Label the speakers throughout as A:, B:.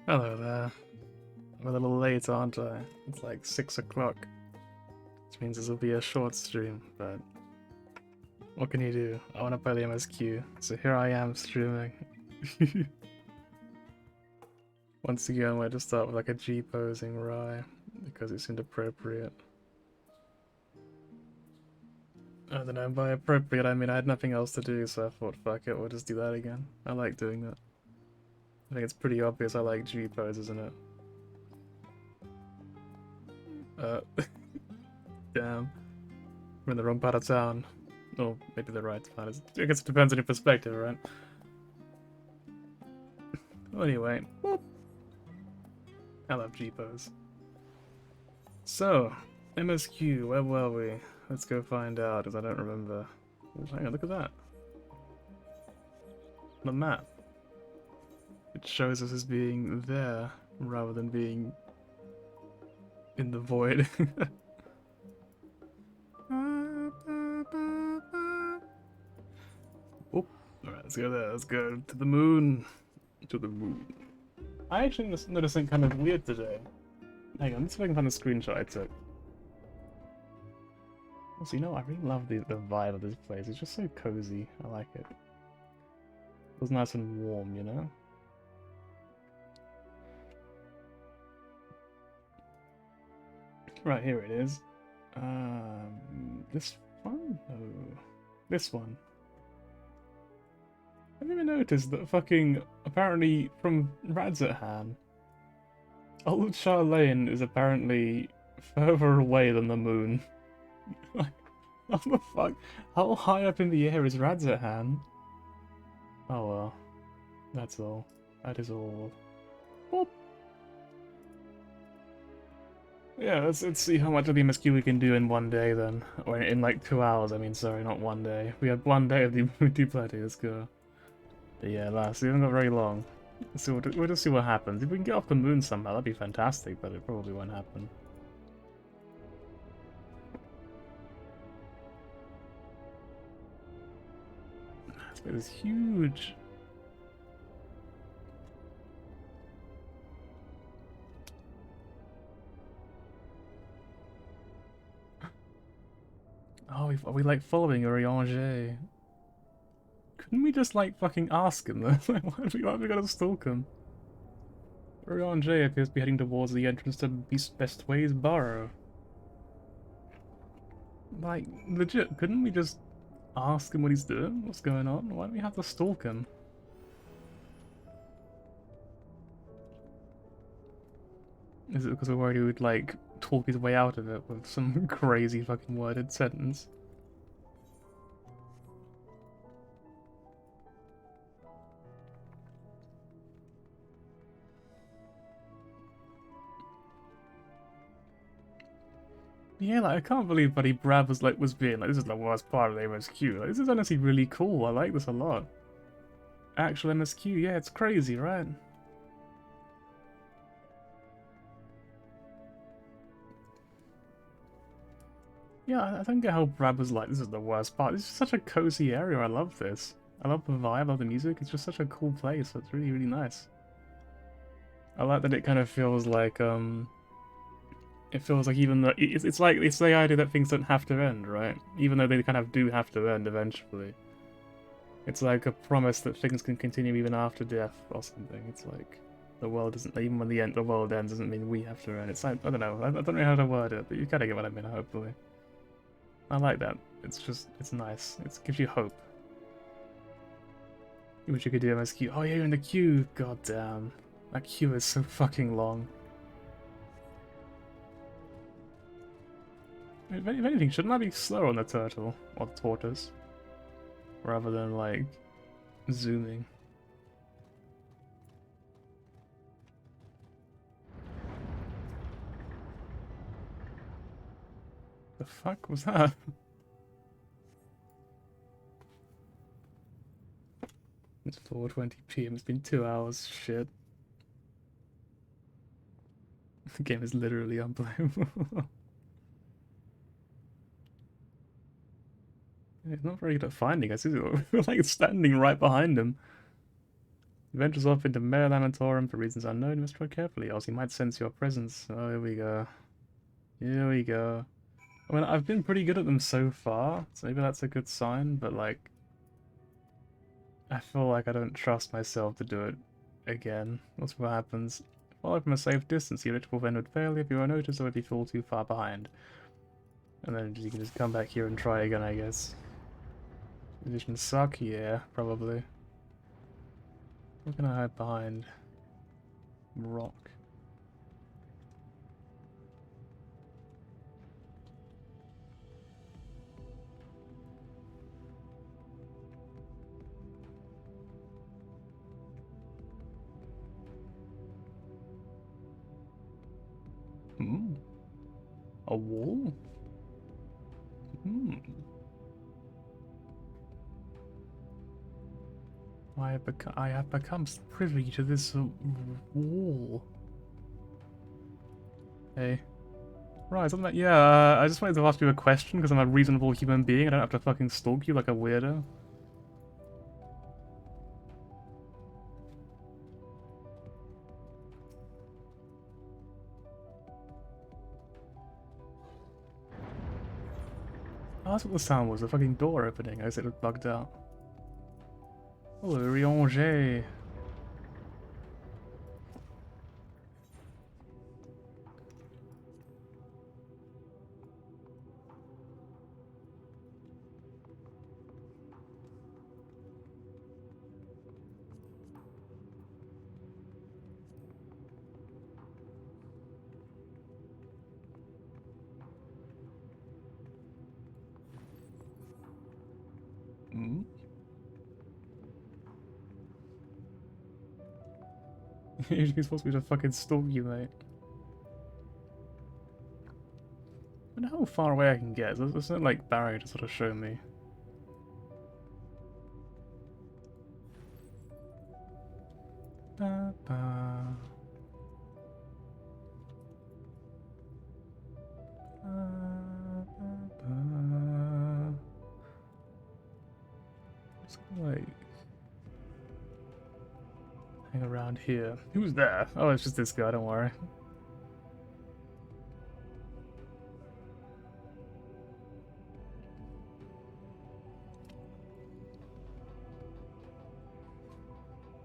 A: Hello there. I'm a little late, aren't I? It's like 6 o'clock, which means this will be a short stream, but what can you do? I want to play the MSQ, so here I am streaming. Once again, we're to start with like a G-posing Rye, because it seemed appropriate. I don't know, by appropriate I mean I had nothing else to do, so I thought fuck it, we'll just do that again. I like doing that. I think it's pretty obvious I like G-pose, isn't it? Damn. We're in the wrong part of town. Or maybe the right part. I guess it depends on your perspective, right? Well, anyway. I love G-pose. So, MSQ, where were we? Let's go find out, because I don't remember. Oh, hang on, look at that. The map. It shows us as being there, rather than being in the void. Oh, alright, let's go there. Let's go to the moon. To the moon. I actually noticed something kind of weird today. Hang on, let's see if I can find a screenshot I took. Also, you know, I really love the vibe of this place. It's just so cozy. I like it. It was nice and warm, you know? Right, here it is. This one? No. This one. I never noticed that fucking, apparently, from Radzethan, Old Char Lane is apparently further away than the moon. Like, what the fuck? How high up in the air is Radzethan? Oh well. That's all. That is all. Boop. Yeah, let's see how much of the MSQ we can do in one day then. Or in like 2 hours, I mean, sorry, not one day. We had 1 day of the multiplayer, let's go. But yeah, last, we haven't got very long. So we'll just see what happens. If we can get off the moon somehow, that'd be fantastic, but it probably won't happen. This place is huge. Oh, are we like following Urianger? Couldn't we just like fucking ask him though? why have we gotta stalk him? Urianger appears to be heading towards the entrance to Bestway's burrow. Like, legit, couldn't we just ask him what he's doing? What's going on? Why do we have to stalk him? Is it because we're worried he would like talk his way out of it with some crazy fucking worded sentence? Yeah, like I can't believe Buddy Brad was being like, this is the worst part of the MSQ. Like, this is honestly really cool. I like this a lot. Actual MSQ, yeah, it's crazy, right? Yeah, I don't get how Brad was like, this is the worst part. This is such a cozy area. I love this. I love the vibe, I love the music. It's just such a cool place. It's really, really nice. I like that it kind of feels like, it feels like even though it's like it's the idea that things don't have to end, right? Even though they kind of do have to end eventually. It's like a promise that things can continue even after death or something. It's like the world doesn't, even when the world ends doesn't mean we have to end. It's like, I don't know. I don't know how to word it, but you kind of get what I mean. Hopefully, I like that. It's just, it's nice. It gives you hope. You wish you could do MSQ. Oh yeah, you're in the queue. God damn, that queue is so fucking long. If anything, shouldn't I be slower on the turtle or the tortoise rather than like zooming? The fuck was that? It's 4:20 PM. It's been 2 hours. Shit. The game is literally unplayable. He's not very good at finding us, is he? We're like standing right behind him. He ventures off into Mare Lamatorum for reasons unknown. You must tread carefully, else he might sense your presence. Oh, here we go. Here we go. I mean, I've been pretty good at them so far, so maybe that's a good sign, but like, I feel like I don't trust myself to do it again. What's what happens? Follow from a safe distance. The electrical vent would fail if you are noticed or if you fall too far behind. And then you can just come back here and try again, I guess. Conditions suck? Yeah, probably. What can I hide behind? Rock. Hmm. A wall? Hmm. I have become privy to this wall. Hey. Right, something like, yeah, I just wanted to ask you a question because I'm a reasonable human being. I don't have to fucking stalk you like a weirdo. Oh, that's what the sound was, the fucking door opening. I guess it was bugged out. Oh, Rianger. Hmm? You're supposed to be to fucking stalk you, mate. I wonder how far away I can get. There's no, like, barrier to sort of show me. Ba, ba. Ba, ba, ba. Just gonna, like, hang around here. Who's there? Oh, it's just this guy, don't worry.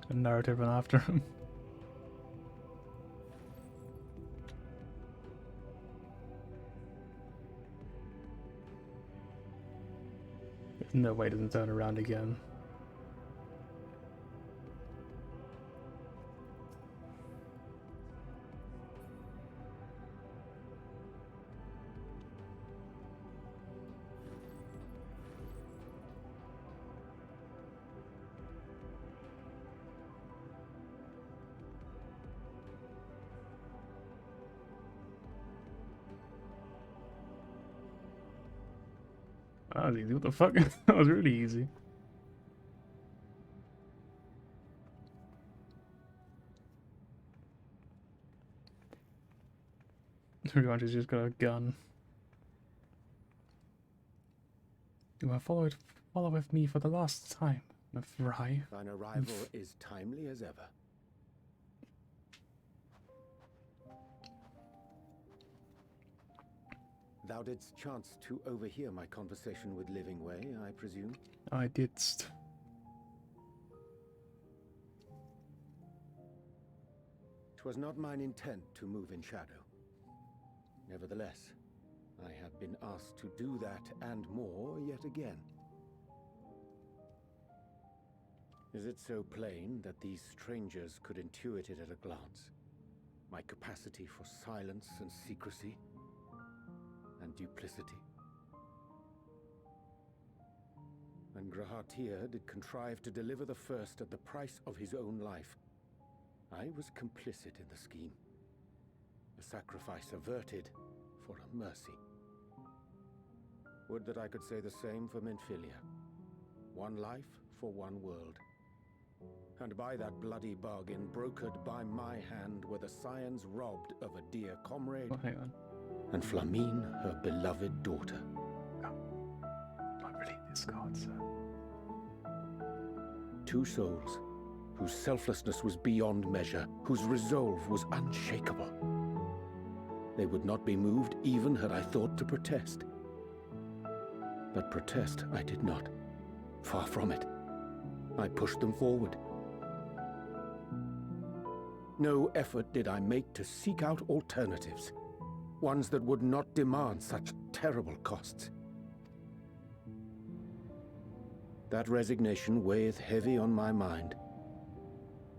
A: A narrative run after him. There's no way it doesn't turn around again. That was easy. What the fuck? That was really easy. Everyone just got a gun. You have follow with me for the last time, Fry.
B: Thine arrival is timely as ever. Thou didst chance to overhear my conversation with Living Way, I presume?
A: I didst.
B: 'Twas not mine intent to move in shadow. Nevertheless, I have been asked to do that and more yet again. Is it so plain that these strangers could intuit it at a glance? My capacity for silence and secrecy and duplicity? And Grahatir did contrive to deliver the first at the price of his own life. I was complicit in the scheme. A sacrifice averted for a mercy. Would that I could say the same for Menphilia. One life for one world. And by that bloody bargain, brokered by my hand, were the scions robbed of a dear comrade,
A: Oh, hang on.
B: and Flamine her beloved daughter.
A: I really this card, sir.
B: Two souls, whose selflessness was beyond measure, whose resolve was unshakable. They would not be moved even had I thought to protest. But protest I did not. Far from it. I pushed them forward. No effort did I make to seek out alternatives, ones that would not demand such terrible costs. That resignation weigheth heavy on my mind,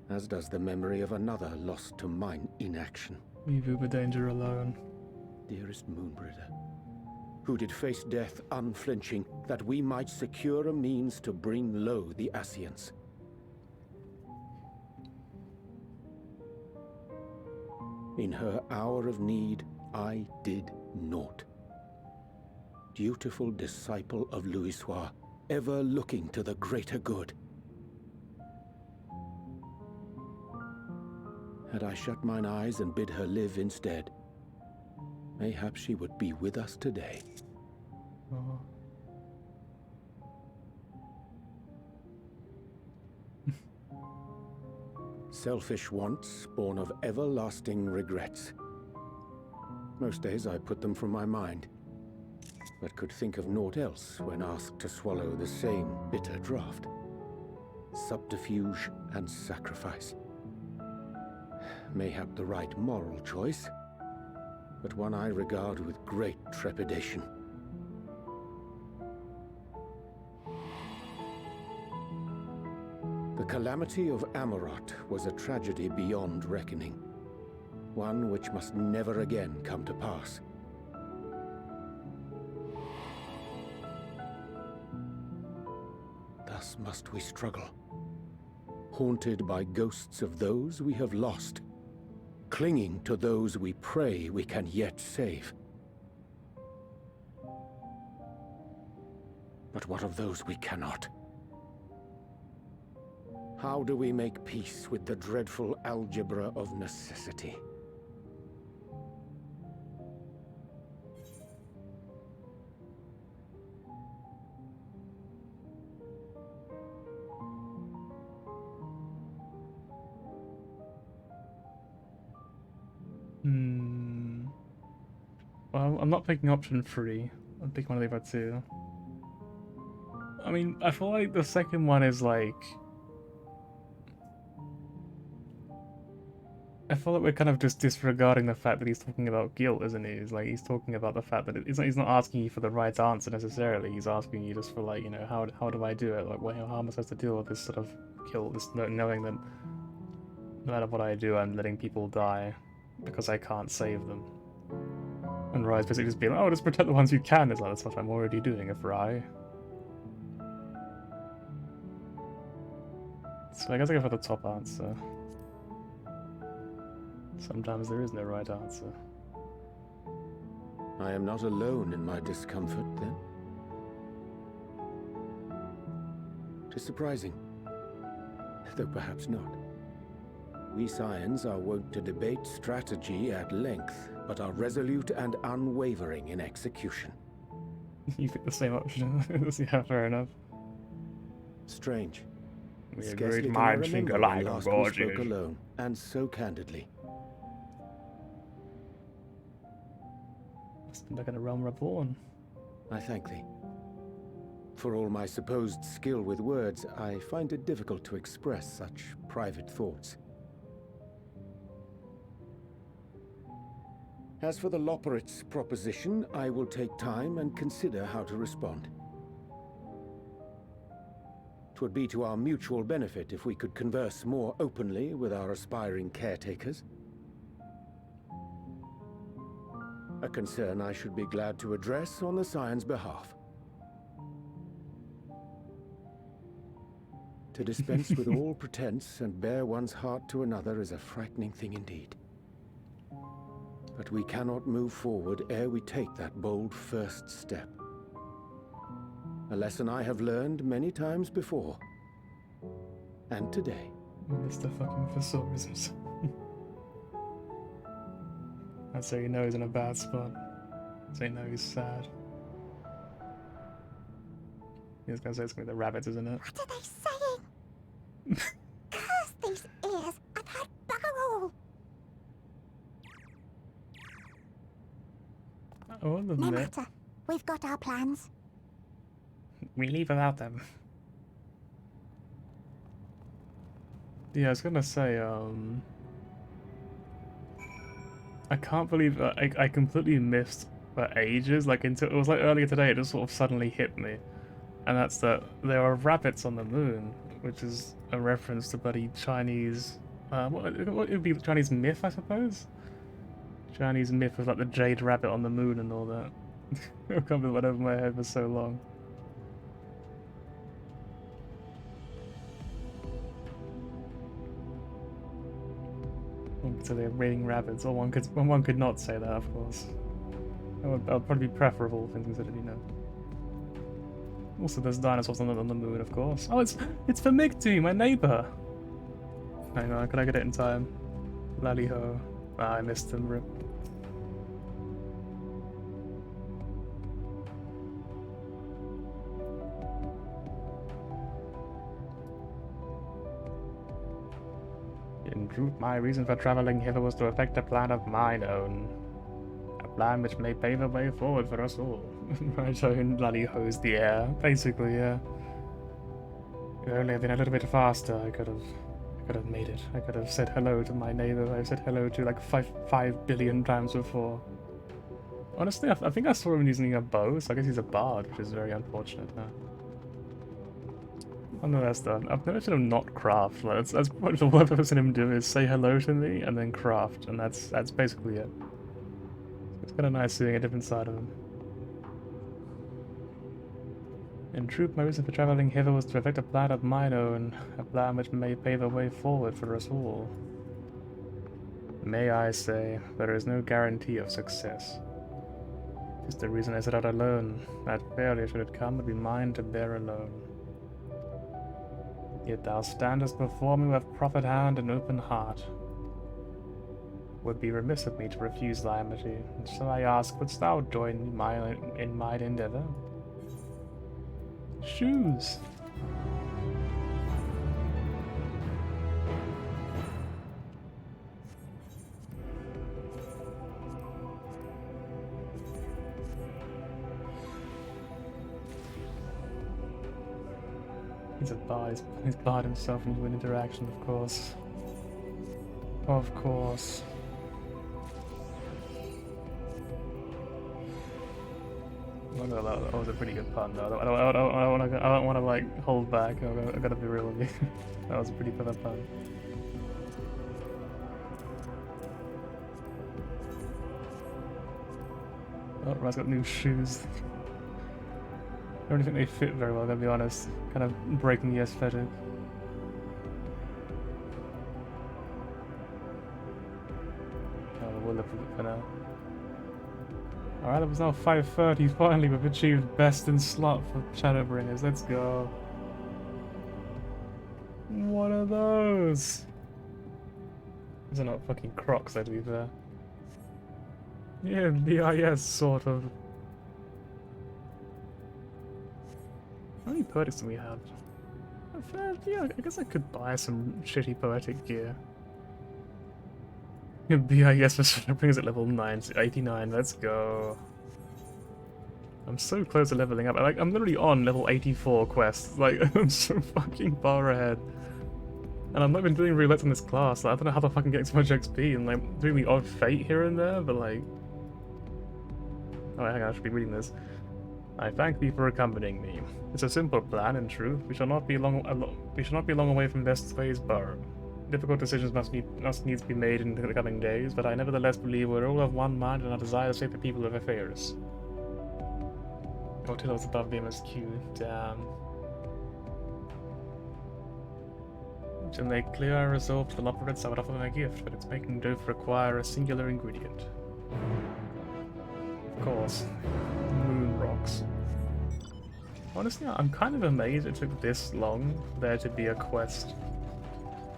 B: as does the memory of another lost to mine inaction.
A: Leave Uber Danger alone.
B: Dearest Moonbringer, who did face death unflinching, that we might secure a means to bring low the Ascians. In her hour of need, I did naught. Dutiful disciple of Louisoix, ever looking to the greater good. Had I shut mine eyes and bid her live instead, mayhap she would be with us today.
A: Oh.
B: Selfish wants, born of everlasting regrets. Most days I put them from my mind, but could think of naught else when asked to swallow the same bitter draught. Subterfuge and sacrifice. Mayhap the right moral choice, but one I regard with great trepidation. The calamity of Amarot was a tragedy beyond reckoning, one which must never again come to pass. Thus must we struggle, haunted by ghosts of those we have lost, clinging to those we pray we can yet save. But what of those we cannot? How do we make peace with the dreadful algebra of necessity?
A: Well, I'm not picking option 3. I'm picking one of the other two. I mean, I feel like the second one is like... I feel like we're kind of just disregarding the fact that he's talking about guilt, isn't he? It's like he's talking about the fact that he's not asking you for the right answer necessarily. He's asking you just for, like, you know, how do I do it? Like, well, how am I supposed to deal with this sort of guilt, this knowing that no matter what I do, I'm letting people die because I can't save them. And Rye's basically just being like, oh, just protect the ones you can. It's like, that's what I'm already doing, if Rye. So I guess I go for the top answer. Sometimes there is no right answer.
B: I am not alone in my discomfort, then. 'Tis surprising, though perhaps not. We Scions are wont to debate strategy at length, but are resolute and unwavering in execution.
A: You pick the same option. Yeah, fair enough.
B: Strange.
A: We
B: Scarcely
A: agreed
B: can I
A: minds think
B: remember
A: alike,
B: when last we spoke alone, and so candidly.
A: Back in the realm reborn.
B: I thank thee. For all my supposed skill with words, I find it difficult to express such private thoughts. As for the Loporrit's proposition, I will take time and consider how to respond. 'Twould be to our mutual benefit if we could converse more openly with our aspiring caretakers. A concern I should be glad to address on the Scion's behalf. To dispense with all pretense and bare one's heart to another is a frightening thing indeed. But we cannot move forward ere we take that bold first step. A lesson I have learned many times before. And today.
A: Mr. fucking thesaurisms. That's how you know he's in a bad spot. That's how you know he's sad. He was gonna say it's gonna be the rabbits, isn't it?
C: What are they saying? Curse
A: I'll
C: No
A: admit,
C: matter. We've got our plans.
A: we leave without them. Yeah, I was gonna say, I can't believe that I completely missed for ages, like until, it was like earlier today, it just sort of suddenly hit me. And that's that there are rabbits on the moon, which is a reference to bloody Chinese, what would be Chinese myth, I suppose? Chinese myth of like the jade rabbit on the moon and all that. I can't believe it went over my head for so long. So they're raiding rabbits, or one could not say that, of course. That would probably be preferable, things considered, you know. Also, there's dinosaurs on the moon, of course. Oh, it's for Migty, my neighbor. Hang on, can I get it in time? Lally ho. Ah, I missed him, rip. In truth, my reason for traveling hither was to effect a plan of mine own. A plan which may pave the way forward for us all. Right own bloody hose the air, basically, yeah. If only I'd been a little bit faster, I could have made it. I could have said hello to my neighbor I've said hello to like 5 billion times before. Honestly, I think I saw him using a bow, so I guess he's a bard, which is very unfortunate now. Oh no, that's done. I've never seen him not craft. Like, that's pretty much all I've ever seen him do is say hello to me and then craft, and that's basically it. It's kind of nice seeing a different side of him. In truth, my reason for traveling hither was to effect a plan of mine own, a plan which may pave a way forward for us all. May I say, there is no guarantee of success. 'Tis the reason I set out alone, that failure, should it come, would be mine to bear alone. Yet thou standest before me with proffered hand and open heart. Would be remiss of me to refuse thy amity, and so I ask, wouldst thou join in mine endeavour? Shoes! He's a bard. He's barred himself into an interaction, of course. Of course. Oh, no, that was a pretty good pun, though. I don't want to like hold back. I gotta be real with you. That was a pretty clever pun. Oh, Raz got new shoes. I don't think they fit very well, gotta be honest. Kind of breaking the aesthetic. Oh, we'll live with it for now. Alright, it was now 5:30. Finally, we've achieved best in slot for Shadowbringers. Let's go. What are those? These are not fucking Crocs, though, to be fair. Yeah, BIS, sort of. How many poetics do we have? Yeah, I guess I could buy some shitty poetic gear. BIS for Shadowbringers at level 89, let's go. I'm so close to leveling up. I'm literally on level 84 quests. Like, I'm so fucking far ahead. And I'm not even doing roulettes in this class. Like, I don't know how the fucking getting so much XP and like doing the odd fate here and there, but like... Oh, hang on, I should be reading this. I thank thee for accompanying me. It's a simple plan, in truth. We shall not be long away from Vestway's Burrow. Difficult decisions must needs be made in the coming days, but I nevertheless believe we're all of one mind and our desire to save the people of Ephesus. Oh, till I was above the MSQ. Damn. To make clear our resolve to the Loporits, I would offer them a gift, but its making doth require a singular ingredient. Of course. Moon rocks. Honestly, I'm kind of amazed it took this long for there to be a quest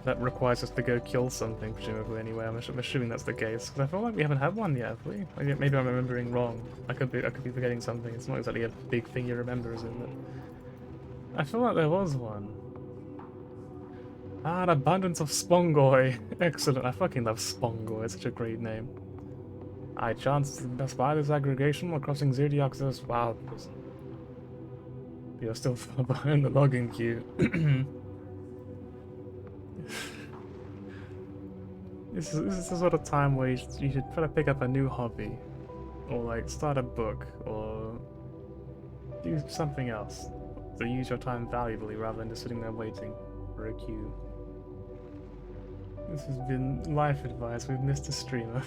A: that requires us to go kill something, presumably, anyway. I'm assuming that's the case, because I feel like we haven't had one yet, have we? Maybe I'm remembering wrong. I could be forgetting something. It's not exactly a big thing you remember, is it? But I feel like there was one. Ah, an abundance of Spongoi. Excellent. I fucking love Spongoi. It's such a great name. I chanced to spy this aggregation while crossing Zodiac's wilderness. You're still far behind the logging queue. This is the sort of time where you should try to pick up a new hobby. Or like start a book, or do something else. So use your time valuably rather than just sitting there waiting for a queue. This has been life advice with Mr. Streamer.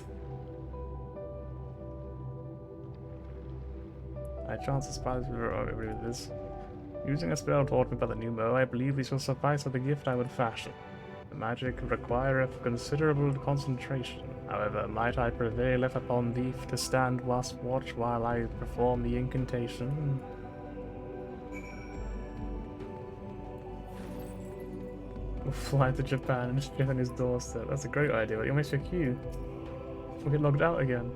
A: I chance to spy this. Using a spell taught me by the new Mo, I believe this will suffice for the gift I would fashion. The magic requireth considerable concentration. However, might I prevaileth upon thee to stand watch while I perform the incantation? We'll fly to Japan and just get on his doorstep. That's a great idea, but you'll miss your queue. We'll get logged out again.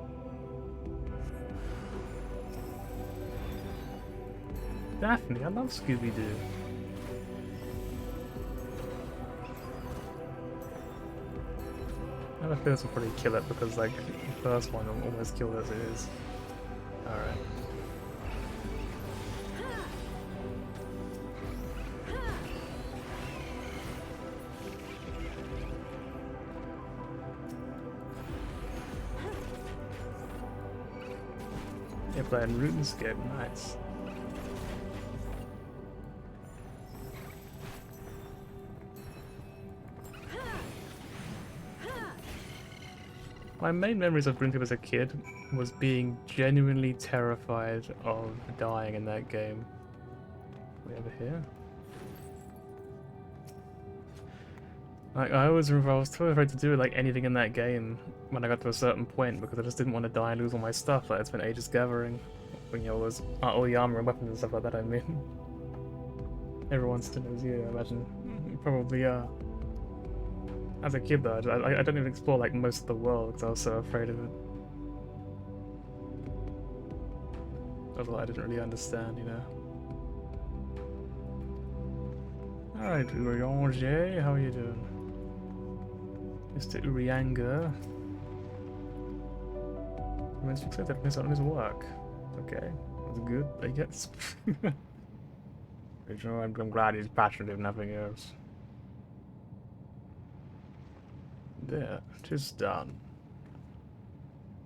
A: Daphne, I love Scooby-Doo. I have a feeling this will probably kill it because, like, the first one almost killed as it is. Alright. You're playing RuneScape, nice. My main memories of RuneScape as a kid was being genuinely terrified of dying in that game. Way over here. Like, I always remember I was totally afraid to do like anything in that game when I got to a certain point because I just didn't want to die and lose all my stuff. Like, it's been ages gathering. When, you know, all the armor and weapons and stuff like that, I mean. Everyone still knows you, I imagine. You probably are. As a kid though, I don't even explore like most of the world because I was so afraid of it. That's what I didn't really understand, you know. Alright, Urianger, how are you doing? Mr. Urianger. Remains fixated that miss out on his work. Okay, that's good, I guess. I'm glad he's passionate if nothing else. There, 'tis done.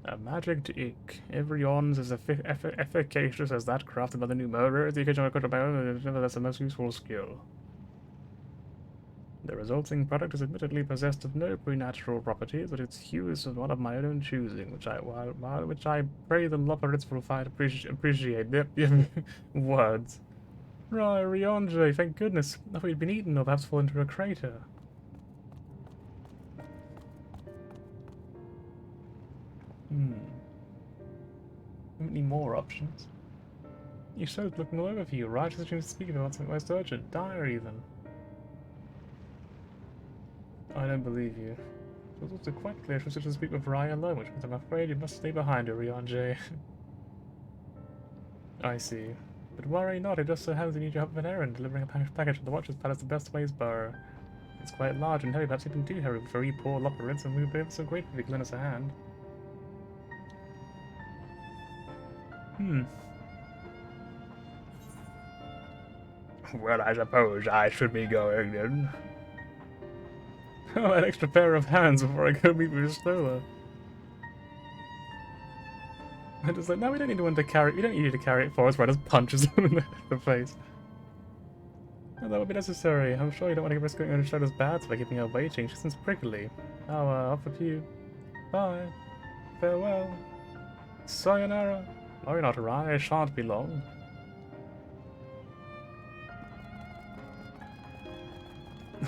A: A magic ink. Every ons is efficacious as that crafted by the new murderer. The occasional that's the most useful skill. The resulting product is admittedly possessed of no preternatural properties, but its hue is one of my own choosing, which I pray the Loporits will find appreciate. Words. Right, Riange, thank goodness. I thought you'd been eaten or perhaps fall into a crater. Any more options? You showed looking all over for you, right? Just to speak about something most urgent. Dire even. I don't believe you. It was also quite clear she was to speak with Raya alone, which means I'm afraid you must stay behind her, Riange. I see. But worry not, it just so happens you need your help with an errand. Delivering a package to the Watcher's Palace the best ways borough. It's quite large and heavy, perhaps even too heavy for very poor Loporits, and we would be so grateful if you could lend us a hand. Well, I suppose I should be going then. Oh, an extra pair of hands before I go meet with Stola. I just like, no, we don't need one to carry. We don't need you to carry it for us. Right, just punches him in the face. Oh, that would be necessary. I'm sure you don't want to risk going on Shadow's bad by keeping her waiting. She seems prickly. Oh, off with you. Bye. Farewell. Sayonara. Worry not, Rye. It shan't be long.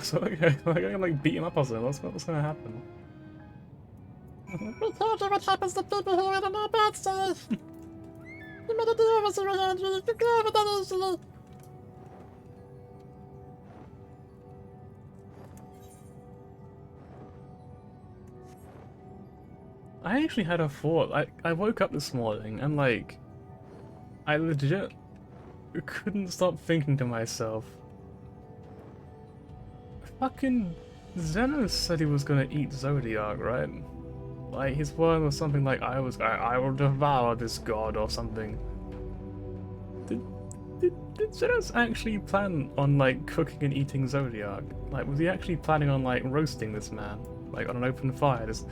A: So I can like beat him up or something. What's gonna happen?
C: We told you what happens to people who are in a bad state. You made a deal with Andrew. You could go over that easily.
A: I actually had a thought. I woke up this morning and like I legit couldn't stop thinking to myself. Fucking Xenos said he was gonna eat Zodiac, right? Like, his word was something like, I will devour this god or something. Did Zenos actually plan on, like, cooking and eating Zodiac? Like, was he actually planning on, like, roasting this man? Like, on an open fire, just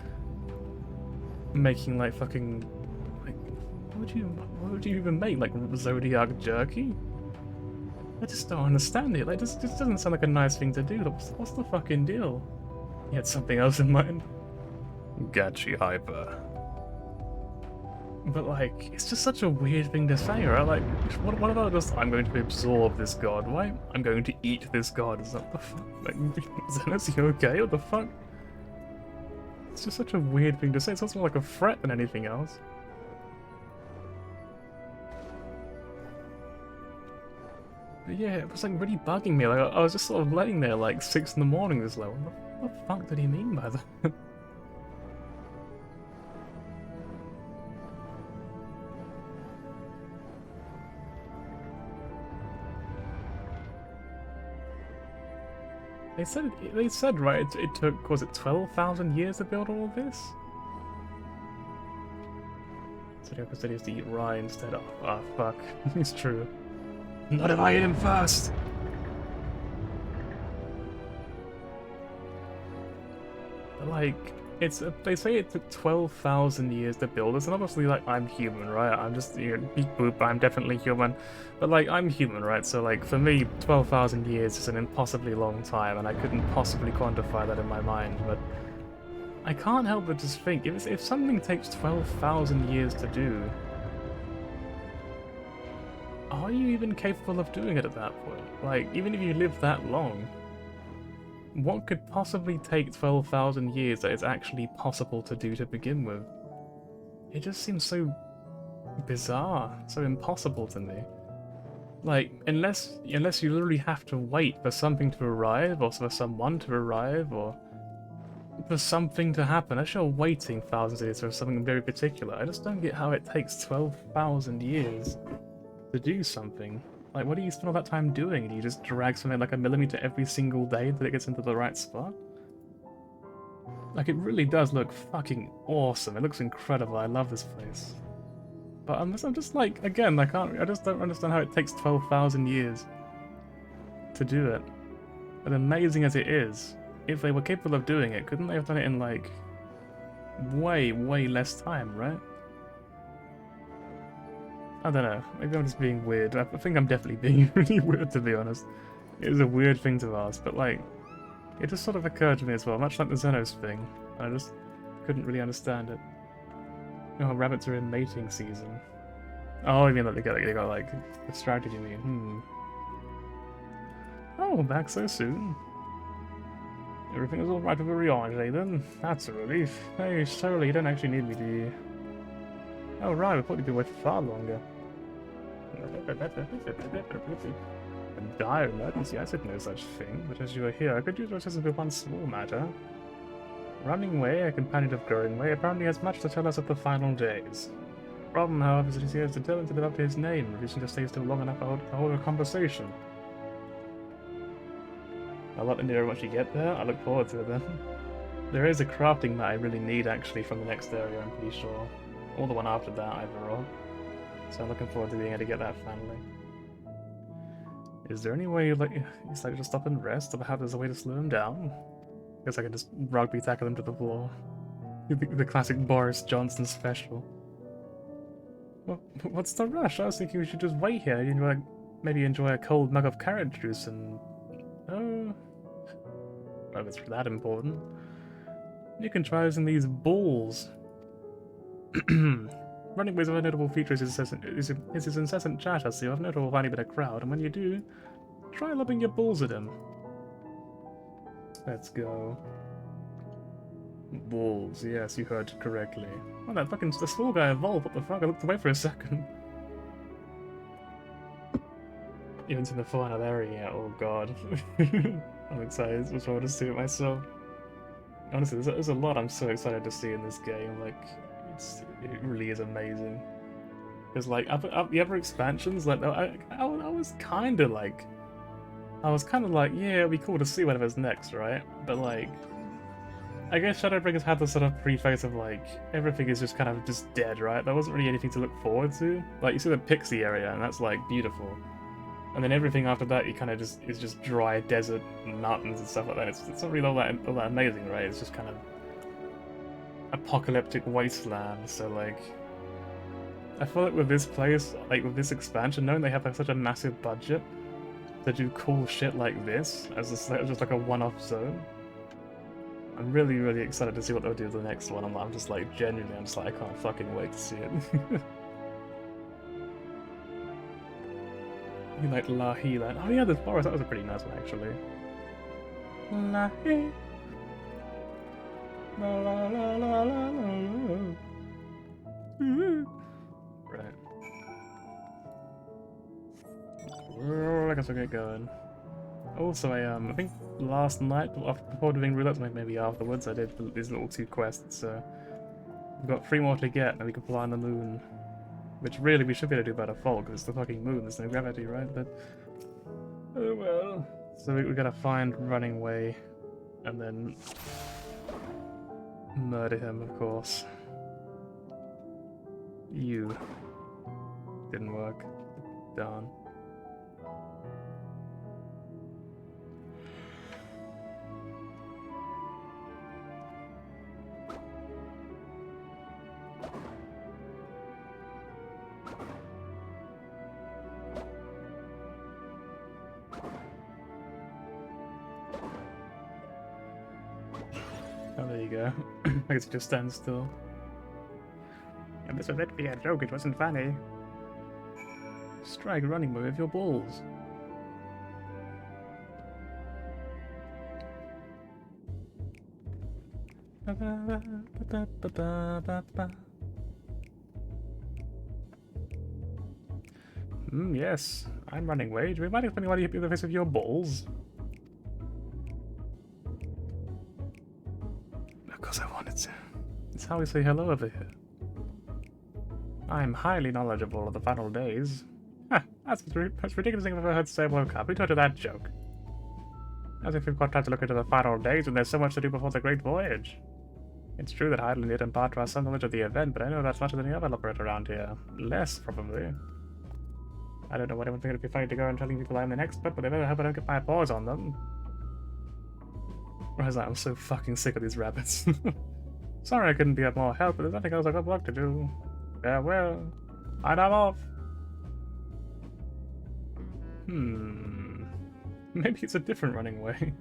A: making, like, fucking, like, what would you even make? Like, Zodiac jerky? I just don't understand it. Like, this doesn't sound like a nice thing to do. What's the fucking deal? He had something else in mind. Gachi hyper. But like, it's just such a weird thing to say, right? Like, what about just, I'm going to absorb this god? Why? I'm going to eat this god. Is that the fuck? Like, Zenos, you okay? What the fuck? It's just such a weird thing to say. It sounds more like a threat than anything else. But yeah, it was like really bugging me. Like, I was just sort of laying there like 6 in the morning this low. What the fuck did he mean by that? They said right, it took, was it 12,000 years to build all of this? So Yoko said he has to eat rye instead. Oh fuck. It's true. Not if I eat him first! But like, they say it took 12,000 years to build this, and obviously, like, I'm human, right? I'm just, beep boop, I'm definitely human. But, like, I'm human, right? So, like, for me, 12,000 years is an impossibly long time, and I couldn't possibly quantify that in my mind, but I can't help but just think, if something takes 12,000 years to do, are you even capable of doing it at that point? Like, even if you live that long, what could possibly take 12,000 years that is actually possible to do to begin with? It just seems so bizarre, so impossible to me. Like, unless you literally have to wait for something to arrive, or for someone to arrive, or for something to happen. Unless you're waiting thousands of years for something very particular, I just don't get how it takes 12,000 years to do something. Like, what do you spend all that time doing? Do you just drag something like a millimeter every single day until it gets into the right spot? Like, it really does look fucking awesome. It looks incredible. I love this place. But I'm just like, again, I just don't understand how it takes 12,000 years to do it. As amazing as it is, if they were capable of doing it, couldn't they have done it in, like, way, way less time, right? I don't know, maybe I'm just being weird. I think I'm definitely being really weird, to be honest. It was a weird thing to ask, but like, it just sort of occurred to me as well, much like the Zenos thing. I just couldn't really understand it. You know, rabbits are in mating season. Oh, I mean that they got like, distracted, you mean? Oh, back so soon. Everything is alright with the Riange, then? That's a relief. Hey, surely you don't actually need me, do you? Oh right, we thought you'd be away for far longer. A dire emergency? I said no such thing, but as you are here, I could use your assistance with one small matter. Running Way, a companion of Growing Way, apparently has much to tell us of the final days. The problem, however, is that he has to tell him to live up to his name, refusing to stay still long enough to hold a conversation. I'll let the nearer once you get there. I look forward to it then. There is a crafting that I really need actually from the next area, I'm pretty sure. Or the one after that, either or. So I'm looking forward to being able to get that finally. Is there any way he's like to stop and rest, or perhaps there's a way to slow him down? I guess I can just rugby tackle him to the floor. The classic Boris Johnson special. Well, what's the rush? I was thinking we should just wait here and maybe enjoy a cold mug of carrot juice and... Oh... Well, if it's that important. You can try using these balls. Running Way's a notable feature is his incessant chatter, so you have no trouble finding a crowd, and when you do, try lobbing your balls at him. Let's go. Balls, yes, you heard correctly. Oh, that fucking the small guy evolved, what the fuck? I looked away for a second. Even in the final area, oh god. I'm excited, I just want to see it myself. Honestly, there's a lot I'm so excited to see in this game, like... It really is amazing. Because like the other expansions, like I was kind of like, yeah, it'd be cool to see whatever's next, right? But like, I guess Shadowbringers had the sort of preface of like everything is just kind of just dead, right? There wasn't really anything to look forward to. Like you see the Pixie area, and that's like beautiful, and then everything after that, you kind of just is just dry desert and mountains and stuff like that. It's not really all that amazing, right? It's just kind of apocalyptic wasteland. So like, I feel like with this place, like with this expansion, knowing they have like, such a massive budget to do cool shit like this as just like a one-off zone. I'm really, really excited to see what they'll do with the next one. I'm just like, genuinely, I'm just like, I can't fucking wait to see it. You like Lahi Land? Oh yeah, the forest, that was a pretty nice one actually. Lahi. La la la la la la. Right. I guess we'll get going. Also, I think last night, before doing roulettes, maybe afterwards, I did these little 2 quests, so we've got 3 more to get, and we can fly on the moon. Which really we should be able to do by default, because it's the fucking moon, there's no gravity, right? But, oh well. So we gotta find Running Way, and then murder him, of course. You. Didn't work. Darn. Oh, there you go. I guess it just stands still. And this was meant to be a joke, it wasn't funny. Strike Running Way with your balls. Yes. I'm Running Way. Do you mind explaining why you hit me in the face with your balls? Because I wanted to. It's how we say hello over here. I'm highly knowledgeable of the final days. Ha! That's the most ridiculous thing I've ever heard say about Cup. Who told you that joke? As if we've got time to look into the final days when there's so much to do before the Great Voyage. It's true that Hyland did impart to us some knowledge of the event, but I know that's much than any other operator around here. Less, probably. I don't know what anyone think it'd be funny to go and telling people I'm an expert, but they better hope I don't get my paws on them. Or is that I'm so fucking sick of these rabbits. Sorry I couldn't be of more help, but there's nothing else I've got work to do. Farewell. And I'm off. Maybe it's a different Running Way.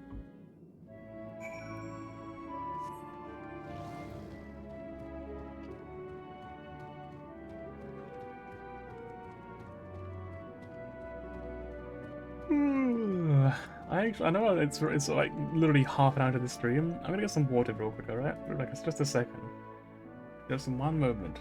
A: I know it's like literally half an hour to the stream. I'm gonna get some water real quick, alright? Like, it's just a second. Just in one moment.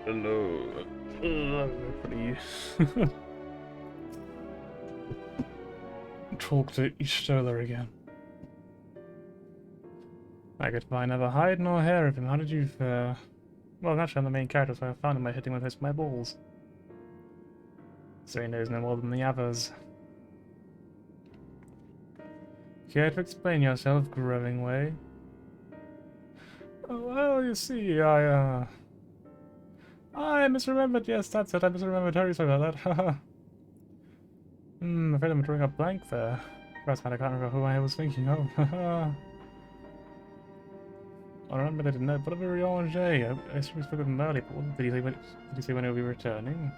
A: Hello. Everybody. Talk to Ishtola again. I could find neither hide nor hair of him. How did you fare? Well, naturally I'm the main character, so I found him by hitting with my balls. So he knows no more than the others. Care to explain yourself, growing way? Oh, well, you see, I misremembered. Yes, that's it. I misremembered. Very sorry about that. I'm afraid I'm drawing a blank there. First man, I can't remember who I was thinking of. I remember they didn't know. But a very orange day. I assume we spoke with him earlier, but did he say when he'll be returning?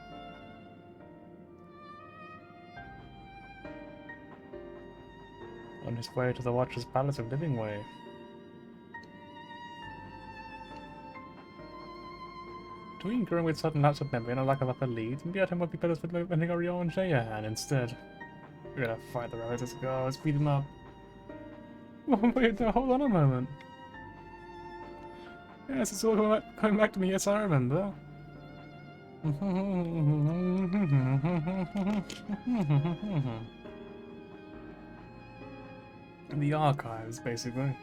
A: On his way to the Watcher's Palace of Living Way. Between growing with sudden lapse of memory and a lack of upper leads, maybe our time would be better for lending a real orange your hand instead. We're gonna fight the rabbits. Let's go. Let's beat them up. Wait, no, hold on a moment. Yes, it's all coming back to me. Yes, I remember. The archives, basically.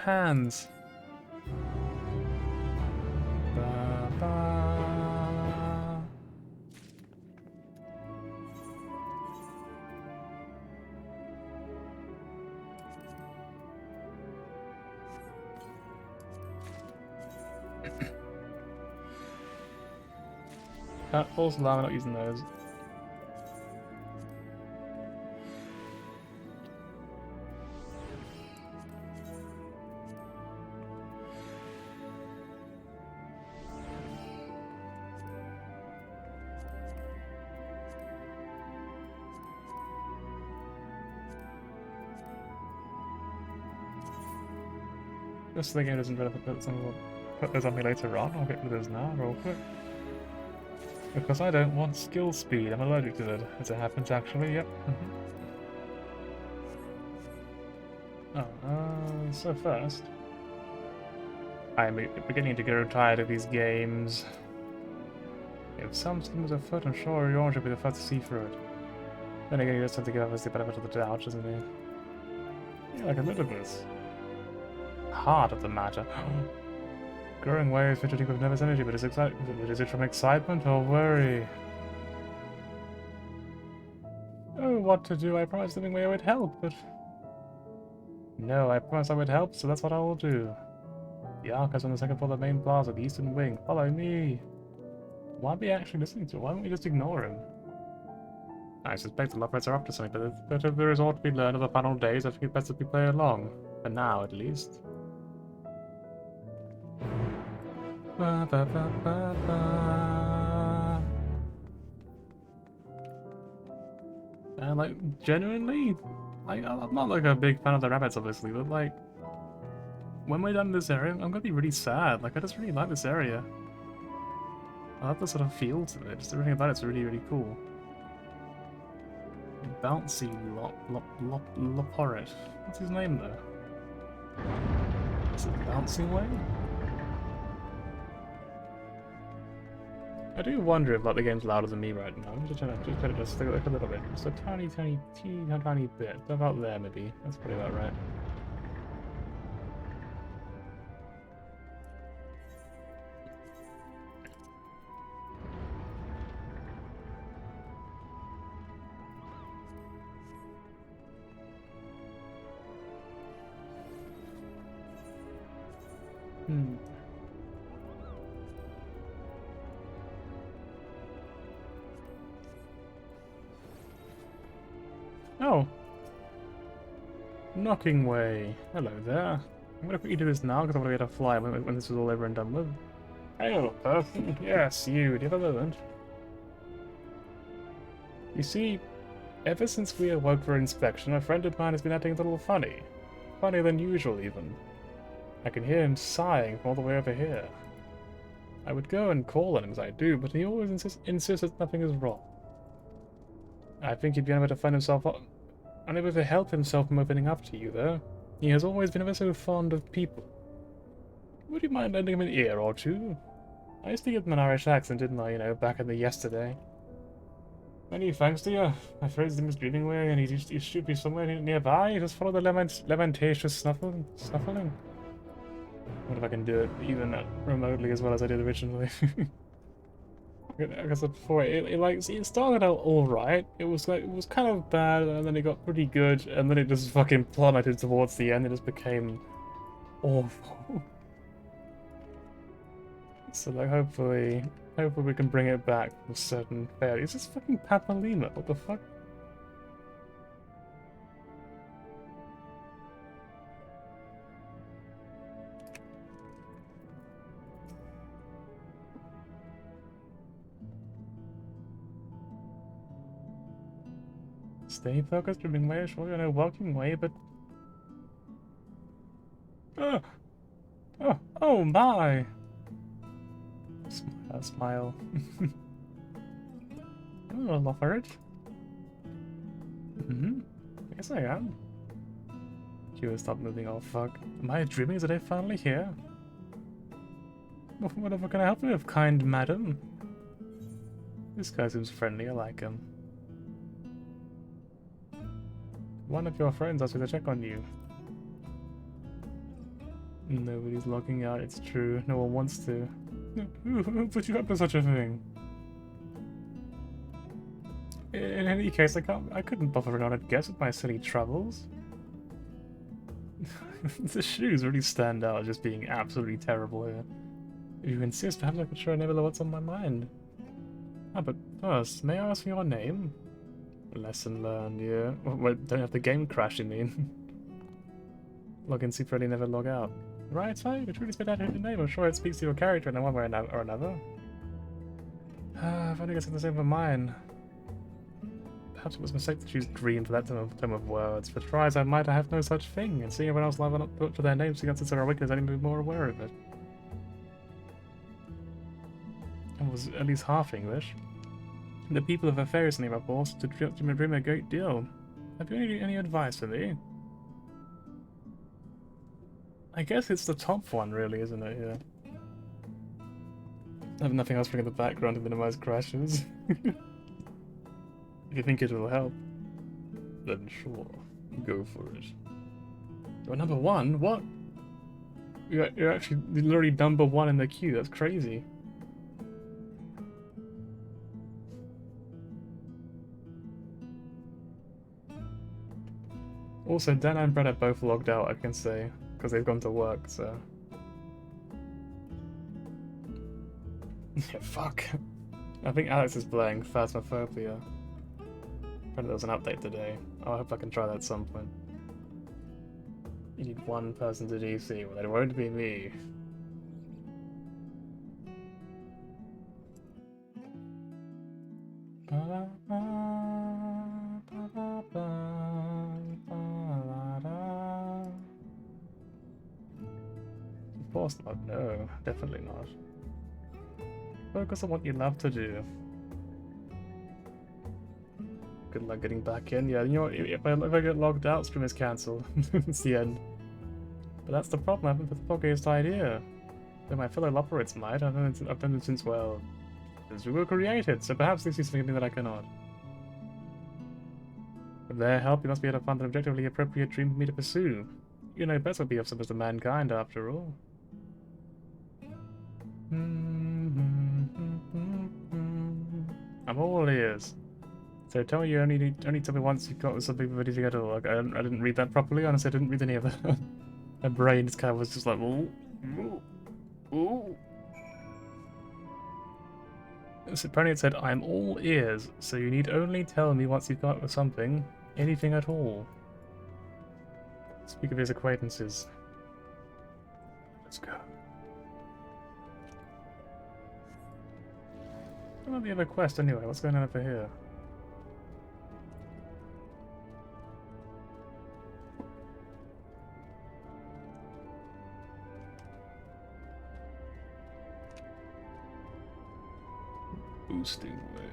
A: Hands. Ba, ba. False alarm, I'm not using those. Just thinking it doesn't really put those on me later on. I'll get rid of those now, real quick. Because I don't want skill speed. I'm allergic to it, as it happens actually, yep. So first... I'm beginning to grow tired of these games. If some scheme was afoot, I'm sure Orion should be the first to see through it. Then again, he does have to give us the benefit of the doubt, doesn't he? Yeah, like a little bit. Heart of the matter. Growing way is fidgeting with nervous energy, but is it from excitement or worry? Oh, what to do? I promised Living Way I would help, but... No, I promised I would help, so that's what I will do. The archives on the second floor of the main plaza, the eastern wing. Follow me! Why are we actually listening to him? Why don't we just ignore him? I suspect the lovebirds are up to something, but if there is aught to be learned of the final days, I think it's best that we play along. For now, at least. Ba, ba, ba, ba, ba. And like, genuinely, I'm not like a big fan of the rabbits, obviously, but like, when we're done in this area, I'm gonna be really sad. Like, I just really like this area. I love the sort of feel to it. Just everything about it's really, really cool. Bouncy Loporit. What's his name though? Is it Bouncy Way? I do wonder if like the game's louder than me right now. I'm just trying to just like a little bit. Just a tiny bit. About there maybe. That's probably about right. Oh. Knocking way. Hello there. I'm gonna quickly do this now because I want to be able to fly when this is all over and done with. Hello, person. Yes, you. Do you have a moment? You see, ever since we awoke for inspection, a friend of mine has been acting a little funny. Funnier than usual, even. I can hear him sighing from all the way over here. I would go and call on him as I do, but he always insists that nothing is wrong. I think he'd be unable to find himself unable to help himself from opening up to you, though. He has always been ever so fond of people. Would you mind lending him an ear or two? I used to give him an Irish accent, didn't I, you know, back in the yesterday. Many thanks to you. I phrased him his dreaming way, and he should be somewhere nearby. Just follow the lamentatious snuffling. What if I can do it even remotely as well as I did originally? Like I said before, it started out alright. It was kind of bad, and then it got pretty good, and then it just fucking plummeted towards the end. It just became awful. So like, hopefully we can bring it back with certain failure. Is this fucking Papa Lima? What the fuck? Stay focused, dreaming way, surely on a walking way, but... Oh my! Smile. Oh, I'll offer it. Yes, I am. You will stop moving, oh fuck. Am I dreaming? Is the day finally here? Whatever can I help you with, kind madam? This guy seems friendly, I like him. One of your friends asked me to check on you. Nobody's logging out, it's true. No one wants to. Who put you up to such a thing? In any case, I couldn't bother around and guess with my silly troubles. The shoes really stand out as just being absolutely terrible here. If you insist, perhaps I could show Nebula what's on my mind. Ah, but first, may I ask your name? Lesson learned, yeah. Wait, don't have the game crash, you mean? Log in secretly, never log out. Right, so you truly spit out your name. I'm sure it speaks to your character in one way or another. I've only got the same for mine. Perhaps it was a mistake to choose dream for that term of words. For tries, I might have no such thing, and seeing everyone else live up to their names against their weakness, I need to be more aware of it. I was at least half English. The people of affairs name up also to dream a great deal. Have you any advice for me? I guess it's the top one, really, isn't it? Yeah. I have nothing else running in the background to minimize crashes. If you think it will help, then sure, go for it. You're number one? What? You're actually literally number one in the queue. That's crazy. Also, Dan and Brett are both logged out, I can say, because they've gone to work, so... Yeah, fuck. I think Alex is playing Phasmophobia. Apparently there was an update today. I hope I can try that at some point. You need one person to DC, well, it won't be me. Of course not, no, definitely not. Focus on what you love to do. Good luck getting back in. Yeah, you know what, if I get logged out, stream is cancelled. It's the end. But that's the problem, I haven't put the foggiest idea. Though my fellow operates might, I've done it since, well, since we were created, so perhaps they see something that I cannot. With their help, you must be able to find an objectively appropriate dream for me to pursue. You know best what be of service to mankind, after all. I'm all ears. So tell me, you only tell me once you've got something ready to go. Like, I didn't read that properly. Honestly, I didn't read any of that. My brain just kind of was just like, ooh, ooh, ooh. So apparently it said, I'm all ears, so you need only tell me once you've got something, anything at all. Speak of his acquaintances. Let's go. What about the other quest anyway? What's going on over here? Boosting way.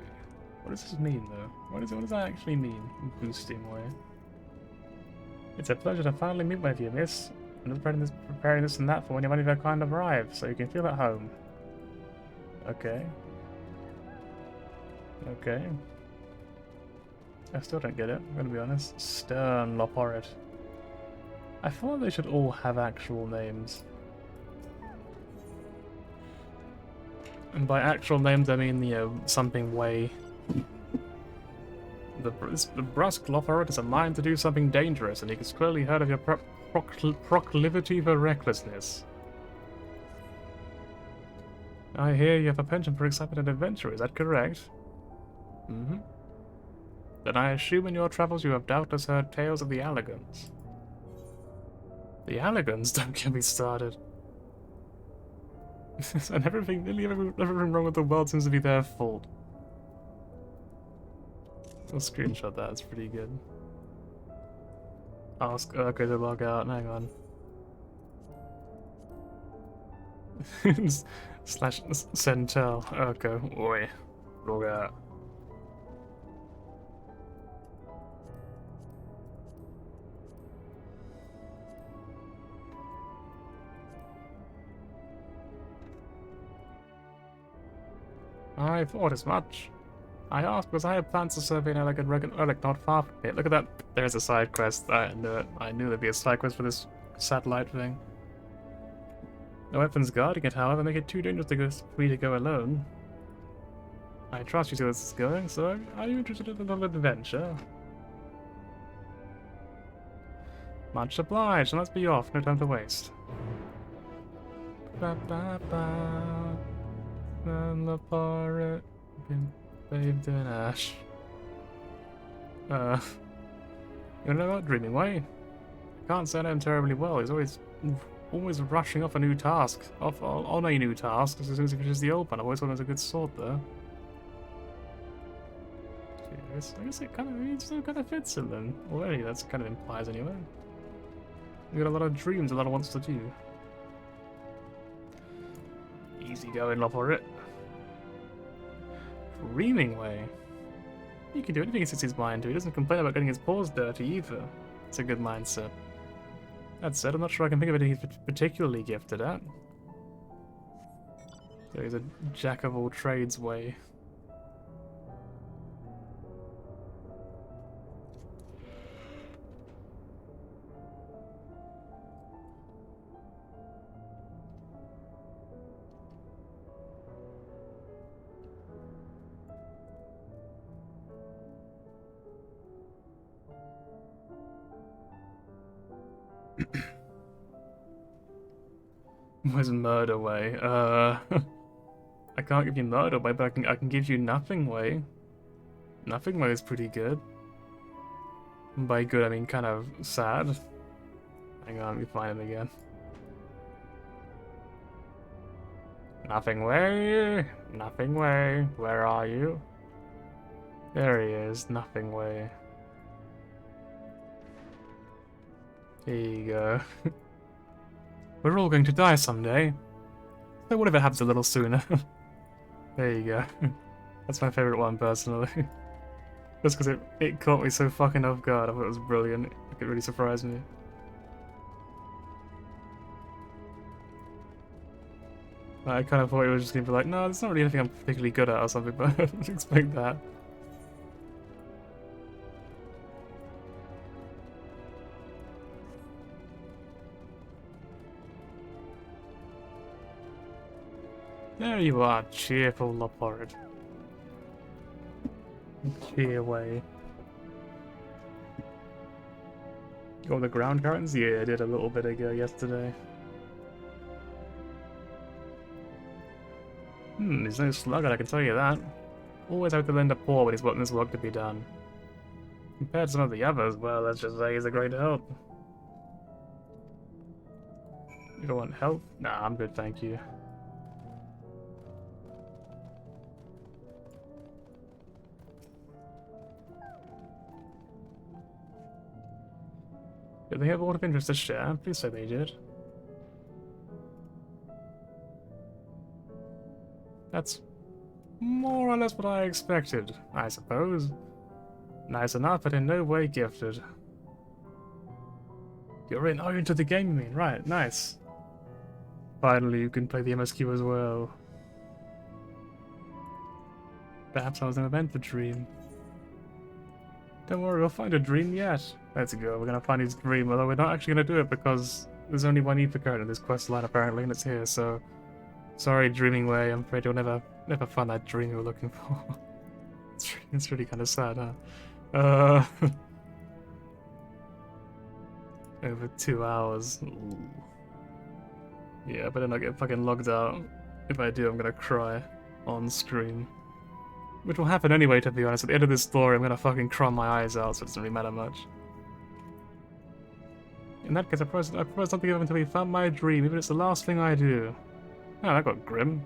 A: What does this mean, though? What does that actually mean? Boosting way. It's a pleasure to finally meet with you, miss. I'm preparing this and that for when your money that kind of arrives, so you can feel at home. Okay. Okay. I still don't get it, I'm gonna be honest. Stern Loporit. I feel like they should all have actual names. And by actual names, I mean, you know, something way. The brusque Loporit is a mind to do something dangerous, and he has clearly heard of your proclivity for recklessness. I hear you have a penchant for excitement and adventure, is that correct? Mm-hmm. Then I assume in your travels you have doubtless heard tales of the Allegans. The Allegans? Don't get me started. And nearly everything wrong with the world seems to be their fault. I'll screenshot that, it's pretty good. Ask Urko to log out, hang on. Slash Centel, Urko, oi, log out. I thought as much. I asked because I have plans to survey an elegant relic not far from here. Look at that. There's a side quest. I knew it. I knew there'd be a side quest for this satellite thing. The weapons guarding it, however, make it too dangerous for me to go alone. I trust you see where this is going, so are you interested in a little adventure? Much obliged, and let's be off. No time to waste. Ba-ba-ba. And the pirate been bathed in ash. You know about Dreaming Way? I can't say I know him terribly well. He's always rushing off a new task. On a new task as soon as he finishes the old one. I've always thought he was a good sword though. Jeez, I guess it still kind of fits in then. Already, that's kind of implies anyway. He's got a lot of dreams, a lot of wants to do. Easy going, Loporit. Dreaming Way. He can do anything he sets his mind to. He doesn't complain about getting his paws dirty either. It's a good mindset. That said, I'm not sure I can think of anything he's particularly gifted at. So he's a jack of all trades way. Where's Murder Way? I can't give you Murder Way, but I can give you Nothing Way. Nothing Way is pretty good. And by good, I mean kind of sad. Hang on, let me find him again. Nothing Way! Nothing Way! Where are you? There he is, Nothing Way. Here you go. We're all going to die someday. So what if it happens a little sooner? There you go. That's my favourite one, personally. Just because it caught me so fucking off guard. I thought it was brilliant. It really surprised me. I kind of thought it was just going to be like, no, there's not really anything I'm particularly good at or something, but I didn't expect that. There you are, cheerful Loporit. Cheer away. Got the ground curtains? Yeah, I did a little bit ago yesterday. He's no sluggard, I can tell you that. Always have to lend a paw when he's wanting this work to be done. Compared to some of the others, well, let's just say he's a great help. You don't want help? Nah, I'm good, thank you. Did they have a lot of interest to share? Please say they did. That's more or less what I expected, I suppose. Nice enough, but in no way gifted. You're in. Oh, you're into the game, you mean? Right, nice. Finally, you can play the MSQ as well. Perhaps I was never meant to dream. Don't worry, we'll find a dream yet. Let's go, we're gonna find his dream, although we're not actually gonna do it because there's only one Epicard in this quest line apparently, and it's here, so... Sorry, Dreaming Way, I'm afraid you'll never find that dream you were looking for. It's really kind of sad, huh? Over 2 hours. Ooh. Yeah, I better not get fucking logged out. If I do, I'm gonna cry on stream. Which will happen anyway, to be honest. At the end of this story, I'm gonna fucking cry my eyes out, so it doesn't really matter much. In that case, I propose not to give up until we found my dream, even if it's the last thing I do. Oh, that got grim.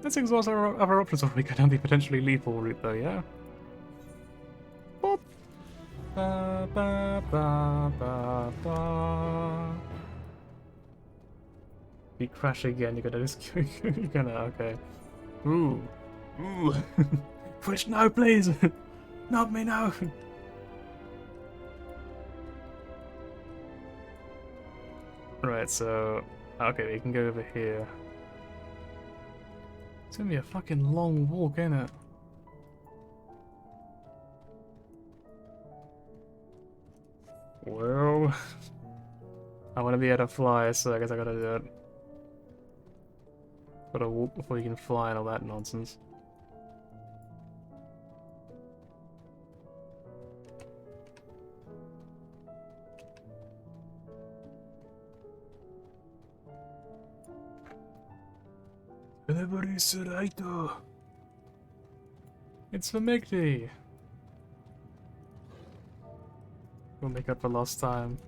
A: Let's exhaust our other options before we go down the potentially lethal route, though, yeah? Boop. Ba, ba, ba, ba, ba. If you crash again, you're gonna okay. Ooh. Ooh. Push no, please! Not me, no! Right, so... Okay, we can go over here. It's gonna be a fucking long walk, ain't it? Well... I want to be able to fly, so I guess I gotta do it. Gotta walk before you can fly and all that nonsense. It's for Migdy. We'll make up for lost time.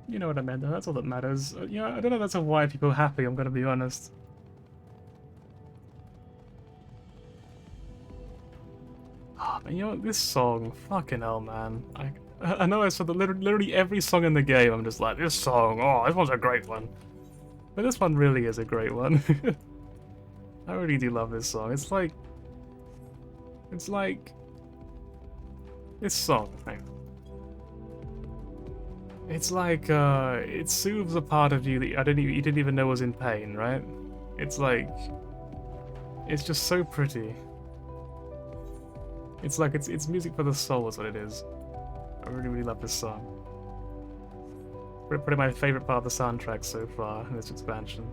A: You know what I meant, though. That's all that matters. You know, I don't know if that's why people are happy, I'm gonna be honest. Oh, man, you know what? This song, fucking hell, man. I know I said that literally every song in the game, I'm just like, this song, oh, this one's a great one. But this one really is a great one. I really do love this song. It's like... This song, hang on. It's like, it soothes a part of you that you didn't even know was in pain, right? It's like... It's just so pretty. It's like, it's music for the soul is what it is. I really, really love this song. Probably my favourite part of the soundtrack so far in this expansion.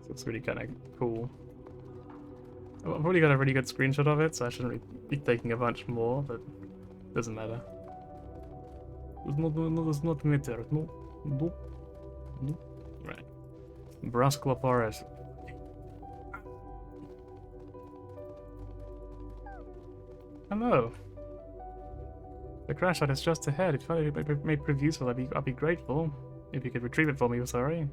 A: It's really kind of cool. I've already got a really good screenshot of it, so I shouldn't really be taking a bunch more, but it doesn't matter. It's not matter. No. Right. Brascla Forest. Hello. The crash site is just ahead. If you may prove useful, I'd be grateful. If you could retrieve it for me, sorry.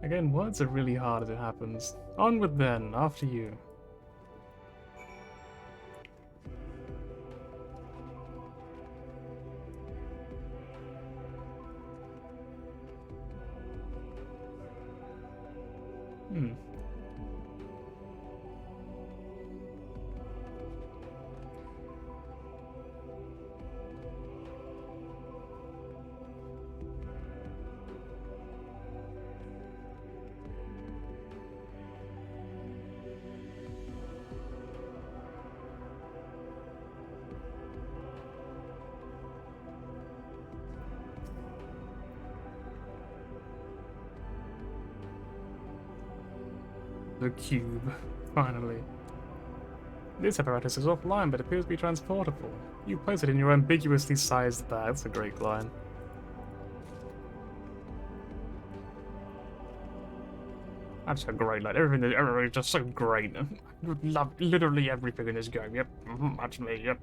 A: Again, words are really hard as it happens. Onward then, after you. The cube, finally. This apparatus is offline, but appears to be transportable. You place it in your ambiguously sized bag. That's a great line. That's so great. Like everything is just so great. I love literally everything in this game. Yep, that's me. Yep.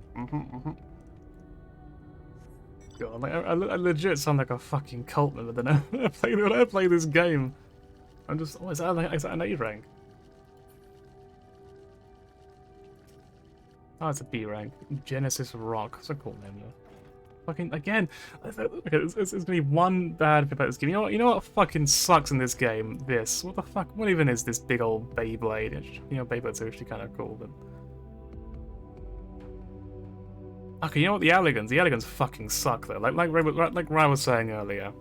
A: God, like I legit sound like a fucking cult member. Then when I play this game, I'm just. Oh, is that an A rank? Oh, it's a B rank. Genesis Rock. That's a cool name though. Fucking again. Okay, it's gonna be one bad thing about this game. You know what fucking sucks in this game? This. What the fuck? What even is this big old Beyblade? You know, Beyblades are actually kind of cool, but. Okay, you know what? The Elegans fucking suck though. Like Ryan was saying earlier.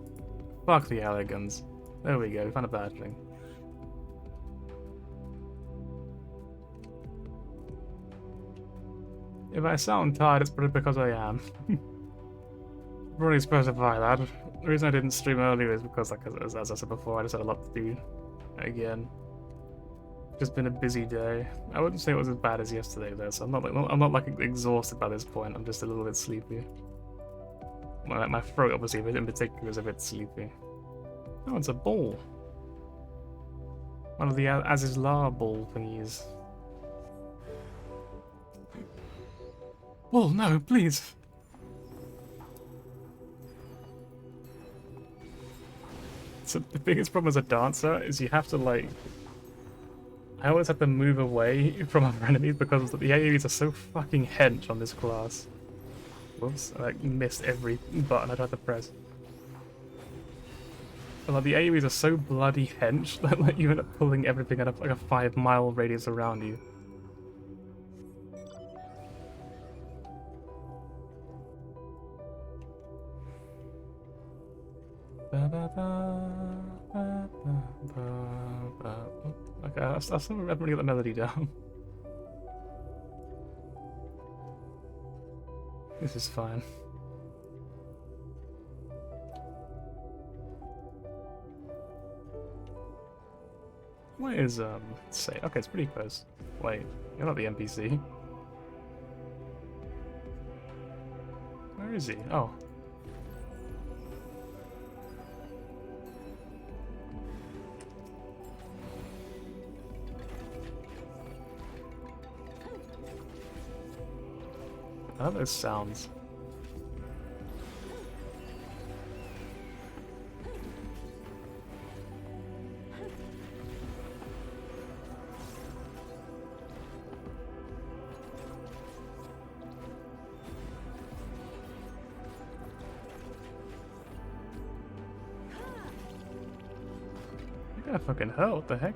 A: Fuck the Elegans. There we go. We found a bad thing. If I sound tired, it's probably because I am. Really specify that. The reason I didn't stream earlier is because, like, as I said before, I just had a lot to do. Again, just been a busy day. I wouldn't say it was as bad as yesterday though, so I'm not like exhausted by this point. I'm just a little bit sleepy. My throat, obviously, in particular, is a bit sleepy. Oh, it's a ball. One of the Azizlar ball thingies. Oh no, please. So the biggest problem as a dancer is you have to like. I always have to move away from other enemies because the AoEs are so fucking hench on this class. Whoops, I like missed every button I tried to press. But like the AoEs are so bloody hench that like you end up pulling everything at like a 5-mile radius around you. Okay, I still haven't really got the melody down. This is fine. Where is, say, okay, it's pretty close. Wait, you're not the NPC. Where is he? Oh. I love those sounds. You gotta fucking hell, what the heck?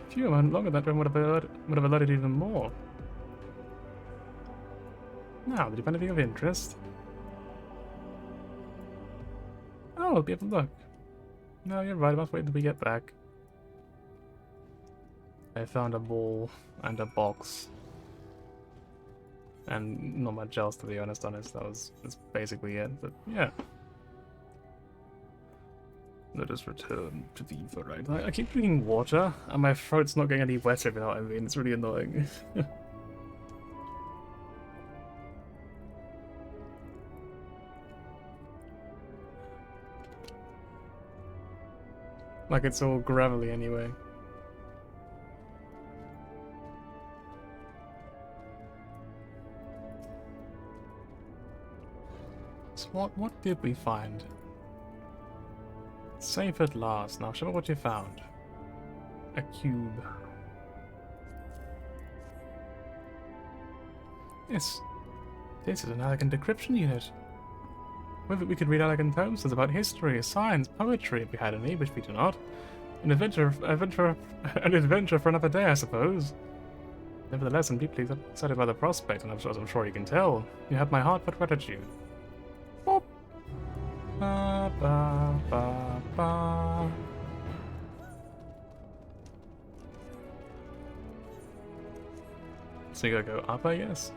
A: Phew, I'm longer that run would have alerted even more. Now, did you find anything of interest? Oh, I'll be able to look. No, you're right, I must wait until we get back. I found a ball and a box. And not much else, to be honest. That's basically it, but yeah. Let us return to the Eva, right? I keep drinking water, and my throat's not getting any wetter, if you know what I mean. It's really annoying. Like it's all gravelly anyway. So what did we find? Safe at last. Now show me what you found. A cube. Yes. This is an elegant decryption unit. With it we could read elegant tomes about history, science, poetry if we had any, which we do not. An adventure for another day, I suppose. Nevertheless, I'm deeply excited by the prospect, and as I'm sure you can tell, you have my heart for gratitude. Boop. Ba, ba, ba, ba. So you gotta go up, I guess?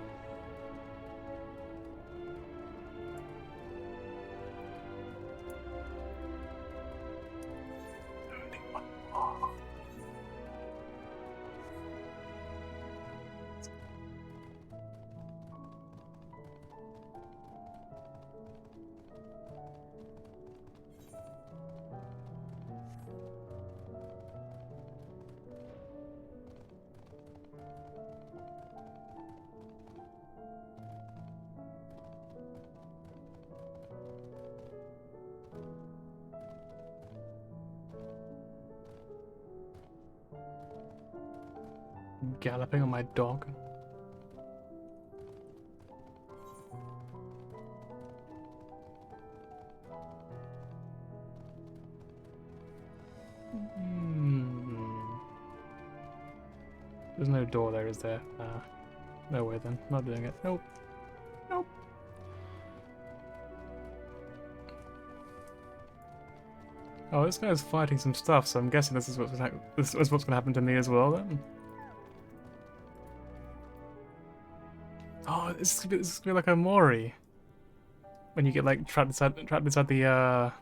A: Galloping on my dog. There's no door there, is there? No way then. Not doing it. Nope. Nope. Oh, this guy's fighting some stuff, so I'm guessing this is what's gonna happen to me as well then. Oh, this is gonna be like a Mori. When you get like trapped inside the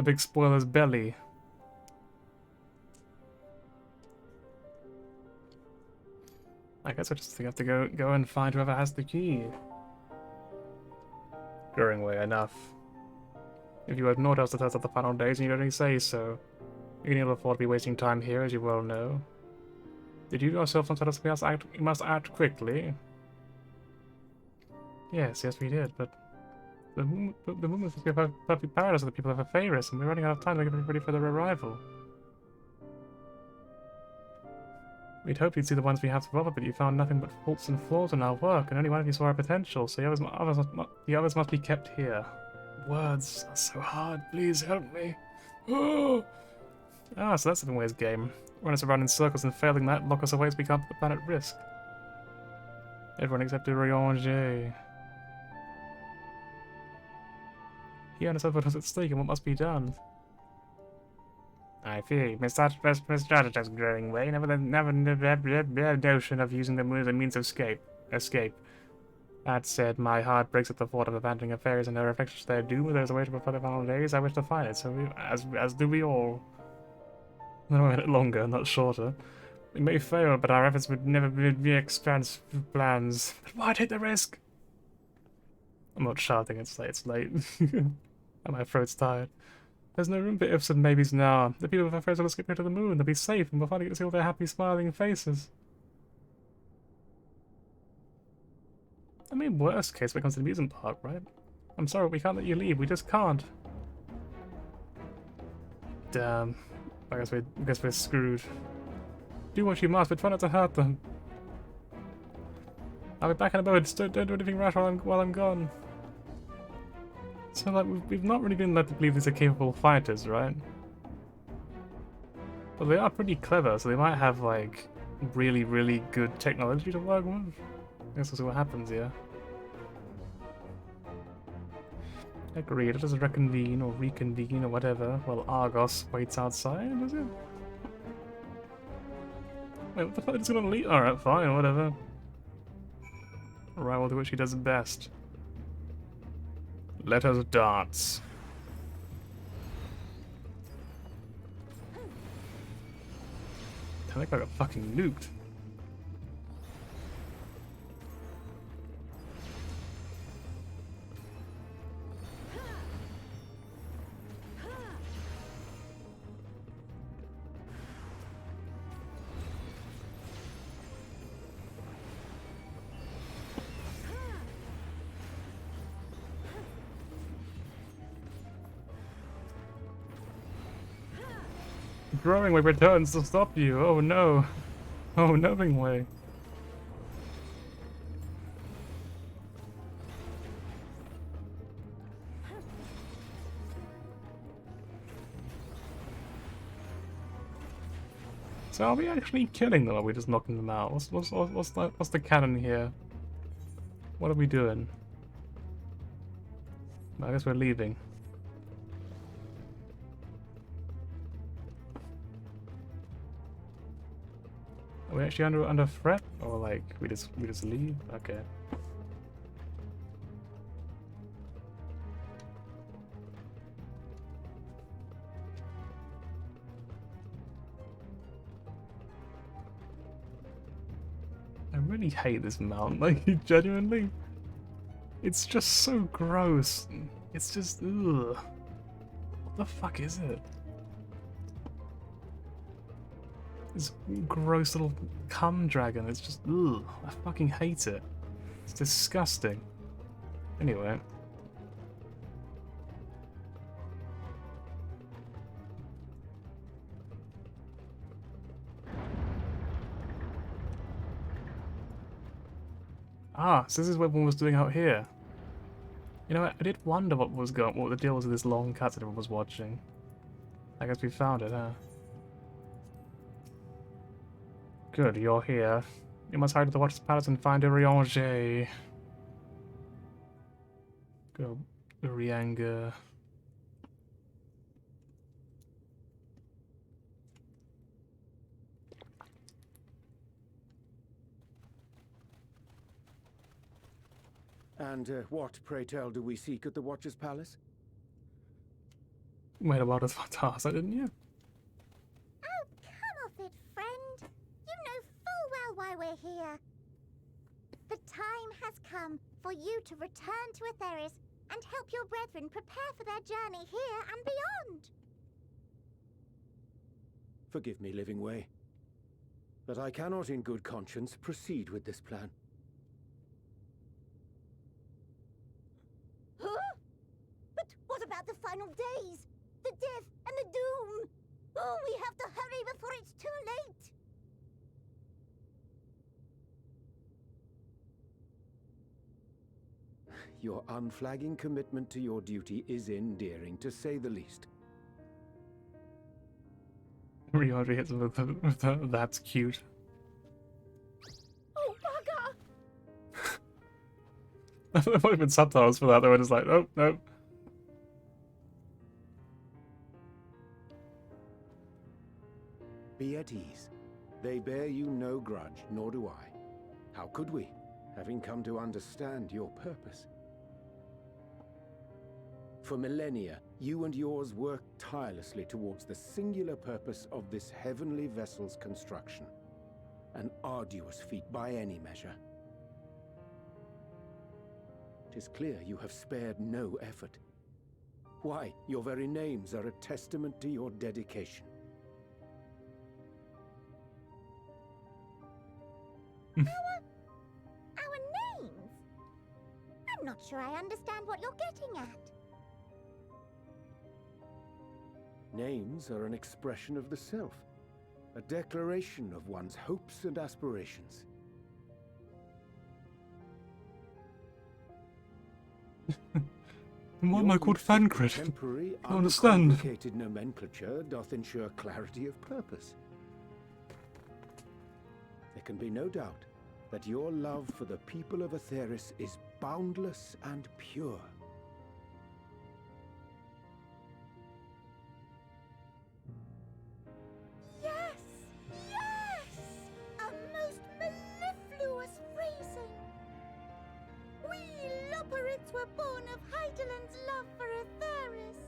A: big spoiler's belly. I guess I just have to go and find whoever has the key. Growing way enough. If you have not else to test out the final days and you don't say so, you can ill afford to be wasting time here, as you well know. Did you yourself not tell us we must act quickly? Yes, we did, but the movement must be a perfect paradise of the people of Afaris, and we're running out of time to get ready for their arrival. We'd hoped you'd see the ones we have to offer, but you found nothing but faults and flaws in our work, and only one of you saw our potential, so the others must be kept here. Words are so hard, please help me. So that's the Seven-Ways game. Run us around in circles and failing that, lock us away as we can't put the planet at risk. Everyone except Rianger. He understood what was at stake and what must be done. I fear you misstrategized growing way, never notion of using them as a means of escape. That said, my heart breaks at the thought of abandoning affairs and their reflections to their doom. If there's a way to prepare the final days, I wish to find it, so as do we all. No, a minute longer, not shorter. We may fail, but our efforts would never be expense plans. But why take the risk? I'm not shouting, it's late. And my throat's tired. There's no room for ifs and maybes now. The people of affairs will escape here to the moon. They'll be safe, and we'll finally get to see all their happy, smiling faces. I mean, worst case when it comes to the amusement park, right? I'm sorry, we can't let you leave. We just can't. Damn. I guess we're screwed. Do what you must, but try not to hurt them. I'll be back in a moment. Don't do anything rash while I'm gone. So, like, we've not really been led to believe these are capable fighters, right? But they are pretty clever, so they might have, like, really, really good technology to work with. I guess we'll see what happens here. Agreed, let us reconvene or reconvene or whatever while Argos waits outside, is it? Wait, what the fuck is gonna leave? Alright, fine, whatever. Alright, we'll do what she does best. Let us dance. I think I got fucking nuked. Growing way returns to stop you. Oh no. Oh, knowing way. So are we actually killing them, or are we just knocking them out? What's the canon here? What are we doing? I guess we're leaving. Are we actually under threat, or like we just leave? Okay. I really hate this mount, like genuinely. It's just so gross. It's just ugh. What the fuck is it? This gross little cum dragon. It's just ugh. I fucking hate it. It's disgusting. Anyway. Ah, so this is what everyone was doing out here. You know, I did wonder what the deal was with this long cut that everyone was watching. I guess we found it, huh? Good, you're here. You must hide to the Watcher's Palace and find Urianger. Go, Urianger.
B: And what, pray tell, do we seek at the Watcher's Palace?
A: Wait, about his task, didn't you?
D: Oh, come off it, friend. You know full well why we're here. The time has come for you to return to Atheris and help your brethren prepare for their journey here and beyond.
B: Forgive me, Living Way, but I cannot in good conscience proceed with this plan.
D: Huh? But what about the final days? The death and the doom? Oh, we have to hurry before it's too late.
B: Your unflagging commitment to your duty is endearing, to say the least.
A: Urianger hits him with the that's cute.
D: Oh, bugger!
A: There might have been subtitles for that, they were just like, oh, no.
B: Be at ease. They bear you no grudge, nor do I. How could we, having come to understand your purpose? For millennia, you and yours worked tirelessly towards the singular purpose of this heavenly vessel's construction. An arduous feat by any measure. 'Tis clear you have spared no effort. Why, your very names are a testament to your dedication.
D: Our names? I'm not sure I understand what you're getting at.
B: Names are an expression of the self, a declaration of one's hopes and aspirations.
A: Why am I called Fancred?
B: Temporary,
A: I understand.
B: uncomplicated nomenclature doth ensure clarity of purpose. There can be no doubt that your love for the people of Atheris is boundless and pure.
D: Yes! Yes! A most mellifluous phrasing! We Loperids were born of Hydaelyn's love for Atheris.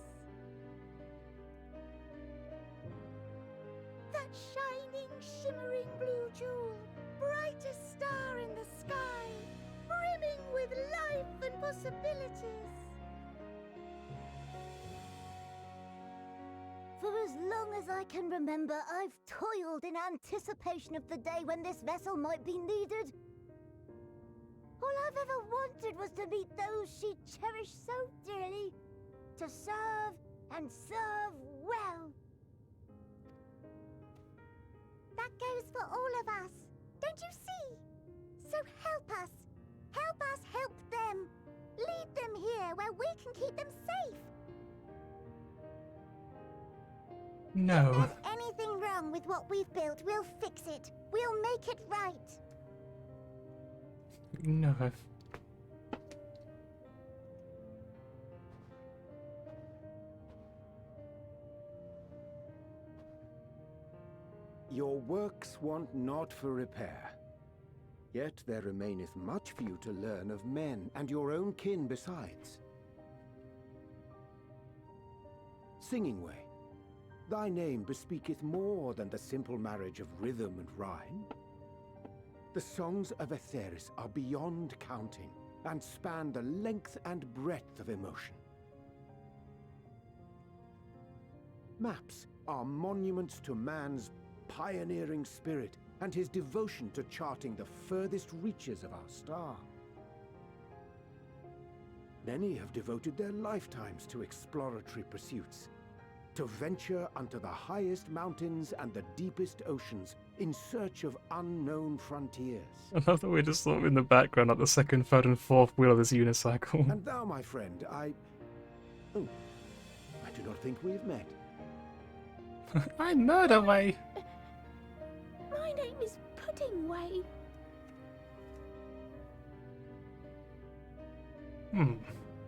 D: That shining, shimmering blue jewel, brightest star in the sky, brimming with life and possibilities. For as long as I can remember, I've toiled in anticipation of the day when this vessel might be needed. All I've ever wanted was to meet those she cherished so dearly, to serve and serve well. That goes for all of us, don't you see? So help us help them. Lead them here where we can keep them safe.
A: No.
D: If there's anything wrong with what we've built, we'll fix it. We'll make it right.
A: No.
B: Your works want not for repair. Yet there remaineth much for you to learn of men, and your own kin besides. Singing Way, thy name bespeaketh more than the simple marriage of rhythm and rhyme. The songs of Atheris are beyond counting, and span the length and breadth of emotion. Maps are monuments to man's pioneering spirit and his devotion to charting the furthest reaches of our star. Many have devoted their lifetimes to exploratory pursuits, to venture unto the highest mountains and the deepest oceans in search of unknown frontiers.
A: I love that we're just sort of in the background, like the second, third, and fourth wheel of this unicycle.
B: And thou, my friend, Oh, I do not think we've met.
A: I'm Murderway!
E: My name is Puddingway.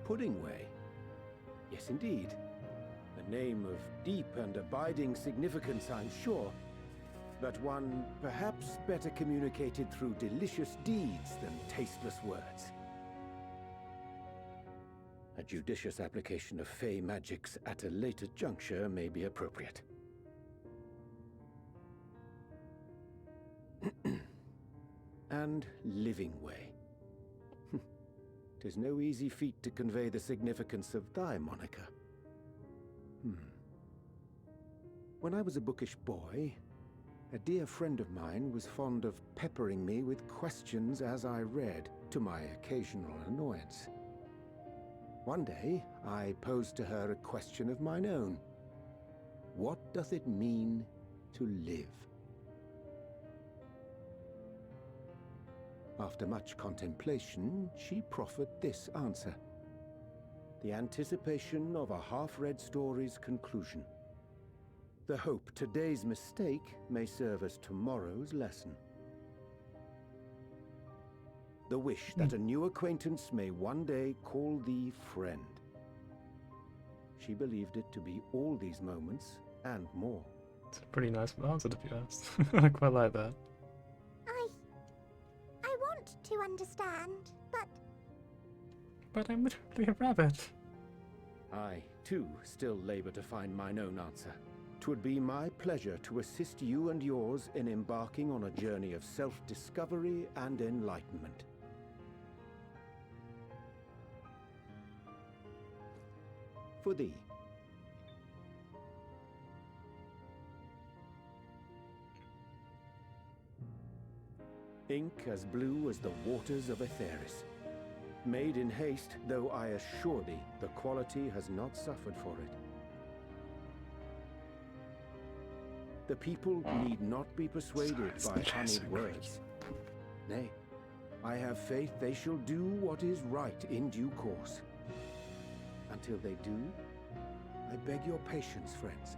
B: Puddingway? Yes, indeed. A name of deep and abiding significance, I'm sure. But one perhaps better communicated through delicious deeds than tasteless words. A judicious application of fey magics at a later juncture may be appropriate. And living way. 'Tis no easy feat to convey the significance of thy moniker. When I was a bookish boy, a dear friend of mine was fond of peppering me with questions as I read, to my occasional annoyance. One day, I posed to her a question of mine own. What doth it mean to live? After much contemplation, she proffered this answer. The anticipation of a half-read story's conclusion. The hope today's mistake may serve as tomorrow's lesson. The wish that a new acquaintance may one day call thee friend. She believed it to be all these moments and more.
A: It's a pretty nice answer, to be honest. I quite like that.
E: I want to understand, but...
A: But I'm literally a rabbit.
B: I, too, still labour to find mine own answer. 'Twould be my pleasure to assist you and yours in embarking on a journey of self-discovery and enlightenment. For thee. Ink as blue as the waters of Aetheris. Made in haste, though I assure thee, the quality has not suffered for it. The people need not be persuaded by honeyed words. Nay, I have faith they shall do what is right in due course. Until they do, I beg your patience, friends.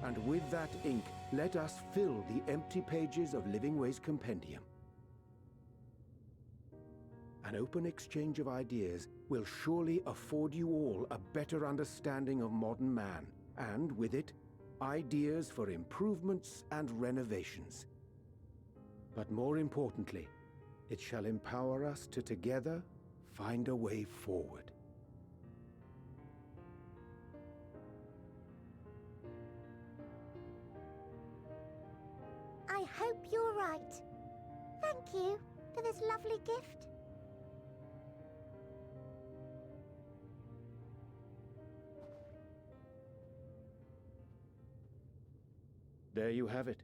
B: And with that ink, let us fill the empty pages of Livingway's compendium. An open exchange of ideas will surely afford you all a better understanding of modern man, and with it, ideas for improvements and renovations. But more importantly, it shall empower us to together find a way forward.
E: I hope you're right. Thank you for this lovely gift.
B: There you have it.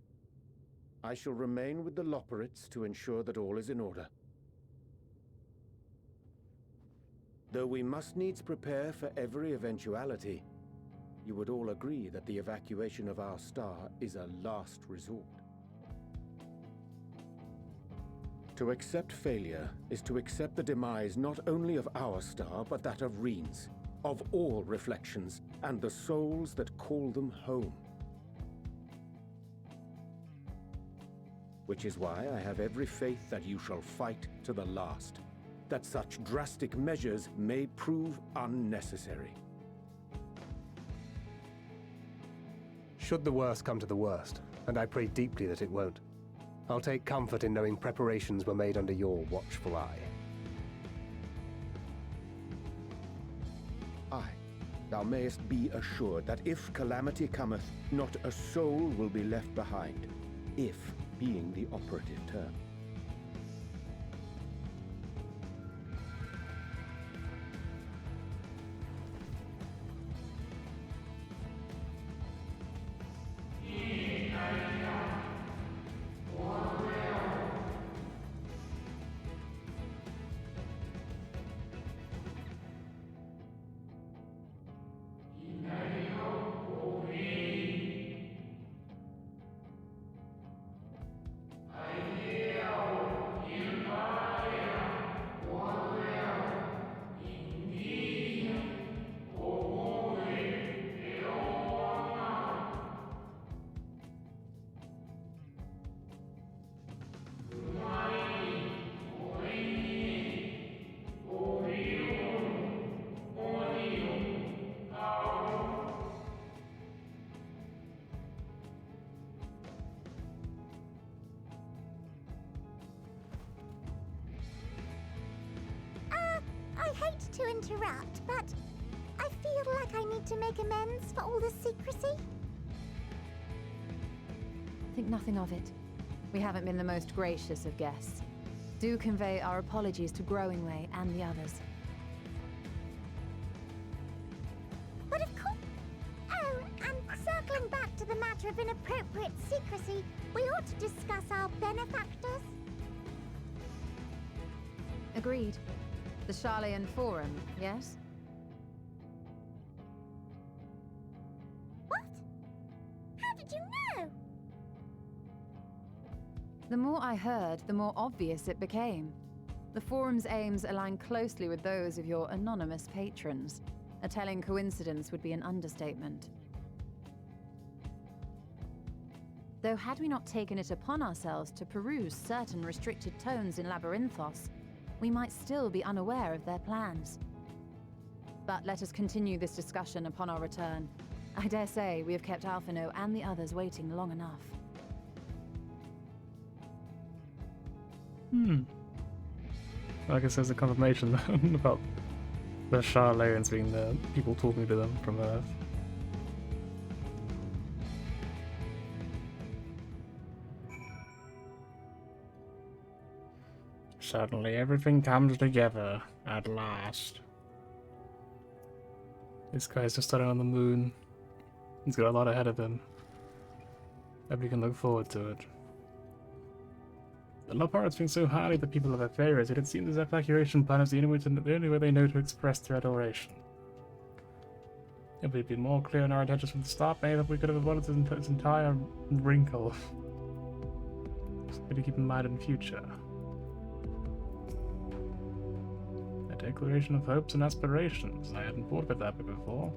B: I shall remain with the Loporrits to ensure that all is in order. Though we must needs prepare for every eventuality, you would all agree that the evacuation of our star is a last resort. To accept failure is to accept the demise not only of our star, but that of Reen's, of all reflections, and the souls that call them home. Which is why I have every faith that you shall fight to the last, that such drastic measures may prove unnecessary.
F: Should the worst come to the worst, and I pray deeply that it won't, I'll take comfort in knowing preparations were made under your watchful eye.
B: Aye, thou mayest be assured that if calamity cometh, not a soul will be left behind, if being the operative term.
E: interrupt, but I feel like I need to make amends for all the secrecy.
G: Think nothing of it. We haven't been the most gracious of guests. Do convey our apologies to Growingway and the others.
E: But of course... Oh, and circling back to the matter of inappropriate secrecy, we ought to discuss our benefactors.
G: Agreed. The Charlayan Forum, yes?
E: What? How did you know?
G: The more I heard, the more obvious it became. The Forum's aims align closely with those of your anonymous patrons. A telling coincidence would be an understatement. Though had we not taken it upon ourselves to peruse certain restricted tones in Labyrinthos, we might still be unaware of their plans. But let us continue this discussion upon our return. I dare say we have kept Alphino and the others waiting long enough.
A: I guess there's a confirmation about the Charlayans being the people talking to them from Earth. Suddenly everything comes together at last. This guy's just starting on the moon. He's got a lot ahead of him. Hope we can look forward to it. The Lopards think so highly of the people of Epharius that it seems this evacuation plan is the only way they know to express their adoration. If we'd been more clear in our intentions from the start, maybe we could have avoided this entire wrinkle. Something to keep in mind in the future. A declaration of hopes and aspirations. I hadn't thought of that before.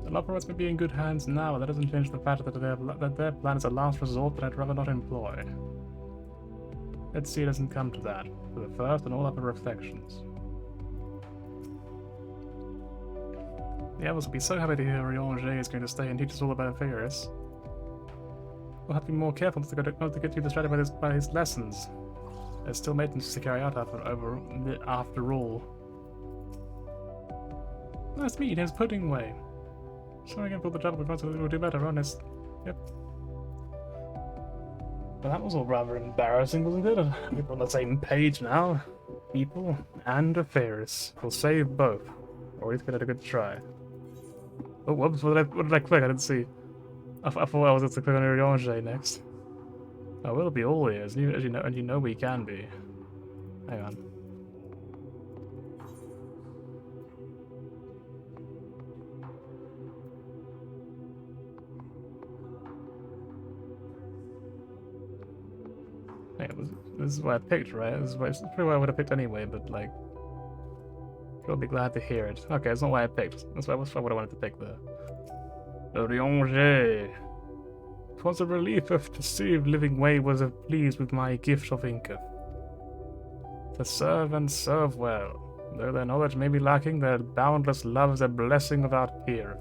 A: The Lopards may be in good hands now, but that doesn't change the fact that their plan is a last resort that I'd rather not employ. Let's see it doesn't come to that, for the first and all other reflections. The others will be so happy to hear Rianger is going to stay and teach us all about Epharius. We'll have to be more careful not to get too distracted by his lessons. There's still maintenance to carry out after all. Nice to meet you, name's Puddingway. Sorry again for the trouble, we'll do better, honest. Yep. Well, that was all rather embarrassing, wasn't it? We're on the same page now. People and Epharius. We'll save both. Or at least give it a good try. Oh, whoops, what did I click? I didn't see. I thought I was going to click on Rianger next. Oh, we'll be all ears, and you know we can be. Hang on. This is what I picked, right? It's pretty what I would have picked anyway, but like, I'll be glad to hear it. Okay, it's not what I picked. That's what I wanted to pick there. Rianger. 'Twas a relief to see if Living Way was pleased with my gift of Inca. To serve and serve well. Though their knowledge may be lacking, their boundless love is a blessing without peer.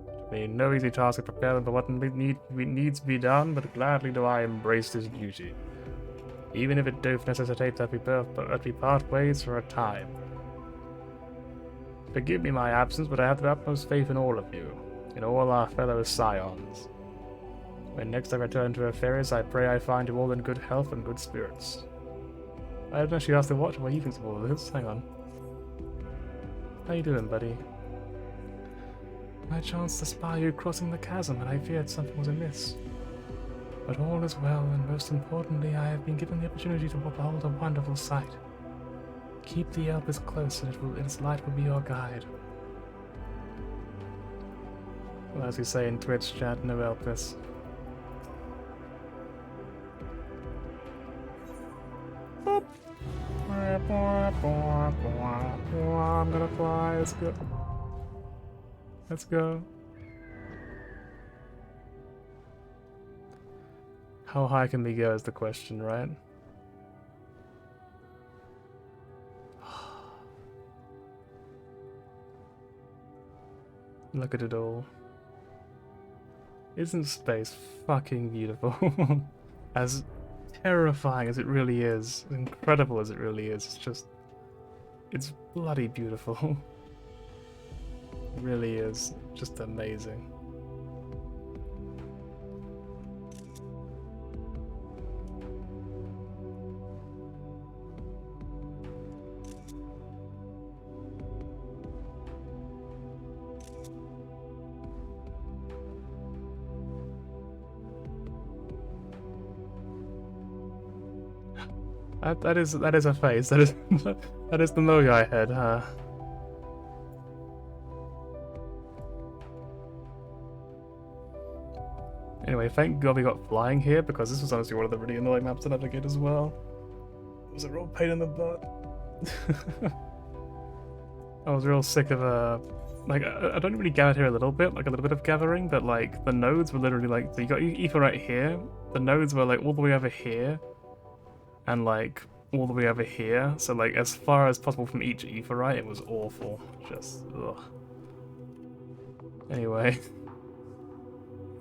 A: It may be no easy task to prepare them for what needs to be done, but gladly do I embrace this duty. Even if it doth necessitate that we part ways for a time. Forgive me my absence, but I have the utmost faith in all of you, in all our fellow scions. When next I return to Epharius, I pray I find you all in good health and good spirits. I haven't actually asked the Watcher what he thinks of all of this. Hang on. How you doing, buddy? I chanced to spy you crossing the chasm, and I feared something was amiss. But all is well, and most importantly, I have been given the opportunity to behold a wonderful sight. Keep the Elpis close, and its light will be your guide. Well, as we say in Twitch chat, no Elpis. Boop. I'm gonna fly, let's go. Let's go. How high can we go is the question, right? Look at it all. Isn't space fucking beautiful? As terrifying as it really is, as incredible as it really is, it's just It's bloody beautiful. It really is just amazing. That is a face. That is that is the Moyai head, huh? Anyway, thank God we got flying here, because this was honestly one of the really annoying maps to navigate as well. It was a real pain in the butt. I was real sick of like I don't really gather here a little bit of gathering, but like the nodes were literally like, so you got ether right here. The nodes were like all the way over here, and like all the way over here. So like as far as possible from each etherite, it was awful. Just ugh. Anyway,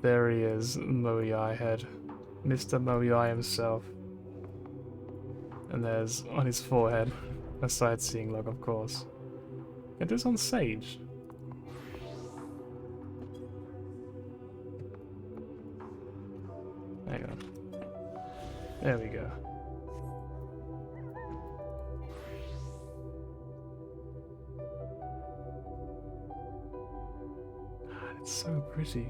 A: there he is, Moyai head, Mr. Moyai himself. And there's on his forehead a sightseeing log, of course. It is on Sage. Hang on. There we go. It's so pretty.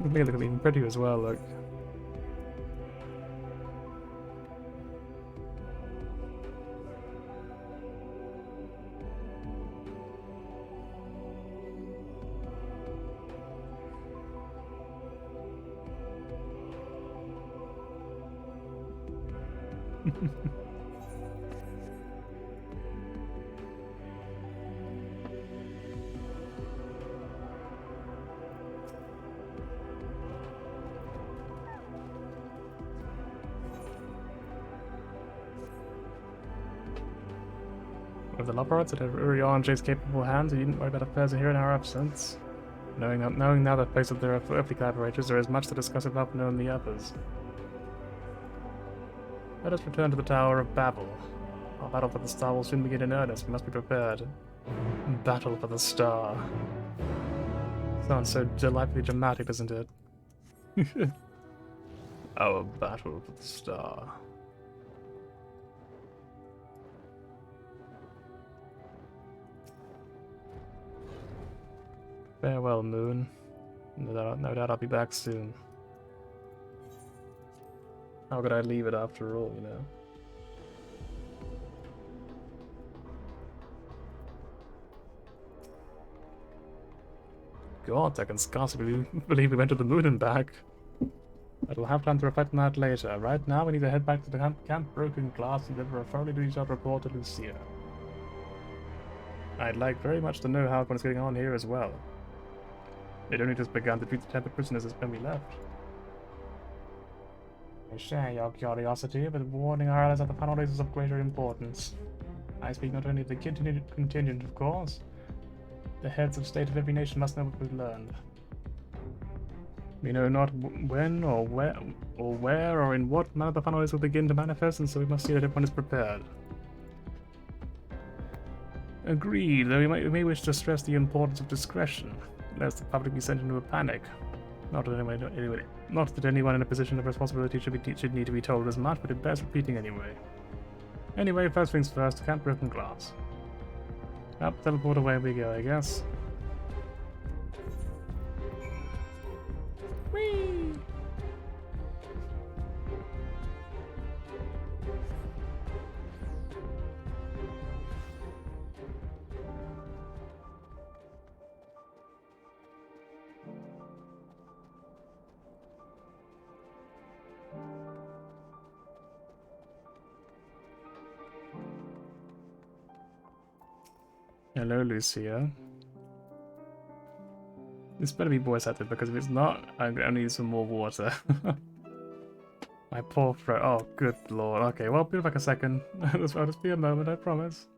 A: It may look even prettier as well, look. With the Lombard's at Urianje's capable hands, you didn't worry about affairs here in our absence. Knowing now the face of their earthly collaborators, there is much to discuss about knowing the others. Let us return to the Tower of Babel. Our battle for the star will soon begin in earnest. We must be prepared. Battle for the star. Sounds so delightfully dramatic, doesn't it? Our battle for the star. Farewell, Moon. No doubt I'll be back soon. How could I leave it after all, you know? God, I can scarcely believe we went to the moon and back. But we'll have time to reflect on that later. Right now, we need to head back to the Camp Broken Glass and deliver a thoroughly detailed report to Lucia. I'd like very much to know how everyone's getting on here as well. They'd only just begun to treat the temple prisoners as when we left. I share your curiosity, but warning our allies at the panel days is of greater importance. I speak not only of the contingent, of course. The heads of state of every nation must know what we've learned. We know not when or where or in what manner the panel days will begin to manifest, and so we must see that everyone is prepared. Agreed, though we may wish to stress the importance of discretion, lest the public be sent into a panic. Not that anyone in a position of responsibility should need to be told as much, but it bears repeating anyway. Anyway, first things first, Camp Broken Glass. Up, teleport away we go, I guess. Whee! Hello, Lucia. This better be voice acted, because if it's not, I'm gonna need some more water. My poor throat. Oh, good lord. Okay, well, be back a second. I'll just be a moment, I promise.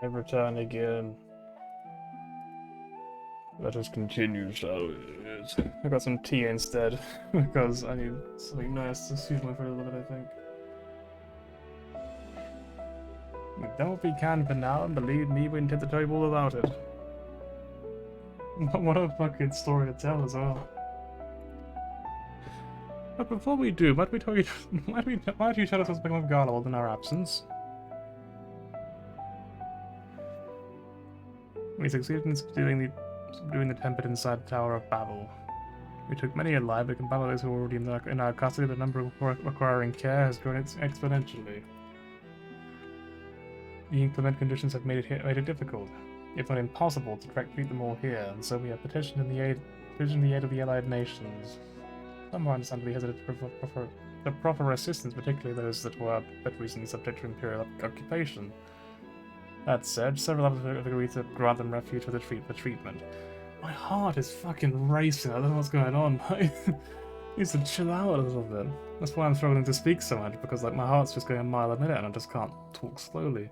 A: I return again. Let us continue, shall we? I got some tea instead, because I need something nice to soothe my throat a little bit, I think. We've done what we can for now, and believe me, we intend to tell you all about it. What a fucking story to tell as well. But before we do, why don't you tell us what's become of Garlold in our absence? We succeeded in subduing the Tempest inside the Tower of Babel. We took many alive, but compared to those who were already in our custody, the number requiring care has grown exponentially. The inclement conditions have made it difficult, if not impossible, to treat them all here, and so we have petitioned the aid of the Allied nations. Some are understandably hesitant to proffer assistance, particularly those that were but recently subject to Imperial occupation. That said, several others have agreed to grant them refuge for the treatment. My heart is fucking racing. I don't know what's going on. I need to chill out a little bit. That's why I'm struggling to speak so much, because like my heart's just going a mile a minute and I just can't talk slowly.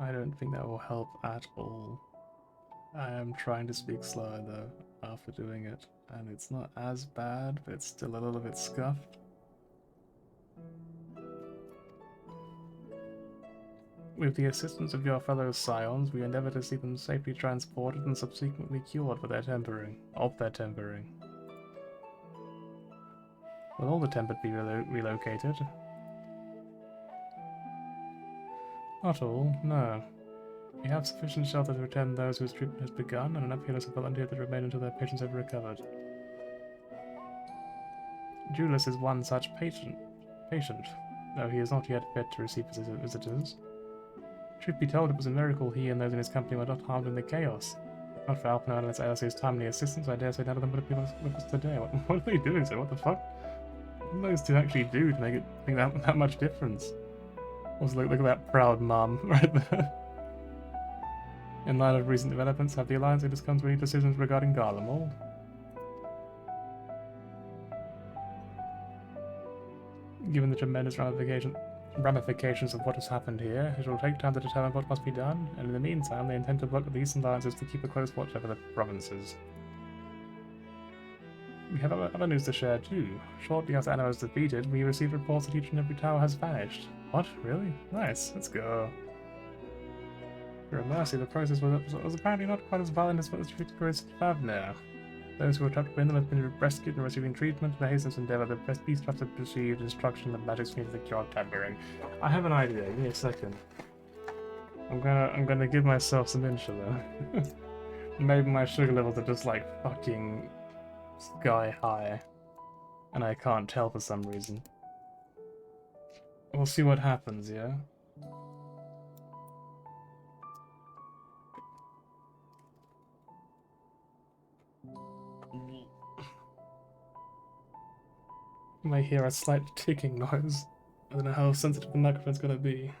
A: I don't think that will help at all. I am trying to speak slower though, after doing it, and it's not as bad, but it's still a little bit scuffed. With the assistance of your fellow scions, we endeavor to see them safely transported and subsequently cured of their tempering. Will all the tempered be relocated? Not all, no. We have sufficient shelter to attend those whose treatment has begun, and enough healers have volunteered to remain until their patients have recovered. Julius is one such patient, though he is not yet fit to receive visitors. Truth be told, it was a miracle he and those in his company were not harmed in the chaos. If not for Alpino and Alice's timely assistance, I dare say none of them would have been with us today. What are they doing, sir? What the fuck? What do those two actually do to make that much difference? Also, look at that proud mum right there. In light of recent developments, have the Alliance just come to any decisions regarding Garlemald? Given the tremendous ramifications of what has happened here, it will take time to determine what must be done, and in the meantime, they intend to work with the Eastern Alliances to keep a close watch over the provinces. We have other news to share too. Shortly after Anna was defeated, we received reports that each and every tower has vanished. What? Really? Nice. Let's go. For a mercy, the process was apparently not quite as violent as what was experienced at Favnir. Those who were trapped within them have been rescued and receiving treatment. In the haste of this endeavor, the best beast traps have received instruction that magic means the cure of tempering. I have an idea. Give me a second. I'm gonna give myself some insulin. Maybe my sugar levels are just like fucking sky high, and I can't tell for some reason. We'll see what happens, yeah? You may hear a slight ticking noise. I don't know how sensitive the microphone's gonna be.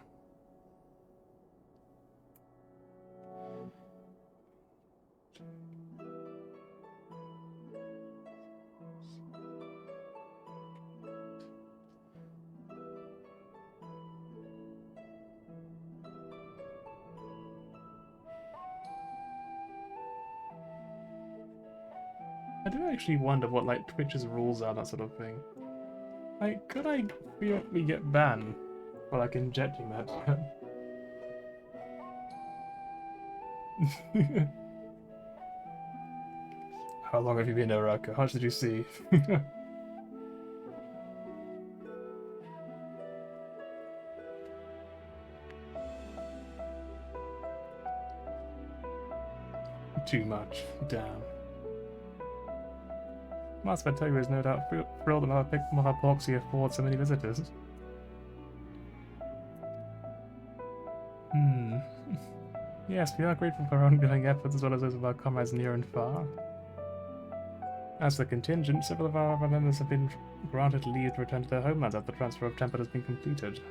A: I do actually wonder what like Twitch's rules are, that sort of thing. Like, could I theoretically get banned for like injecting that? How long have you been there, Raka? How much did you see? Too much. Damn. Master Togo is no doubt thrilled about how Porksy affords so many visitors. Yes, we are grateful for our ongoing efforts as well as those of our comrades near and far. As for the contingent, several of our members have been granted leave to return to their homelands after the transfer of Temple has been completed.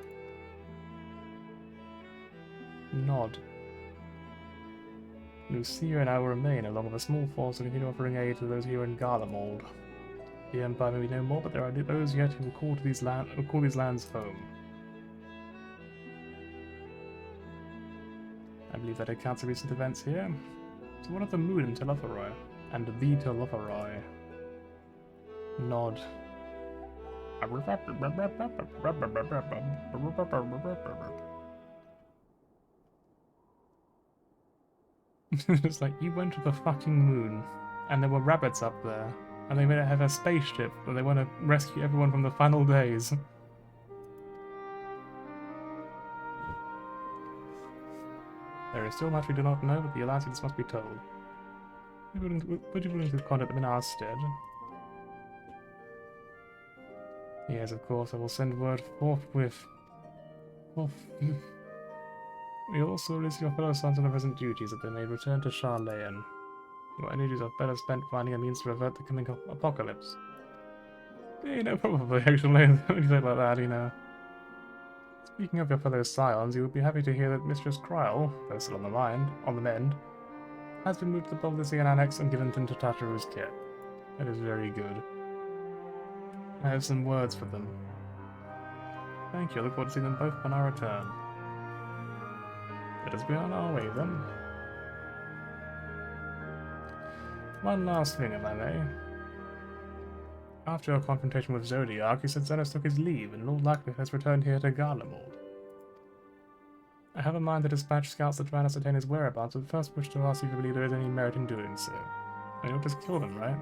A: Nod. Lucia and I will remain, along with a small force, to continue offering aid to those here in Garlemald. The Empire may be no more, but there are those yet who will call these lands home. I believe that accounts for recent events here. So what of the mood in Telophoroi? and the Telophori. Nod. It's like, you went to the fucking moon, and there were rabbits up there, and they made it have a spaceship, and they want to rescue everyone from the final days. There is still much we do not know, but the Alliance must be told. Would you willing to contact them in our stead? Yes, of course, I will send word forthwith. We also release your fellow sons on the present duties that they may return to Charlayan. Your energies are better spent finding a means to avert the coming apocalypse. You know, probably, actually, when you say it like that, you know. Speaking of your fellow scions, you would be happy to hear that Mistress Kryl, though still on the mend, has been moved to the Baldician Annex and given into Tataru's care. That is very good. I have some words for them. Thank you, I look forward to seeing them both upon our return. Let us be on our way then. One last thing, if I may. After your confrontation with Zodiac, you said Xenos took his leave and in all likelihood has returned here to Garlemald. I have in mind to dispatch scouts to try and ascertain his whereabouts, but first wish to ask if you believe there is any merit in doing so. And you'll just kill them, right?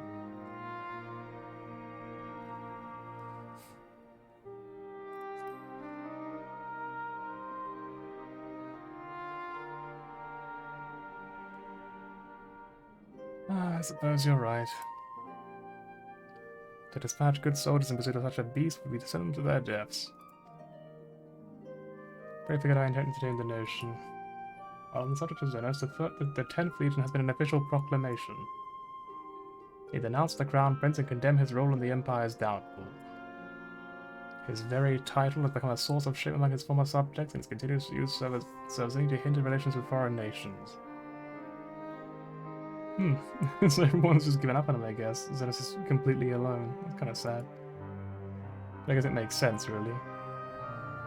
A: I suppose you're right. To dispatch good soldiers in pursuit of such a beast would be to send them to their deaths. Pray forget I entertained the notion. While on the subject of Xenos, the 10th Legion has been an official proclamation. He denounced the Crown Prince and condemned his role in the Empire's downfall. His very title has become a source of shame among his former subjects, and his continuous use serves only to hinder relations with foreign nations. So everyone's just given up on him, I guess. Xenos is completely alone. It's kind of sad. But I guess it makes sense, really.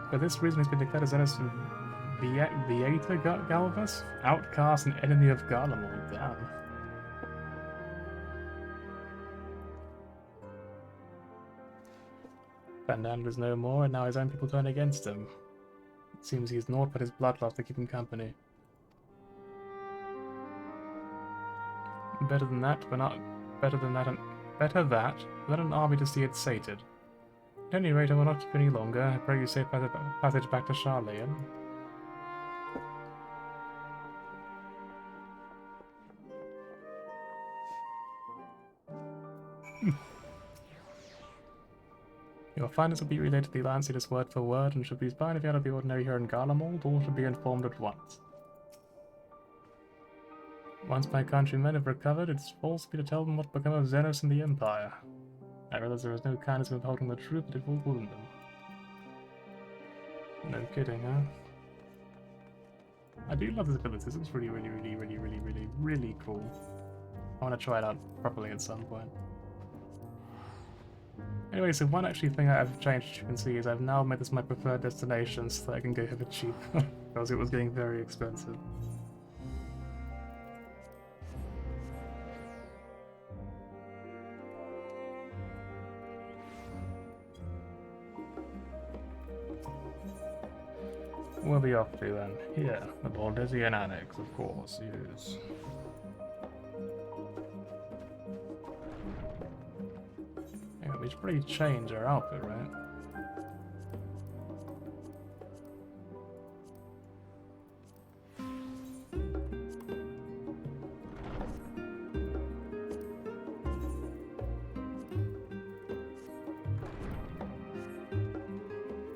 A: For this reason, he's been declared as Xenos Vieta Galvus, outcast and enemy of Garlemald. Damn. Fernand is no more, and now his own people turn against him. It seems he's naught but his bloodlust to keep him company. Better that than an army to see it sated. At any rate, I will not keep you any longer. I pray you safe passage back to Charlayan. Your findings will be relayed to the Alliance Leaders word for word, and should be spied if you out of the ordinary here in Garlemald, all should be informed at once. Once my countrymen have recovered, it falls to me to tell them what become of Xenos and the Empire. I realize there is no kindness in withholding the truth, but it will wound them. No kidding, huh? I do love this ability. This looks really cool. I want to try it out properly at some point. Anyway, so one actually thing I've changed, as you can see, is I've now made this my preferred destination so that I can go have it cheap, because it was getting very expensive. We'll be off to then. Here, the Baldician Annex, of course, yes. Yeah, we should probably change our outfit, right?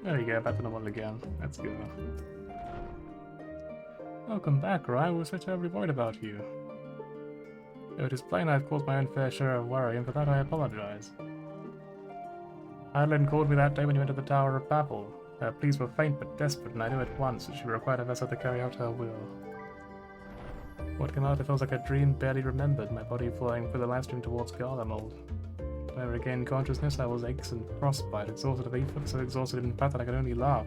A: There we go, back to normal again. Let's go. Welcome back, Ryan. We were so terribly worried about you. Though it is plain I've caused my own fair share of worry, and for that I apologize. Hydaelyn called me that day when you entered the Tower of Babel. Her pleas were faint but desperate, and I knew at once that she required a vessel to carry out her will. What came out it feels like a dream barely remembered, my body flying through the live stream towards Garlemald. When I regained consciousness, I was aches and frostbite, exhausted of effort, so exhausted in fact that I could only laugh.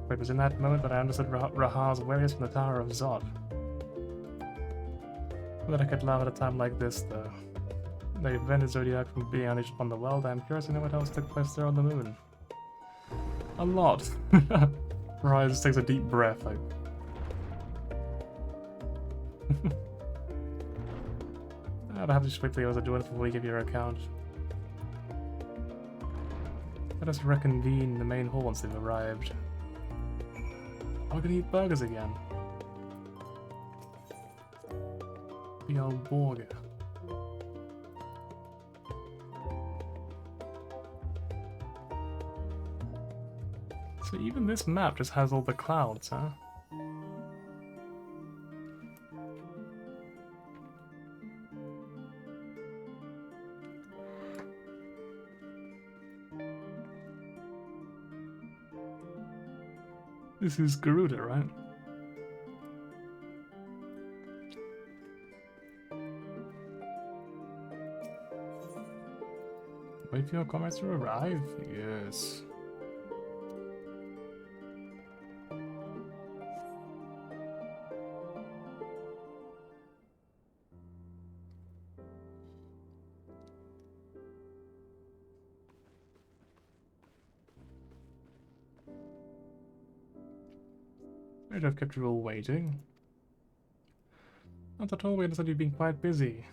A: For it was in that moment that I understood Rahar's wariness from the Tower of Zod. That I could laugh at a time like this, though. They prevented Zodiac from being unleashed upon the world. I'm curious to know what else took place there on the moon. A lot. Ryan just takes a deep breath, like... I'd have to just wait till you guys are doing it before we give you your account. Let us reconvene in the main hall once they've arrived. We're gonna eat burgers again. The old burger. So even this map just has all the clouds, huh? This is Garuda, right? Wait for your comments to arrive? Yes. I've kept you all waiting. Not at all, we understand you've been quite busy.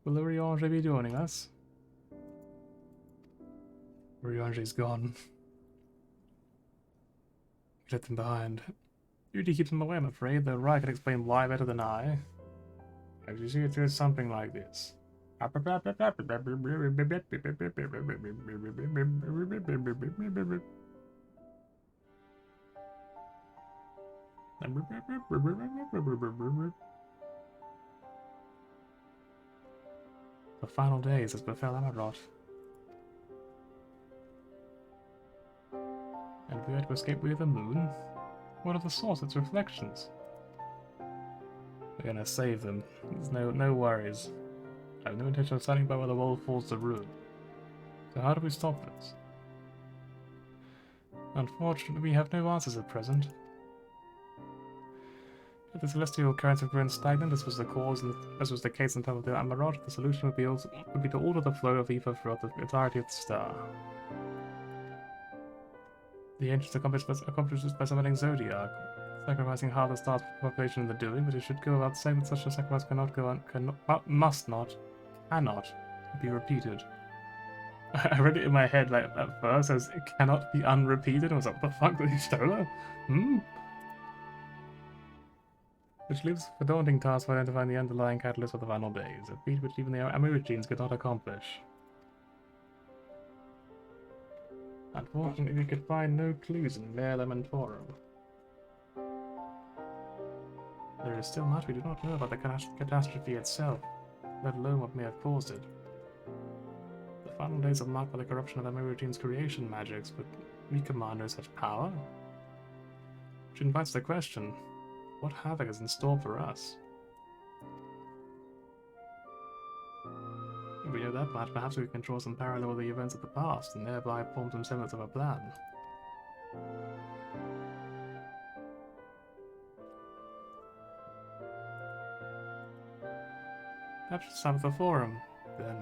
A: Will Uriange be joining us? Uriange's gone. We left them behind. Duty keeps them away, I'm afraid, though Rai can explain why better than I. As you see, it goes something like this. The final days as befell Amarot. And we had to escape via the moon? What are the source its reflections? We're gonna save them. There's no worries. I have no intention of standing by while the world falls to ruin. So how do we stop this? Unfortunately, we have no answers at present. If the celestial currents have grown stagnant, this was the cause, and as was the case on top of the Amarot, the solution would be to alter the flow of ether throughout the entirety of the star. The ancients accomplished this by summoning Zodiac, sacrificing half the star's population in the doing, but it should go without saying that such a sacrifice cannot be repeated. I read it in my head like at first as it cannot be unrepeated. I was like, what the fuck did he stole her? Which leaves the daunting task of identifying the underlying catalyst of the final days, a feat which even the Amyrogines could not accomplish. Unfortunately, we could find no clues in Mare Lamentorum. There is still much we do not know about the catastrophe itself, let alone what may have caused it. The final days are marked by the corruption of Amyrogine's creation magics, but we command no such power? Which invites the question, what havoc is in store for us? If we know that much, perhaps we can draw some parallel with the events of the past, and thereby form some semblance of a plan. Perhaps it's time for the forum, then.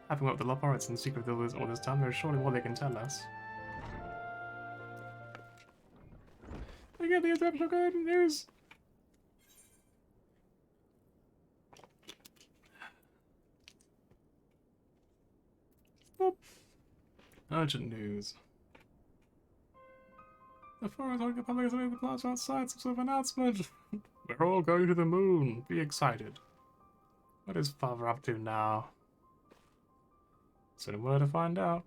A: Having worked with the laboratories in secret all this time, there is surely more they can tell us. I get the exceptional good news! Stop. Urgent news. The forest holding the public has made the plans outside some sort of announcement. We're all going to the moon. Be excited. What is Father up to now? Send him word to find out.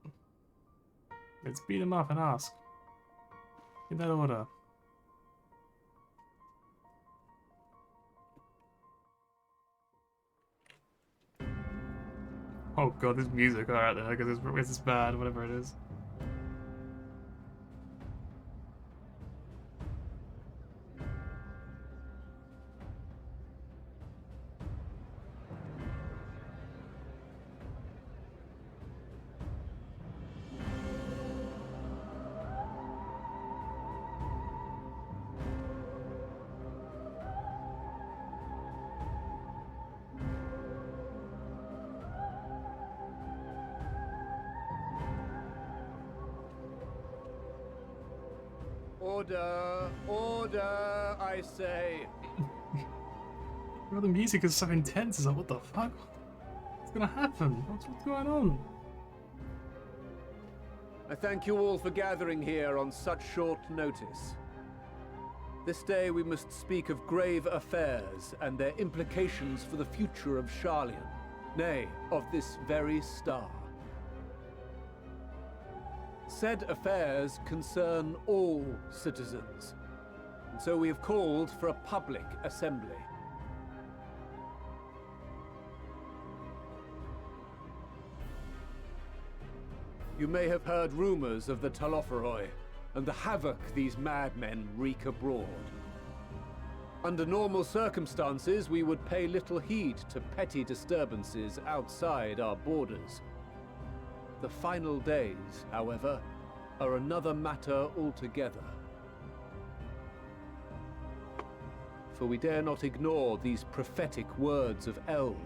A: Let's beat him up and ask. In that order. Oh god, this music, alright then, because it's bad, whatever it is.
H: Order! Order, I say!
A: Bro, the music is so intense. It's like, what the fuck? What's gonna happen? What's going on?
H: I thank you all for gathering here on such short notice. This day we must speak of grave affairs and their implications for the future of Sharlayan, nay, of this very star. Said affairs concern all citizens, and so we have called for a public assembly. You may have heard rumors of the Talopheroi and the havoc these madmen wreak abroad. Under normal circumstances, we would pay little heed to petty disturbances outside our borders. The final days, however, are another matter altogether. For we dare not ignore these prophetic words of Eld.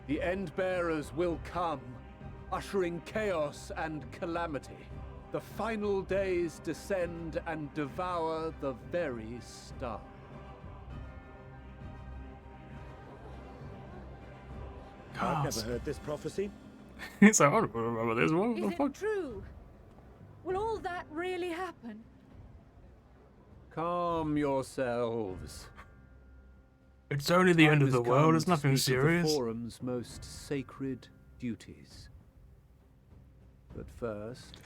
H: The End-Bearers will come, ushering chaos and calamity. The final days descend and devour the very star.
B: I've never heard this prophecy.
A: It's like, I don't remember this. What the
I: Is
A: fuck?
I: it true? Will all that really happen?
H: Calm yourselves.
A: It's only the end
H: Time
A: of the
H: has
A: world.
H: come
A: It's
H: to
A: nothing
H: speak of
A: serious.
H: The Forum's most sacred duties. But first,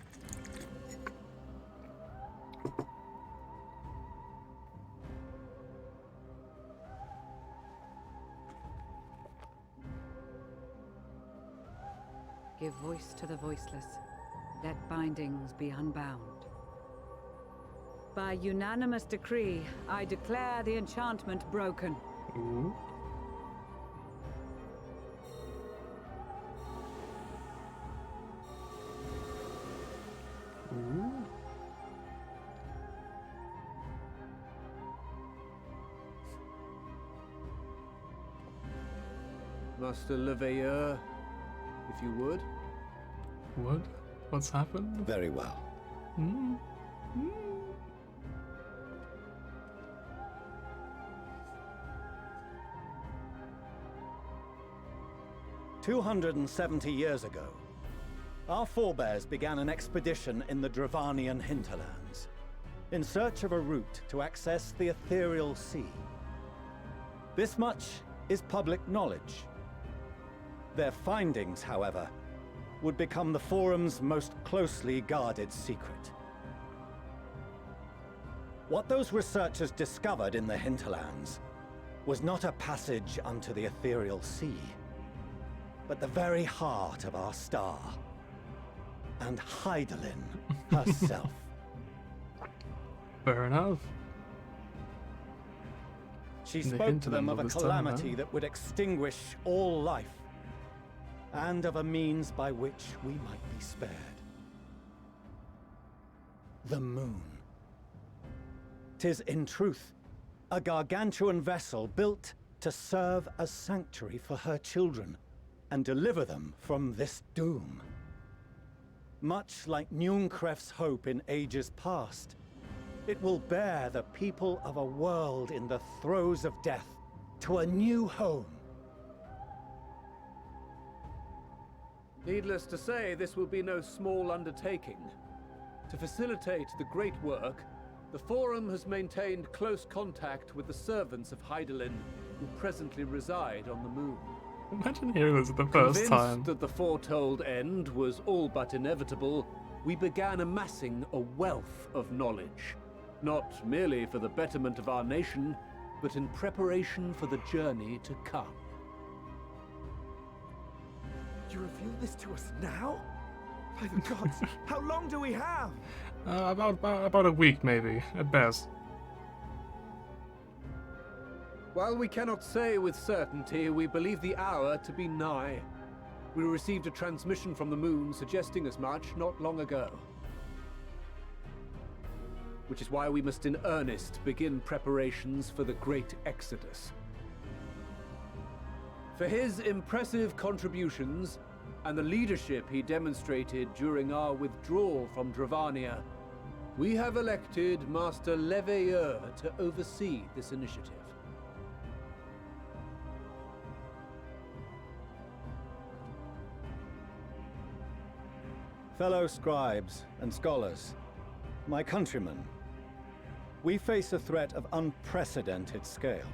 J: give voice to the voiceless. Let bindings be unbound. By unanimous decree, I declare the enchantment broken.
A: Ooh. Ooh.
H: Master Leveilleur, if you would.
A: What? What's happened?
B: Very well.
A: Mm.
K: 270 years ago, our forebears began an expedition in the Dravanian hinterlands, in search of a route to access the ethereal sea. This much is public knowledge. Their findings, however, would become the Forum's most closely guarded secret. What those researchers discovered in the hinterlands was not a passage unto the ethereal sea, but the very heart of our star, and Hydaelyn herself.
A: Fair enough.
K: She
A: The
K: spoke to them
A: hinterland
K: of a
A: of the star,
K: calamity
A: huh?
K: that would extinguish all life, and of a means by which we might be spared. The moon. 'Tis in truth a gargantuan vessel built to serve as sanctuary for her children and deliver them from this doom. Much like Nunkref's hope in ages past, it will bear the people of a world in the throes of death to a new home.
H: Needless to say, this will be no small undertaking. To facilitate the great work, the Forum has maintained close contact with the servants of Hydaelyn, who presently reside on the moon.
A: Imagine hearing this the first
H: Convinced
A: time.
H: that the foretold end was all but inevitable, we began amassing a wealth of knowledge, not merely for the betterment of our nation, but in preparation for the journey to come.
L: You reveal this to us now? By the gods, how long do we have?
A: About a week, maybe, at best.
H: While we cannot say with certainty, we believe the hour to be nigh. We received a transmission from the moon suggesting as much not long ago. Which is why we must in earnest begin preparations for the great exodus. For his impressive contributions, and the leadership he demonstrated during our withdrawal from Dravania, we have elected Master Leveilleur to oversee this initiative.
K: Fellow scribes and scholars, my countrymen, we face a threat of unprecedented scale.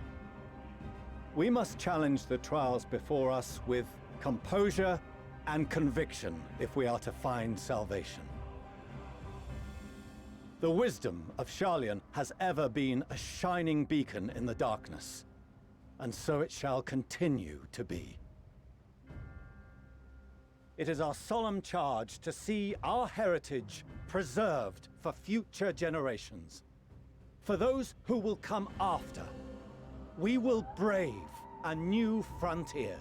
K: We must challenge the trials before us with composure and conviction if we are to find salvation. The wisdom of Sharlayan has ever been a shining beacon in the darkness, and so it shall continue to be. It is our solemn charge to see our heritage preserved for future generations. For those who will come after, we will brave a new frontier.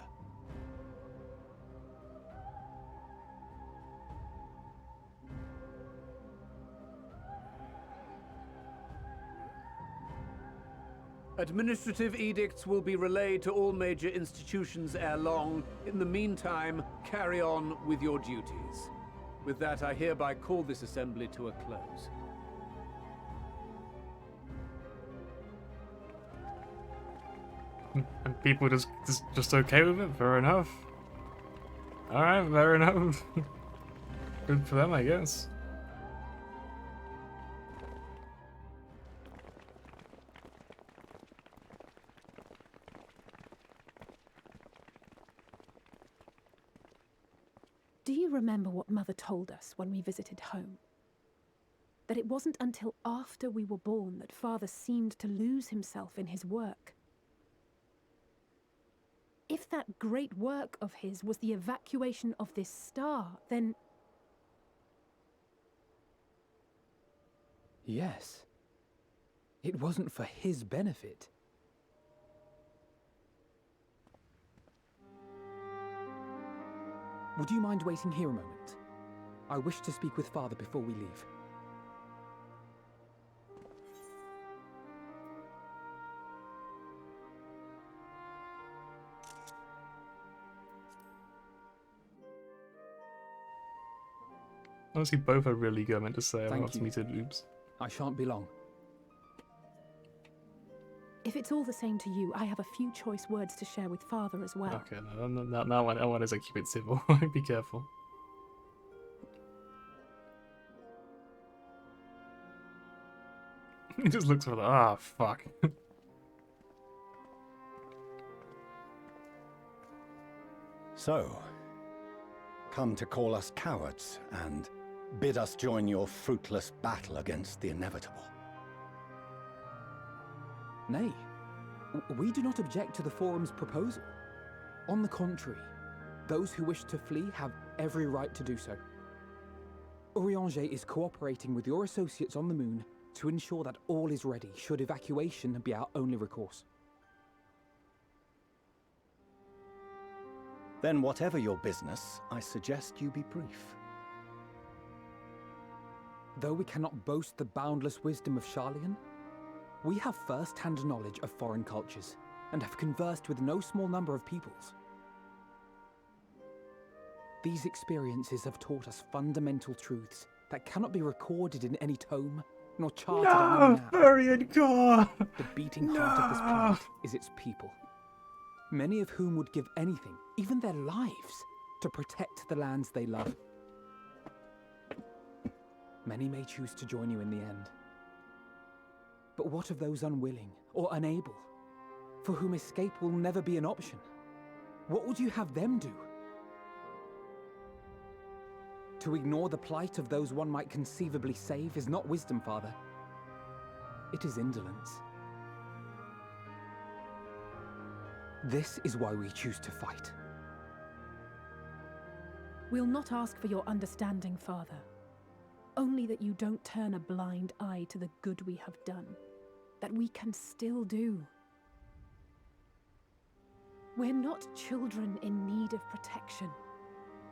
H: Administrative edicts will be relayed to all major institutions ere long. In the meantime, carry on with your duties. With that, I hereby call this assembly to a close.
A: And people just okay with it? Fair enough. Alright, fair enough. Good for them, I guess.
M: Do you remember what Mother told us when we visited home? That it wasn't until after we were born that Father seemed to lose himself in his work. If that great work of his was the evacuation of this star, then...
N: Yes. It wasn't for his benefit. Would you mind waiting here a moment? I wish to speak with Father before we leave.
A: Honestly, both are really good, I meant to say. I
N: Thank
A: want to
N: you.
A: meet it. Oops.
N: I shan't be long.
M: If it's all the same to you, I have a few choice words to share with Father as well.
A: Okay, no, that one is a keep it civil. Be careful. He just looks for the fuck.
K: So, come to call us cowards and bid us join your fruitless battle against the inevitable.
N: Nay, we do not object to the Forum's proposal. On the contrary, those who wish to flee have every right to do so. Urianger is cooperating with your associates on the moon to ensure that all is ready should evacuation be our only recourse.
K: Then whatever your business, I suggest you be brief.
N: Though we cannot boast the boundless wisdom of Sharlayan, we have first-hand knowledge of foreign cultures, and have conversed with no small number of peoples. These experiences have taught us fundamental truths that cannot be recorded in any tome, nor charted on any map.
A: Varian God!
N: The beating heart of this planet is its people, many of whom would give anything, even their lives, to protect the lands they love. Many may choose to join you in the end. But what of those unwilling or unable, for whom escape will never be an option? What would you have them do? To ignore the plight of those one might conceivably save is not wisdom, Father. It is indolence. This is why we choose to fight.
M: We'll not ask for your understanding, Father. Only that you don't turn a blind eye to the good we have done, that we can still do. We're not children in need of protection.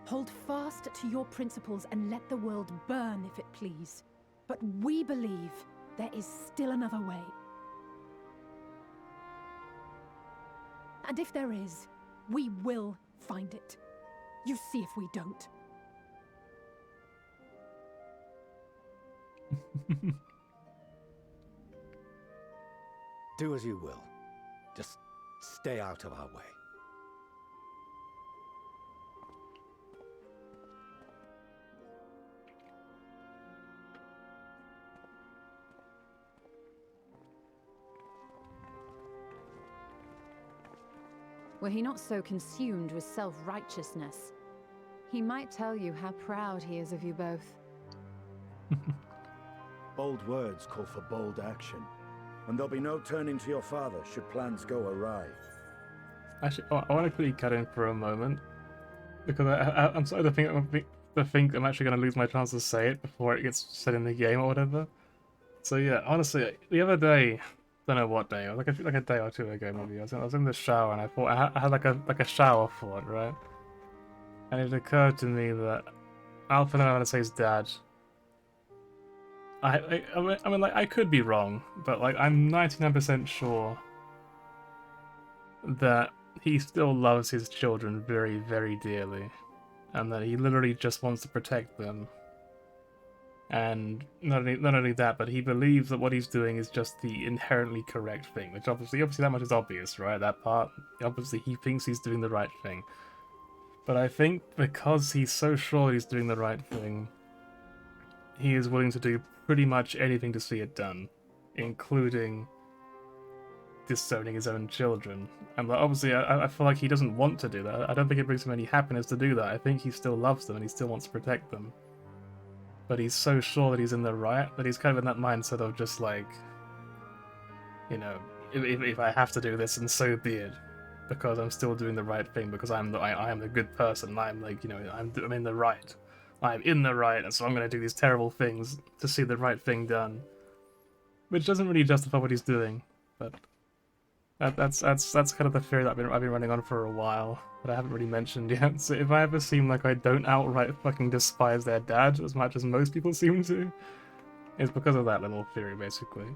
M: Hold fast to your principles and let the world burn if it please. But we believe there is still another way. And if there is, we will find it. You see if we don't.
K: Do as you will. Just stay out of our way.
G: Were he not so consumed with self-righteousness, he might tell you how proud he is of you both.
O: Bold words call for bold action, and there'll be no turning to your father should plans go awry.
A: Actually, I want to quickly cut in for a moment, because I'm starting to think I'm actually going to lose my chance to say it before it gets said in the game or whatever. So yeah, honestly, the other day, don't know what day, like a day or two ago maybe, I was in the shower and I thought I had like a shower thought, right? And it occurred to me that Alpha and Anastase's dad. I mean, like, I could be wrong, but like I'm 99% sure that he still loves his children very, very dearly, and that he literally just wants to protect them. And not only that, but he believes that what he's doing is just the inherently correct thing, which obviously that much is obvious, right? That part, obviously he thinks he's doing the right thing. But I think because he's so sure he's doing the right thing, he is willing to do pretty much anything to see it done, including disowning his own children. And obviously I feel like he doesn't want to do that. I don't think it brings him any happiness to do that. I think he still loves them and he still wants to protect them. But he's so sure that he's in the right that he's kind of in that mindset of just like, you know, if I have to do this, then so be it, because I'm still doing the right thing, because I am the good person. I'm like, you know, I'm in the right. I'm in the right, and so I'm going to do these terrible things to see the right thing done, which doesn't really justify what he's doing. But that's kind of the theory that I've been running on for a while, that I haven't really mentioned yet. So if I ever seem like I don't outright fucking despise their dad as much as most people seem to, it's because of that little theory, basically.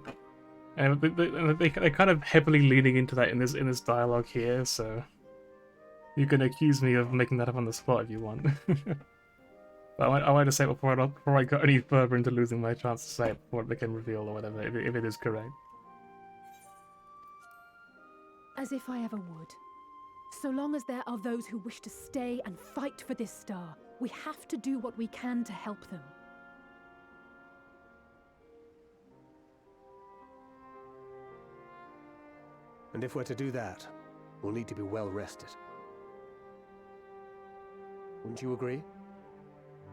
A: And they're kind of heavily leaning into that in this dialogue here, so you can accuse me of making that up on the spot if you want. But I wanted to say it before I got any further into losing my chance to say it before it became revealed or whatever, if it is correct.
M: As if I ever would. So long as there are those who wish to stay and fight for this star, we have to do what we can to help them.
F: And if we're to do that, we'll need to be well rested. Wouldn't you agree?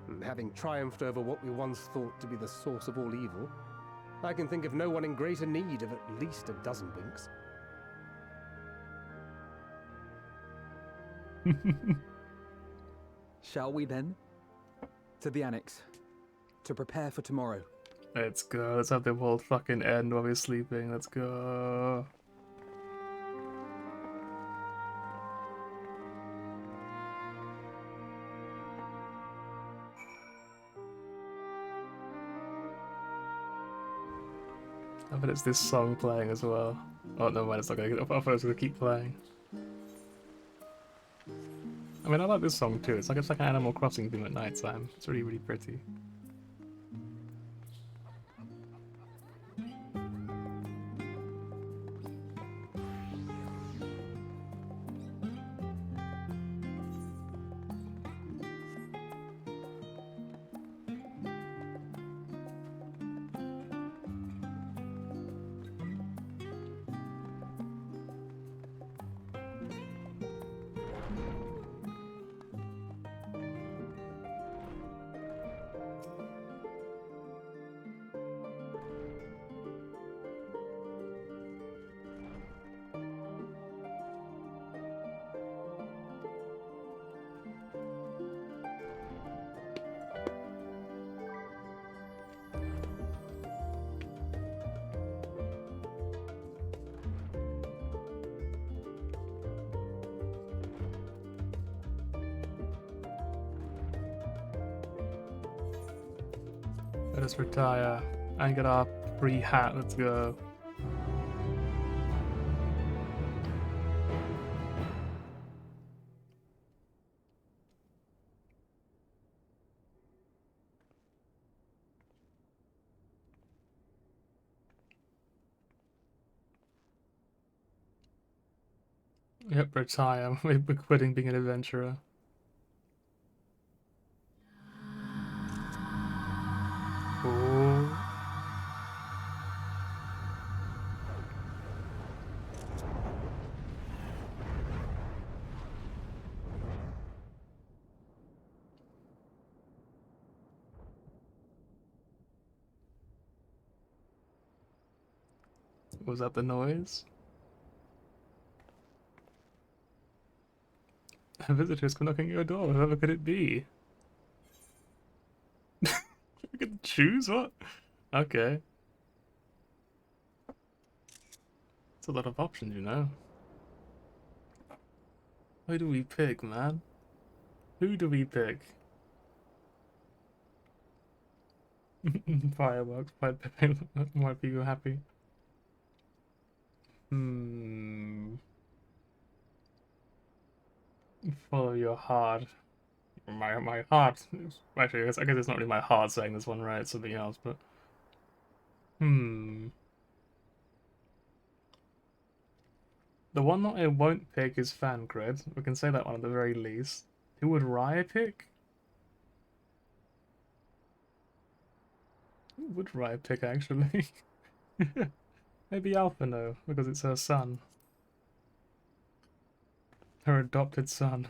F: And having triumphed over what we once thought to be the source of all evil, I can think of no one in greater need of at least a dozen winks.
N: Shall we then? To the annex. To prepare for tomorrow.
A: Let's go. Let's have the world fucking end while we're sleeping. Let's go. I bet it's this song playing as well. Oh, no mind, it's not gonna get up. I thought it was gonna keep playing. I mean, I like this song too. It's like an Animal Crossing theme at night time. It's really, really pretty. Let us retire and get our free hat. Let's go. Yep, retire. We're quitting being an adventurer. Ooh. Was that the noise? A visitor's come knocking at your door. Whoever could it be? You can choose what? Okay. It's a lot of options, you know. Who do we pick, man? Who do we pick? Fireworks might be happy. Follow your heart. My heart. Actually, I guess it's not really my heart saying this one, right? It's something else, but the one that I won't pick is fan cred. We can say that one at the very least. Who would Raya pick? Who would Raya pick actually? Maybe Alphino, because it's her son. Her adopted son.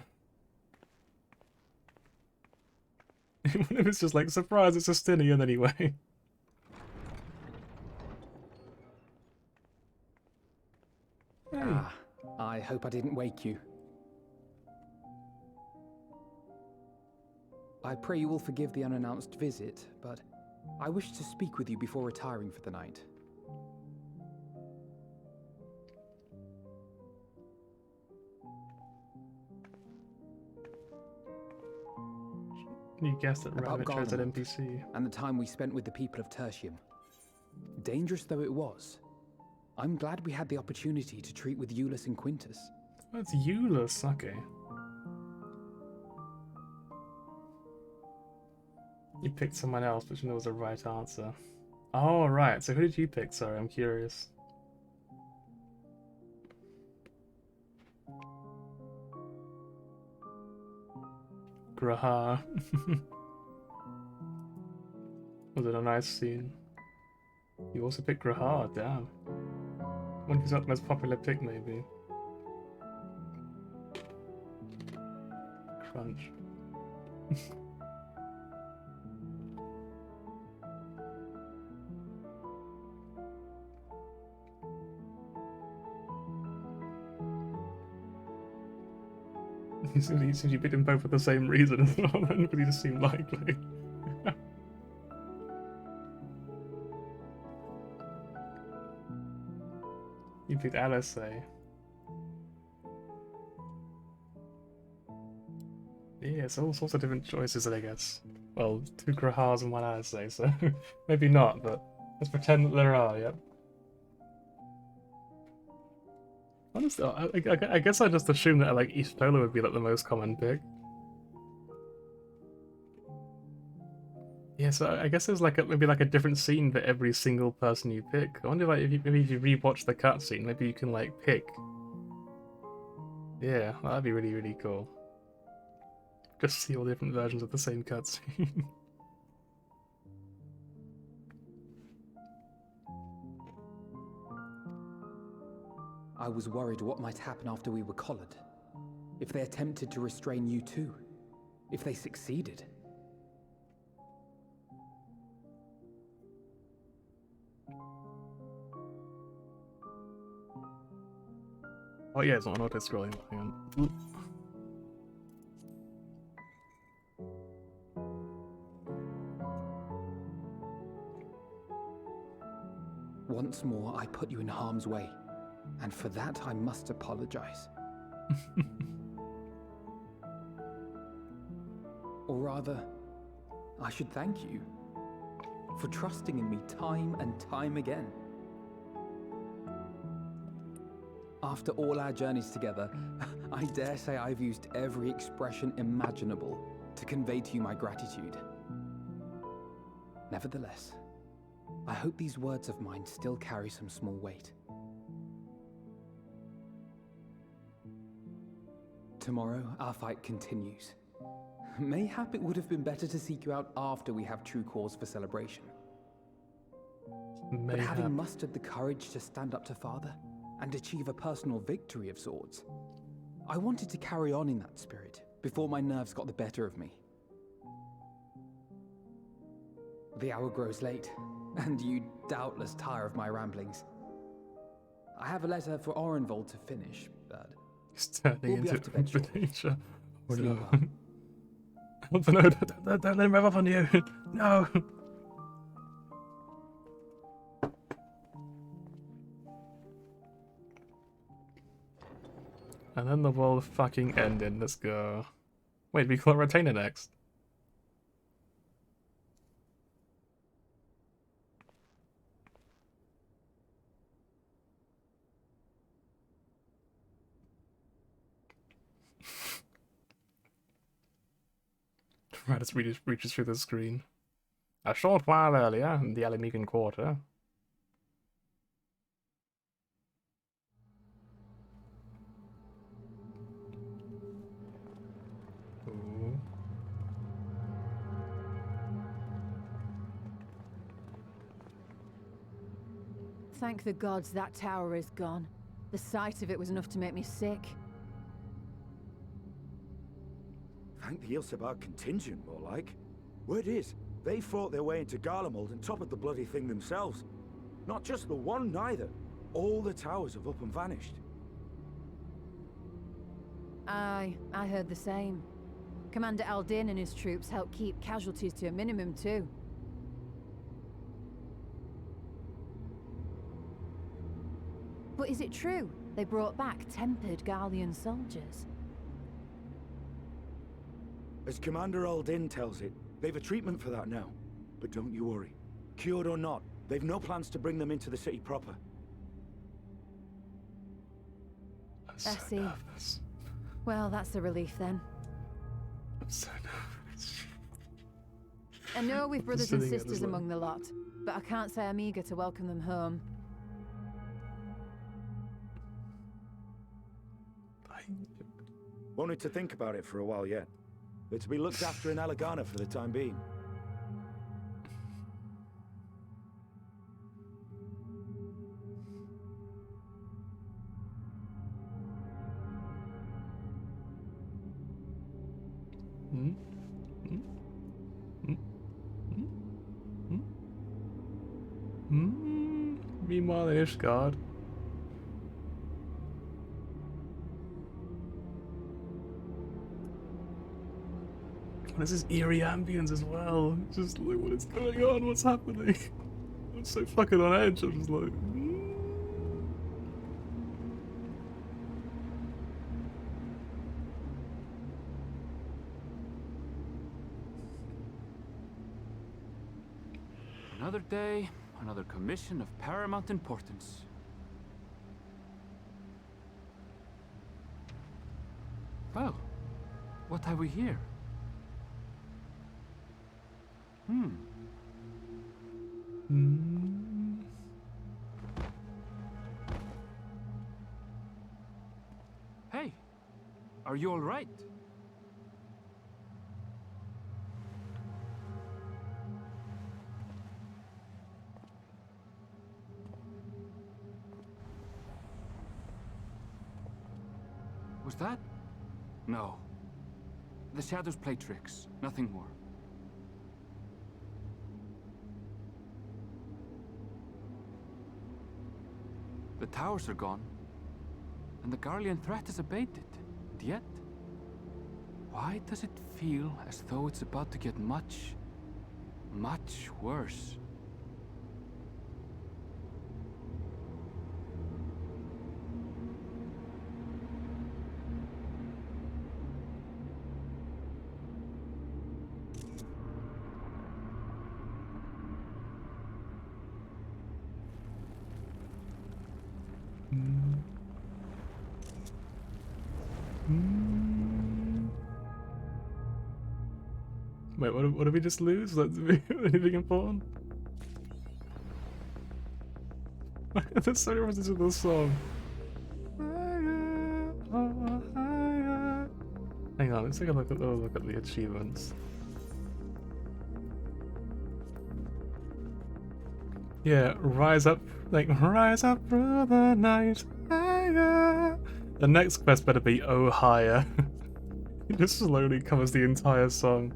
A: What if it's just like, surprise, it's Justinian anyway? Hey.
N: Ah, I hope I didn't wake you. I pray you will forgive the unannounced visit, but I wish to speak with you before retiring for the night.
A: You guessed it,
N: About
A: Rabbit chose at
N: Garlemald
A: NPC.
N: and the time we spent with the people of Tertium. Dangerous though it was, I'm glad we had the opportunity to treat with Eulus and Quintus.
A: That's Eulus, okay. You picked someone else, but you know was the right answer. Oh, right. So who did you pick? Sorry, I'm curious. Graha. Was it a nice scene? You also picked Graha, damn. One who's not the most popular pick, maybe. Crunch. He seems you picked them both for the same reason as well, then, because he just seemed likely. You picked Alice, eh? Yeah, it's all sorts of different choices, I guess. Well, 2 Grahars and 1 Alice, eh, so maybe not, but let's pretend that there are, yep. Honestly, I guess I just assumed that like East Polo would be like the most common pick. Yeah, so I guess there's like maybe like a different scene for every single person you pick. I wonder like if you rewatch the cutscene, maybe you can like pick. Yeah, that'd be really, really cool. Just see all different versions of the same cutscene.
N: I was worried what might happen after we were collared. If they attempted to restrain you too. If they succeeded.
A: Oh yeah, it's not auto-scrolling. Hang on.
N: Once more, I put you in harm's way. And for that, I must apologize. Or rather, I should thank you for trusting in me time and time again. After all our journeys together, I dare say I've used every expression imaginable to convey to you my gratitude. Nevertheless, I hope these words of mine still carry some small weight. tomorrow, our fight continues. Mayhap it would have been better to seek you out after we have true cause for celebration. But having mustered the courage to stand up to Father and achieve a personal victory of sorts, I wanted to carry on in that spirit before my nerves got the better of me. The hour grows late, and you doubtless tire of my ramblings. I have a letter for Orenvold to finish, but
A: he's turning
N: we'll be
A: into
N: off to bed shortly.
A: Venetia. Oh
N: Sleep
A: no.
N: well.
A: Oh no, don't let him rev up on you. No. And then the world fucking ended. Let's go. Wait, we call it Retainer next. Raditz reaches through the screen. A short while earlier, in the Alamigan Quarter. Ooh.
G: Thank the gods that tower is gone. The sight of it was enough to make me sick.
O: Thank the Ilsebar contingent, more like. Word is, they fought their way into Garlemald and toppled the bloody thing themselves. Not just the one, neither. All the towers have up and vanished.
G: Aye, I heard the same. Commander Aldin and his troops helped keep casualties to a minimum, too. But is it true they brought back tempered Garlean soldiers?
O: As Commander Aldin tells it, they've a treatment for that now. But don't you worry. Cured or not, they've no plans to bring them into the city proper.
G: I see.
A: Nervous.
G: Well, that's a relief then.
A: I'm so nervous.
G: I know we've brothers and
A: Sitting at this
G: sisters
A: level.
G: among the lot, but I can't say I'm eager to welcome them home.
O: Wanted to think about it for a while yet. They're to be looked after in Alagana for the time being.
A: Hmm? Hmm? Hmm? Hmm? Hmm? Hmm? Meanwhile, in Ishgard. This is eerie ambience as well. Just like, what is going on? What's happening? I'm so fucking on edge. I'm just like.
P: Another day, another commission of paramount importance. Well, what have we here? Hey, are you all right? Was that? No. The shadows play tricks, nothing more. The towers are gone, and the Garlean threat is abated. And yet, why does it feel as though it's about to get much, much worse?
A: Wait, what did we just lose? Anything important? There's so many references to this song. on, let's take a little look at the achievements. Yeah, rise up through the night, higher. The next quest better be Oh Higher. It just slowly covers the entire song.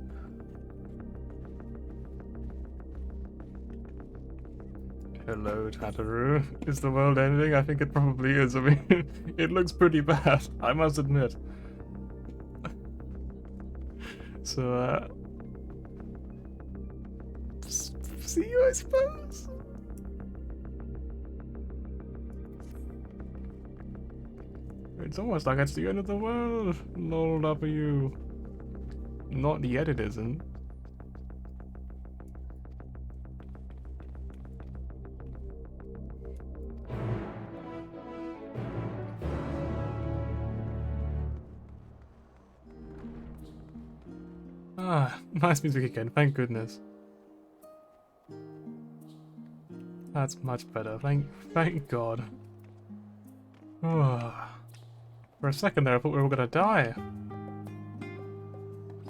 A: Hello, Tataru. Is the world ending? I think it probably is. I mean, it looks pretty bad, I must admit. So, see you, I suppose? It's almost like it's the end of the world. Lol, W. Not yet, it isn't. Ah, nice music again, thank goodness. That's much better, thank God. Oh. For a second there, I thought we were all gonna die.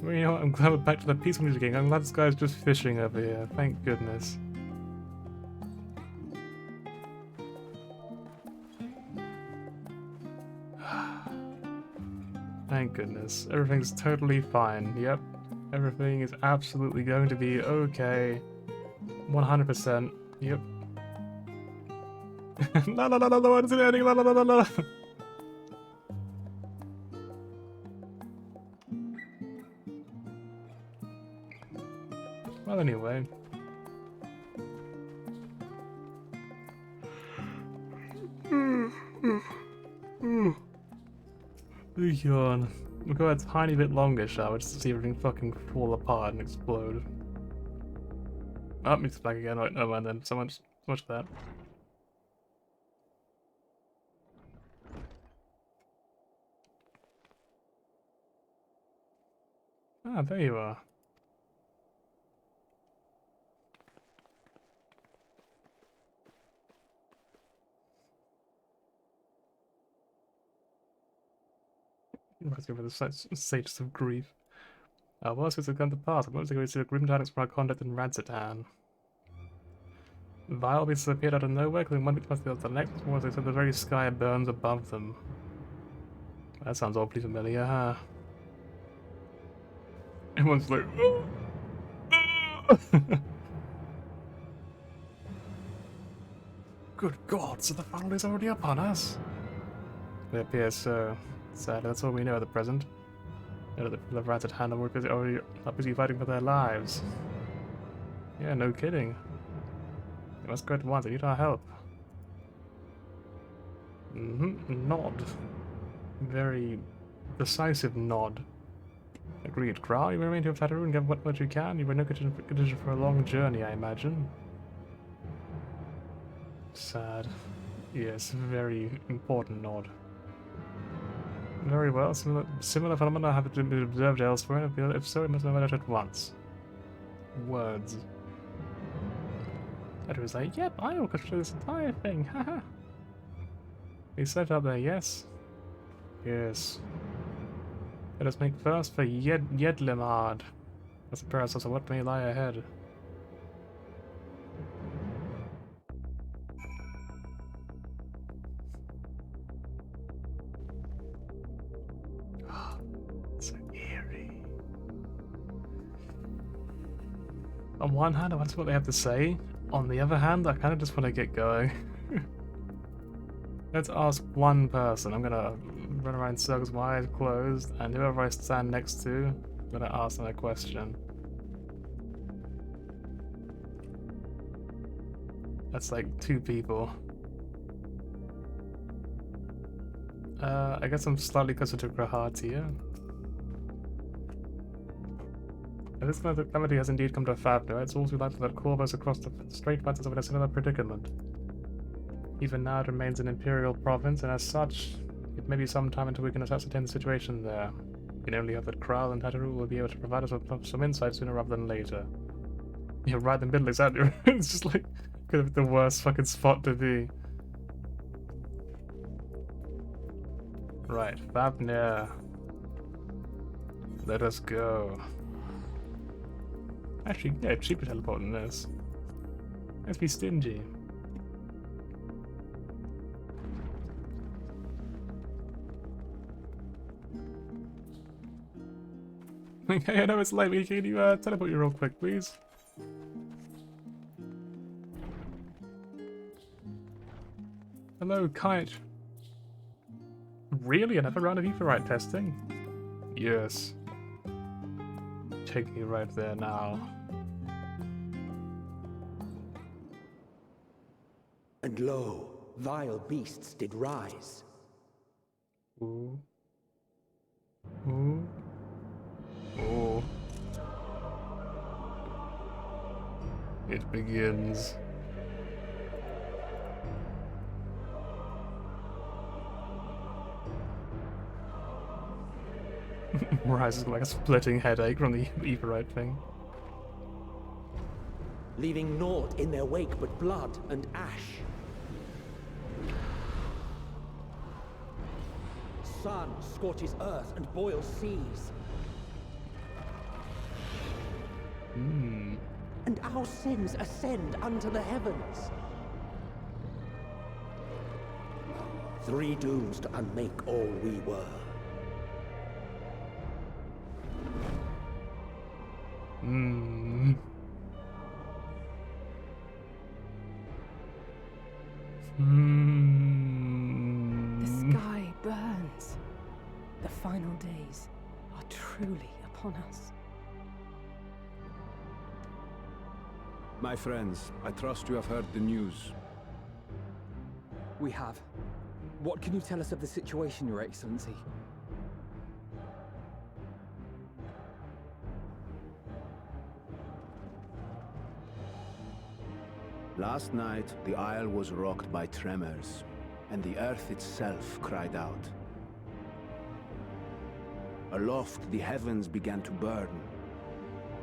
A: Well, you know what? I'm glad we're back to the peaceful music again. I'm glad this guy's just fishing over here. Thank goodness. Thank goodness. Everything's totally fine. Yep. Everything is absolutely going to be okay. 100%. Yep. La la la la la, what is it ending? La la la la la. Well, anyway. Big yawn. We'll go a tiny bit longer, shall we, just to see everything fucking fall apart and explode. Oh, it's back again. Right, no mind then. So much for that. Ah, there you are. Let's go for the stages of grief. Whilst it's come to pass, I'm going to go to the grim tidings from our contact in Radzatan. Vile beasts appeared out of nowhere, killing one beast after the next, or as they said, the very sky burns above them. That sounds awfully familiar, huh? Everyone's like, oh! Good God, so the funnel is already upon us? It appears so. Sadly, that's all we know at the present. The people of Radzatan are busy fighting for their lives. Yeah, no kidding. They must go at once, they need our help. Nod. Very decisive nod. Agreed, Kral. You remain to Tataru and get what you can. You were no condition for a long journey, I imagine. Sad. Yes, very important nod. Very well. Similar phenomena have been observed elsewhere. If so, we must know about it at once. Words. Tataru was like, yep, I orchestrated this entire thing. Haha. We set up there, yes? Yes. Let us make first for Yedlimard. That's the process of what may lie ahead. So eerie. On one hand, I want to see what they have to say. On the other hand, I kind of just want to get going. Let's ask one person. I'm gonna run around in circles with my eyes closed, and whoever I stand next to, I'm gonna ask them a question. That's like 2 people. I guess I'm slightly closer to Grahart here. If this calamity has indeed come to Fabno, it's also likely that Corvus across the Strait finds itself in a similar predicament. Even now it remains an imperial province, and as such, it may be some time until we can ascertain the situation there. We can only hope that Kral and Tataru will be able to provide us with some insight sooner rather than later. Yeah, right in the middle, exactly. It's just like, could have been the worst fucking spot to be. Right, Fafnir. Let us go. Actually, yeah, cheaper teleport than this. Let's be stingy. Okay, I know it's late, but can you teleport you real quick, please? Hello, Kite. Really? Another round of Aetheryte testing? Yes. Take me right there now.
Q: And lo, vile beasts did rise.
A: Ooh. Ooh. Oh. It begins. Rise is like a splitting headache from the Aetheryte thing.
Q: Leaving naught in their wake but blood and ash. Sun scorches earth and boils seas. And our sins ascend unto the heavens. Three dooms to unmake all we were.
M: The sky burns. The final days are truly upon us.
H: My friends, I trust you have heard the news.
N: We have. What can you tell us of the situation, Your Excellency?
R: Last night, the Isle was rocked by tremors, and the earth itself cried out. Aloft, the heavens began to burn.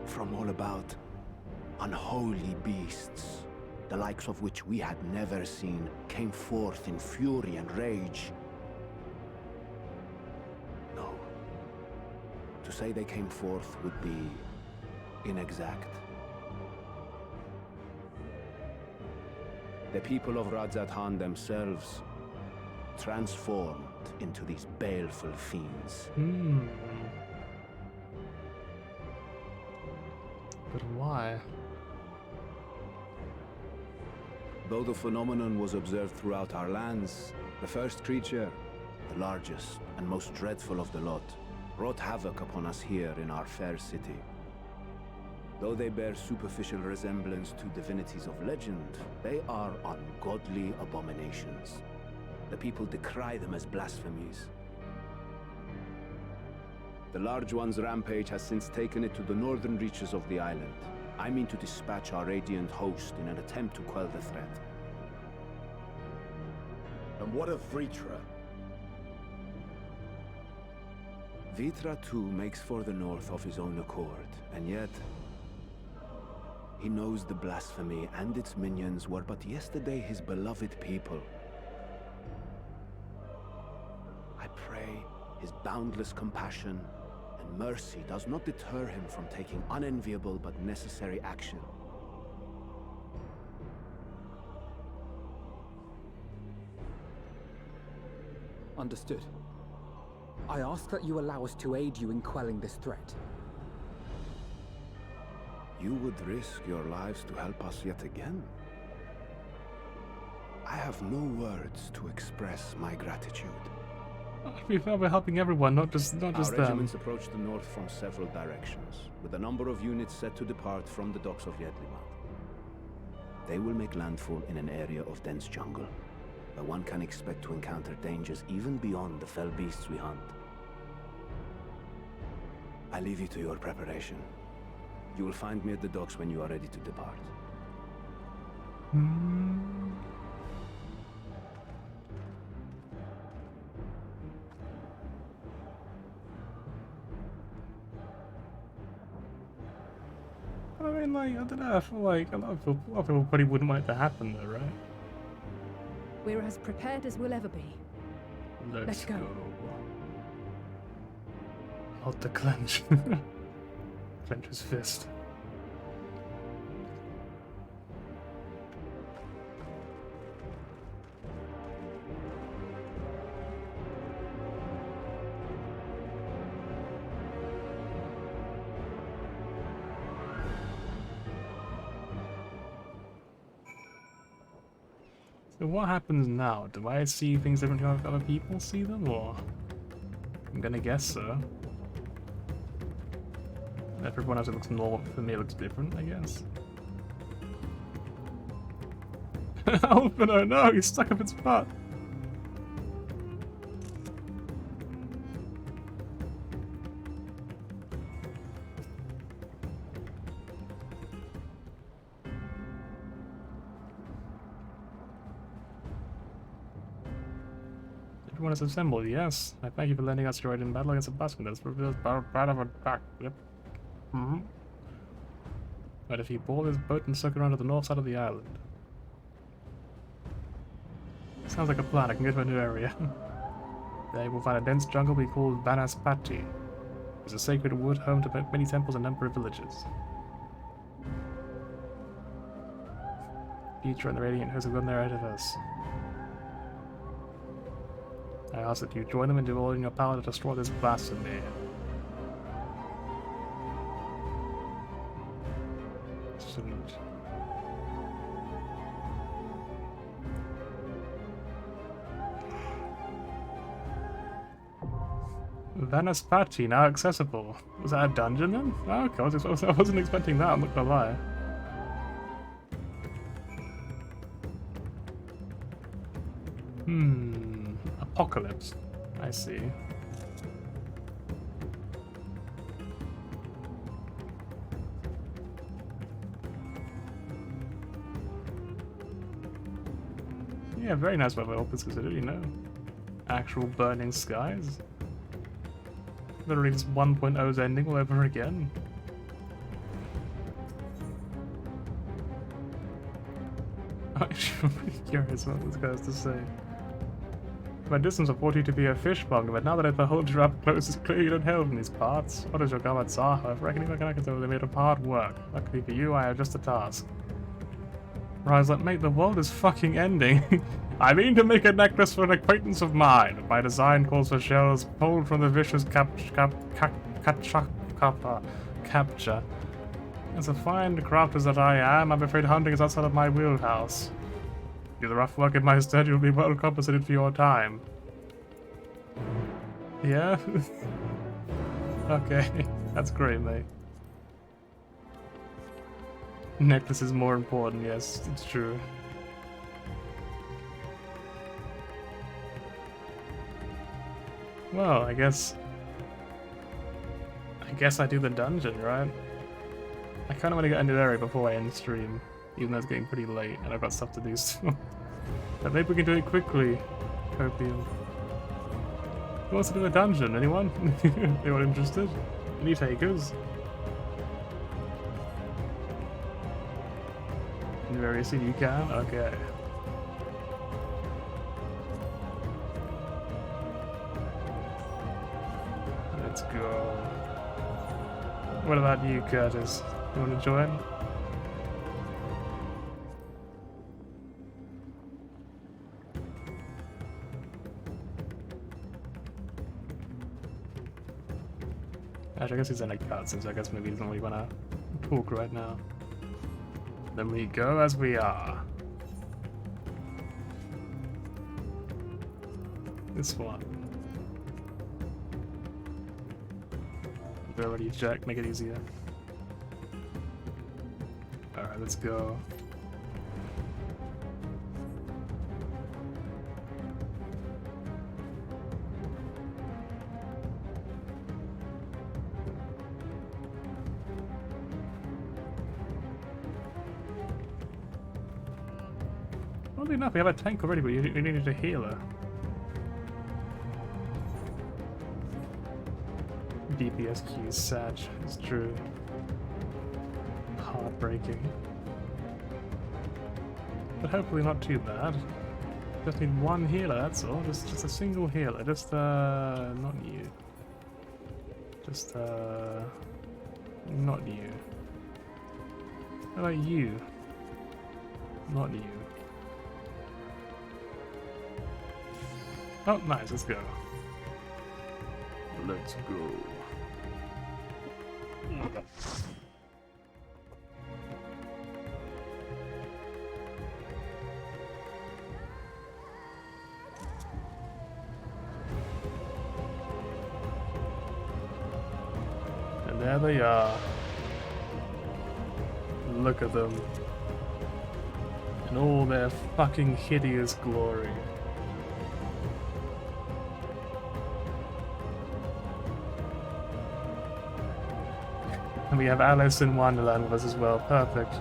R: From all about, unholy beasts, the likes of which we had never seen, came forth in fury and rage. No. To say they came forth would be inexact. The people of Radzat-Han themselves transformed into these baleful fiends.
A: But why?
R: Though the phenomenon was observed throughout our lands, the first creature, the largest and most dreadful of the lot, wrought havoc upon us here in our fair city. Though they bear superficial resemblance to divinities of legend, they are ungodly abominations. The people decry them as blasphemies. The Large One's rampage has since taken it to the northern reaches of the island. I mean to dispatch our radiant host in an attempt to quell the threat.
O: And what of Vritra?
R: Vritra too makes for the north of his own accord, and yet he knows the blasphemy and its minions were but yesterday his beloved people. I pray his boundless compassion and mercy does not deter him from taking unenviable but necessary action.
N: Understood. I ask that you allow us to aid you in quelling this threat.
R: You would risk your lives to help us yet again? I have no words to express my gratitude.
A: We felt we're helping everyone, not just
R: Our
A: them.
R: regiments approach the north from several directions, with a number of units set to depart from the docks of Yedlimat. They will make landfall in an area of dense jungle, where one can expect to encounter dangers even beyond the fell beasts we hunt. I leave you to your preparation. You will find me at the docks when you are ready to depart.
A: I mean, like, I don't know, I feel like a lot of people probably wouldn't want it to happen though, right?
M: We're as prepared as we'll ever be.
A: Let's go. Hold the clench. Clench his fist. So what happens now? Do I see things differently if other people see them, or? I'm gonna guess so. If everyone else it looks normal, for me it looks different, I guess. Alphino, no, he's stuck up its butt! Everyone is assembled, yes. I thank you for lending us your aid in battle against the Baskin. That's part of our back. Yep. But if you board this boat and circle around to the north side of the island. Sounds like a plan. I can go to a new area. There you will find a dense jungle we call Vanaspati. It's a sacred wood home to many temples and a number of villages. Future and the Radiant Hosts have gone there ahead of us. I ask that you join them and do all in your power to destroy this blasphemy. Shouldn't. Vanaspati, now accessible. Was that a dungeon then? Oh, okay, I wasn't expecting that, I'm not gonna lie. Apocalypse. I see. Yeah, very nice weather opens considered, you know. Actual burning skies. Literally just 1.0's ending all over again. I'm actually pretty curious what this guy has to say. My distance of 40 to be a fishmonger, but now that I behold you up close, it's clear you don't hail in these parts. What is your gods are, however, I can consider they made of hard work. Luckily for you, I have just a task. Rise up, mate, the world is fucking ending. I mean to make a necklace for an acquaintance of mine. My design calls for shells pulled from the vicious capture. As a fine crafter that I am, I'm afraid hunting is outside of my wheelhouse. Do the rough work in my stead, you'll be well compensated for your time. Yeah? Okay, that's great, mate. Necklace is more important, yes, it's true. Well, I guess I do the dungeon, right? I kinda wanna get into the area before I end stream. Even though it's getting pretty late and I've got stuff to do still. But maybe we can do it quickly. Copium. Who wants to do a dungeon? Anyone? Anyone interested? Any takers? New area scene you can? Okay. Let's go. What about you, Curtis? You want to join? Actually, I guess he's in a cutscene, so I guess maybe he doesn't really want to talk right now. Then we go as we are. This one. Ability check, make it easier. Alright, let's go. Oddly enough, we have a tank already, but you needed a healer. DPS keys, Sag, it's true. Heartbreaking. But hopefully not too bad. Just need one healer, that's all. Just a single healer. Just, not you. Just, not you. How about you? Not you. Oh, nice, let's go. Let's go. And there they are. Look at them. In all their fucking hideous glory. And we have Alice in Wonderland with us as well. Perfect.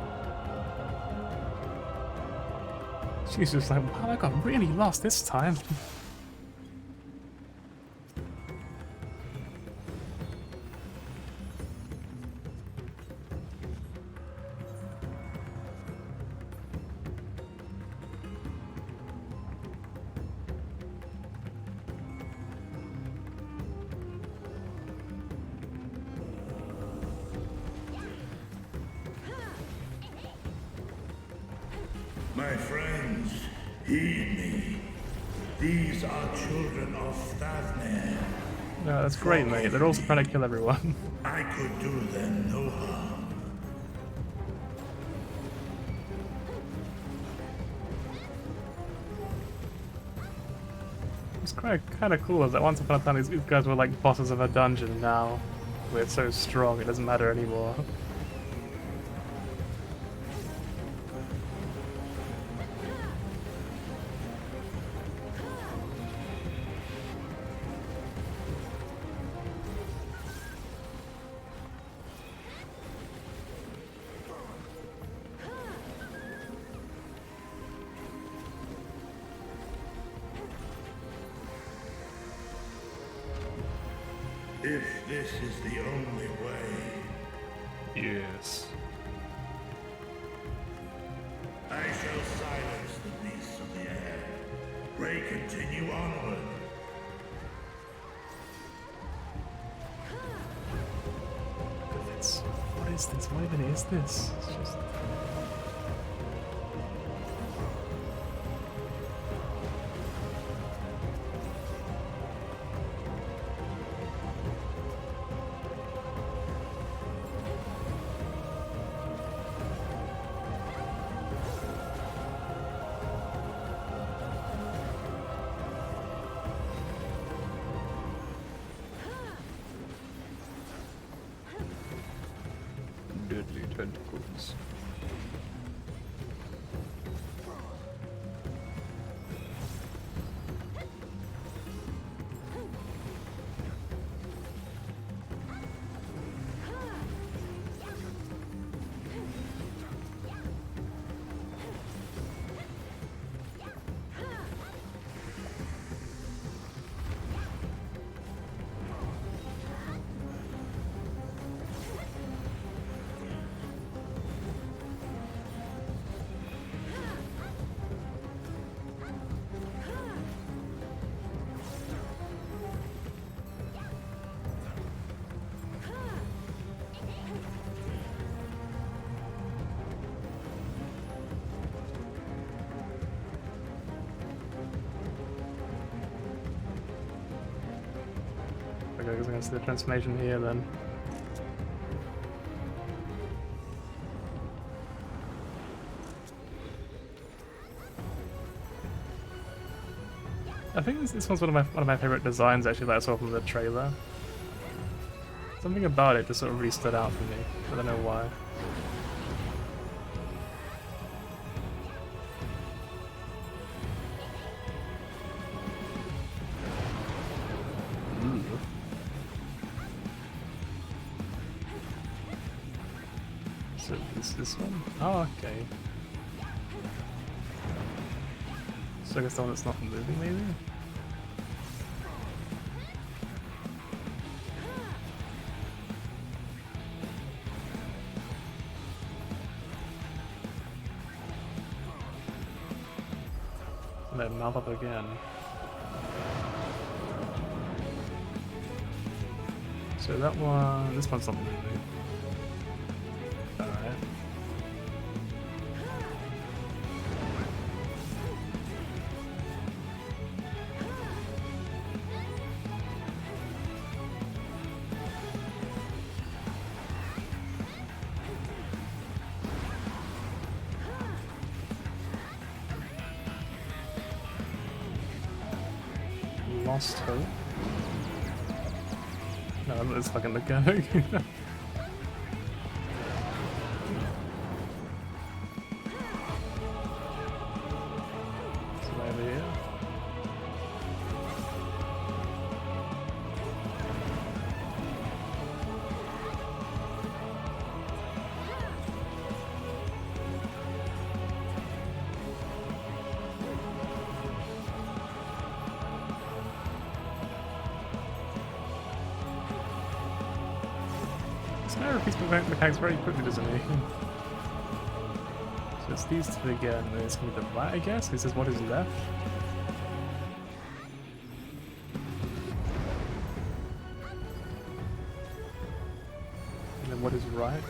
A: She's just like, wow, I got really lost this time.
S: My friends, heed me. These are children of Stavner.
A: No, that's great, mate. They're also trying to kill everyone.
S: I could do them no harm.
A: It's kind of cool is that once upon a time these guys were like bosses of a dungeon. Now we're so strong it doesn't matter anymore.
S: If this is the only way,
A: Yes.
S: I shall silence the beasts of the air. Pray continue onward.
A: Look at this. What is this? What even is this? It's just... deadly tentacles. Okay, I guess I'm gonna see the transformation here then. I think this one's one of my favorite designs actually that I saw from the trailer. Something about it just sort of really stood out for me. I don't know why. So is this one? Oh, okay. So I guess the one that's not moving, maybe? And then mouth up again. So that one, this one's not moving. Alright. Lost hope. No, it's fucking mechanic. So over here. Snare repeats mechanics very quickly, doesn't he? So it's these two again, and it's going to be the right, I guess? This is what is left. And then what is right?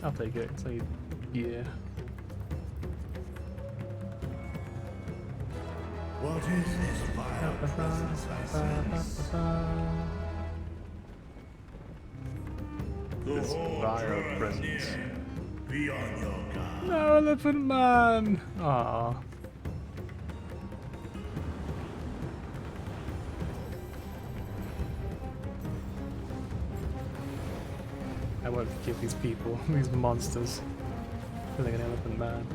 A: I'll take it. It's like, yeah.
S: What is this vile presence I sense? The
A: This
S: horde
A: vile
S: draws
A: presence.
S: near. Be on your guard.
A: No, Elephant Man! Aww. I won't forgive these people, these monsters, killing an Elephant Man.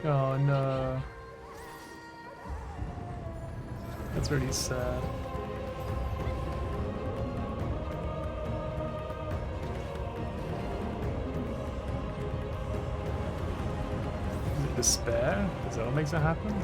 A: Oh no. That's really sad. Is it despair? Is that what makes it happen?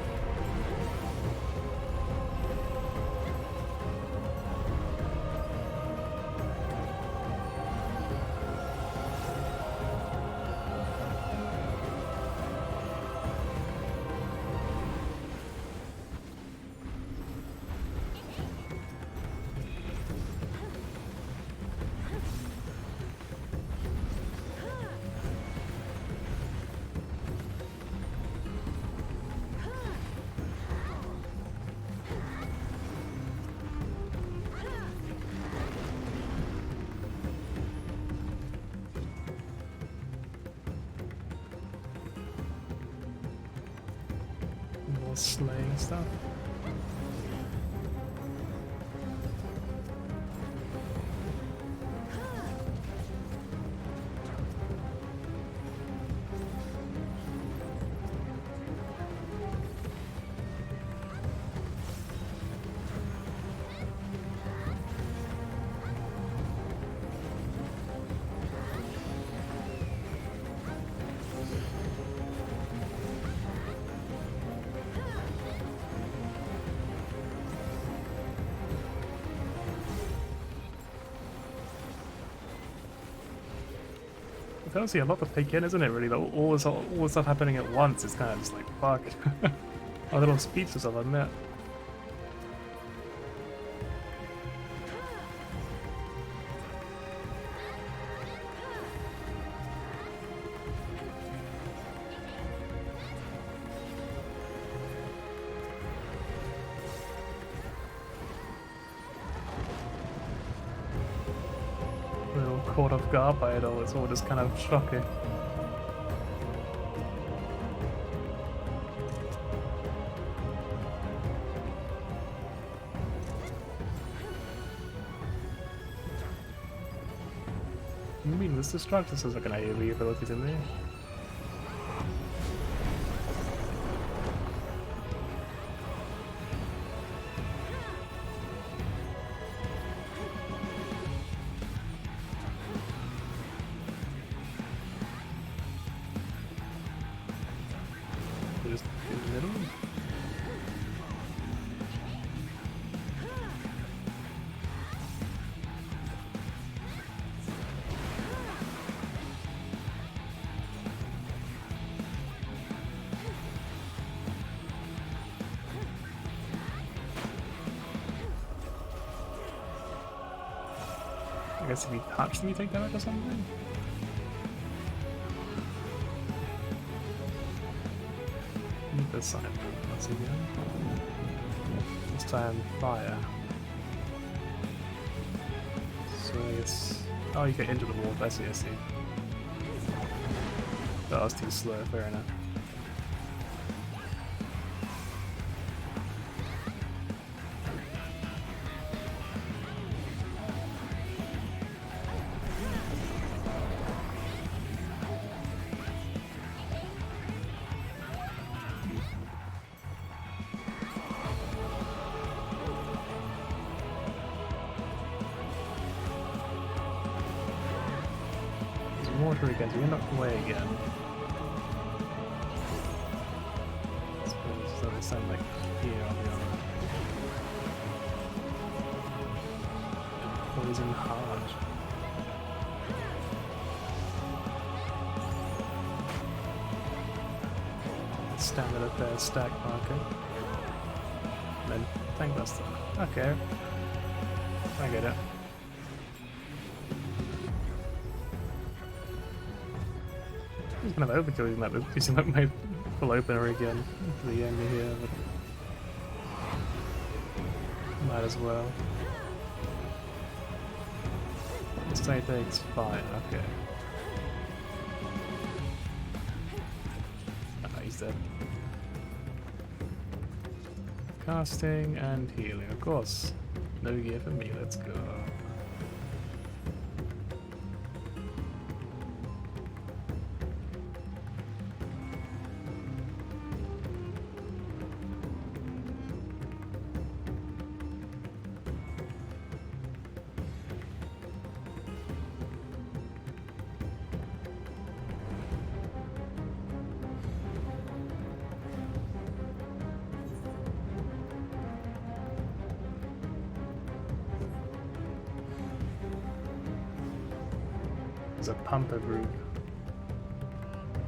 A: More slaying stuff. It's honestly a lot to take in, isn't it, really? Like, all the stuff happening at once is kind of just like, fuck. I'm a little speechless, I'll admit. caught off guard by it all. It's all just kind of shocking. I mean, this destructor says like an AoE ability to me. Just in the middle. I guess if you touch them, you take damage or something? This side, once again. This time, fire. So it's... Oh, you get into the wall. I see, I see. That was too slow, fair enough. Water again, so you're knocked away again. I suppose that would sound like here on the other. Poison hard. Standard affair stack marker. And then tank buster. Okay. I get it. It's kind of overkill using that my full opener again for the end here, but might as well. This guy takes fire, okay. Ah, he's dead. Casting and healing, of course. No gear for me, let's go. There's a pumper group.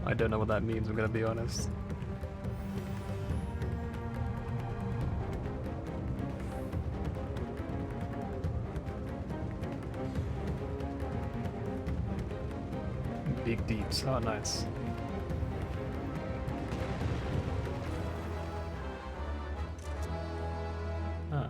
A: I don't know what that means, I'm gonna be honest. Big deeps, oh nice. Ah.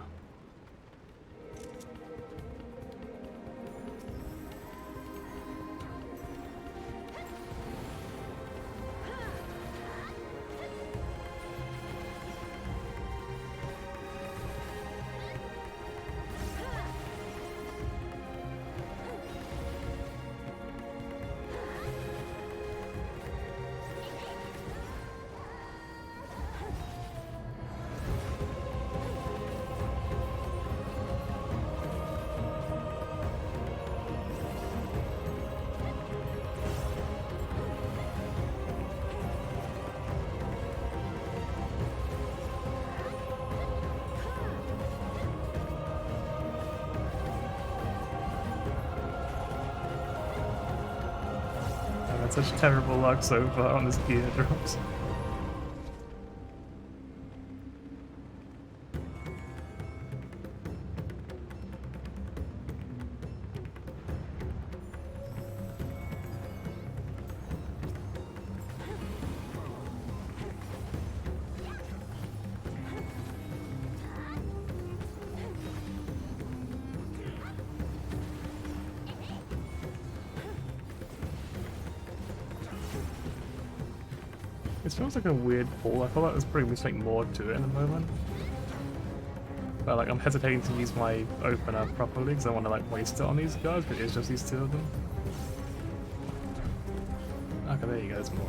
A: Such terrible luck so far on this gear drops. It feels like a weird pull. I feel like there's probably something more to it in a moment. But like I'm hesitating to use my opener properly because I want to like waste it on these guys, but it's just these two of them. Okay, there you go, there's more.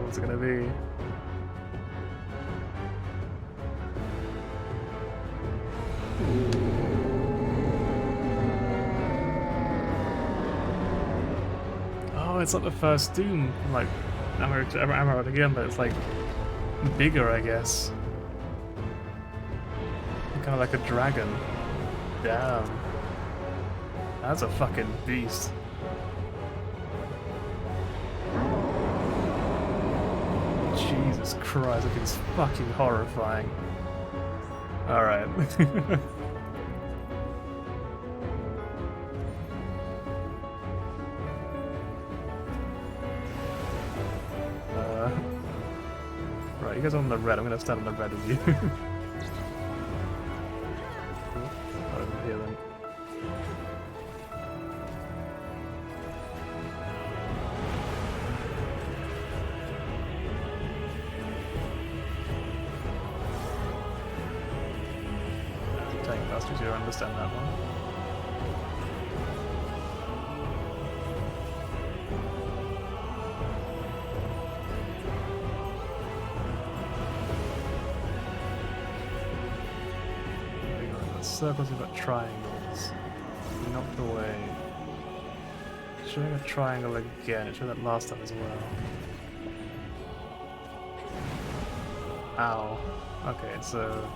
A: What's it gonna be? Oh, it's like the first Doom, like Emerald again, but it's like bigger, I guess. Kind of like a dragon. Damn. That's a fucking beast. Jesus Christ, look, it's fucking horrifying. Alright. Right, you guys are on the red, I'm gonna stand on the red with you. Over here then. You understand that one. We've got circles, we've got triangles. Knocked away. Showing a triangle again, it showed that last time as well. Ow. Okay, so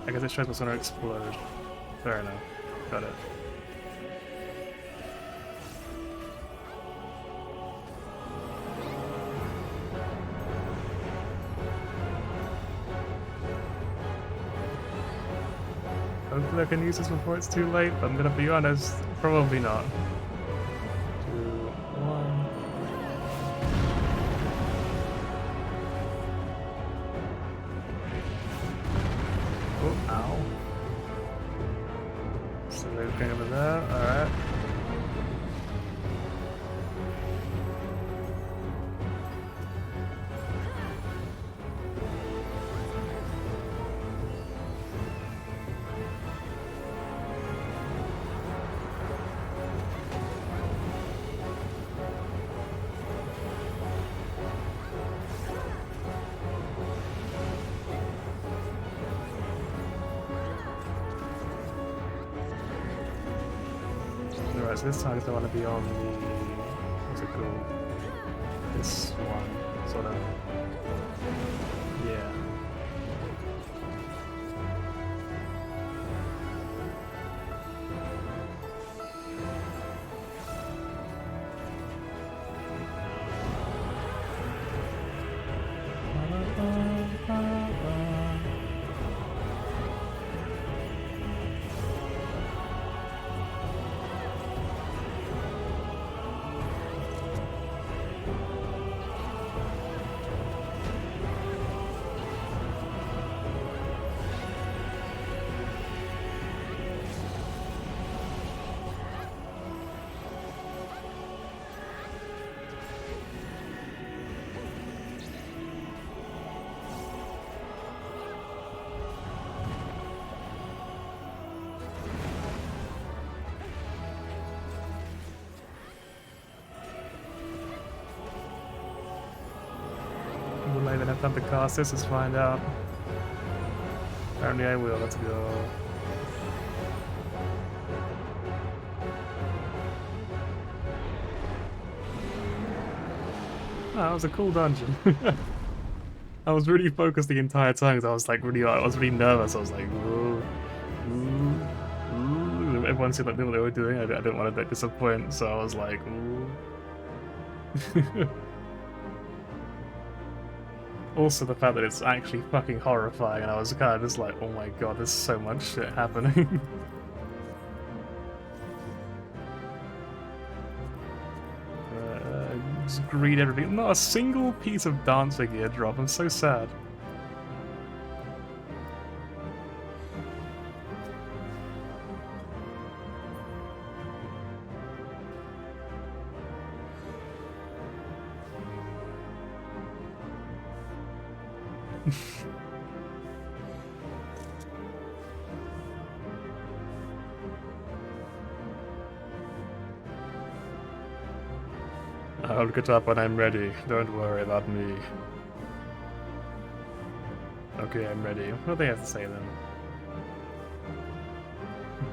A: I guess it shows what's going to explode. Fair enough. Got it. Hopefully I can use this before it's too late, but I'm going to be honest, probably not. 2, 1... Oh, ow. So they're going over there, alright. Alright, so this time I want to be on the, what's it called? This one, sort of. Yeah. Will I even have time to cast this? Let's find out. Apparently I will, let's go. Oh, that was a cool dungeon. I was really focused the entire time because I was like I was really nervous. I was like, ooh, ooh, ooh. Everyone seemed like they knew what they were doing. I didn't want to disappoint, so I was like, ooh. Also the fact that it's actually fucking horrifying, and I was kind of just like, oh my god, there's so much shit happening. Just greed everything. Not a single piece of dancer gear drop. I'm so sad. I'll get up when I'm ready. Don't worry about me. Okay, I'm ready. What do they have to say then?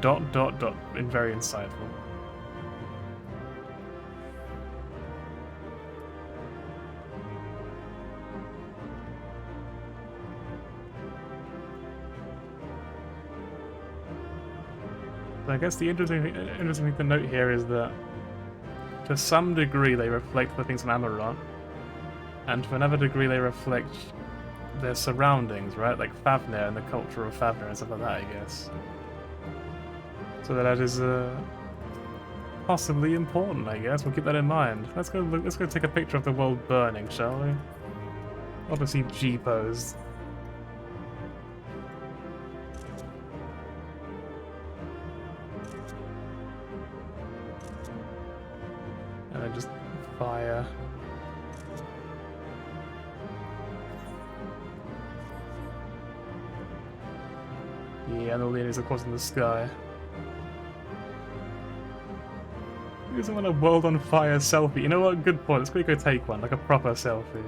A: Dot dot dot. Very insightful. So I guess the interesting thing to note here is that to some degree they reflect the things in Amarant, and to another degree they reflect their surroundings, right? Like Fafnir and the culture of Fafnir and stuff like that, I guess. So that is possibly important, I guess. We'll keep that in mind. Let's go look, let's go take a picture of the world burning, shall we? Obviously G-pose. And then just fire. Yeah, and all the enemies, of course, in the sky. Who doesn't want a world on fire selfie? You know what? Good point. Let's quickly go take one, like a proper selfie.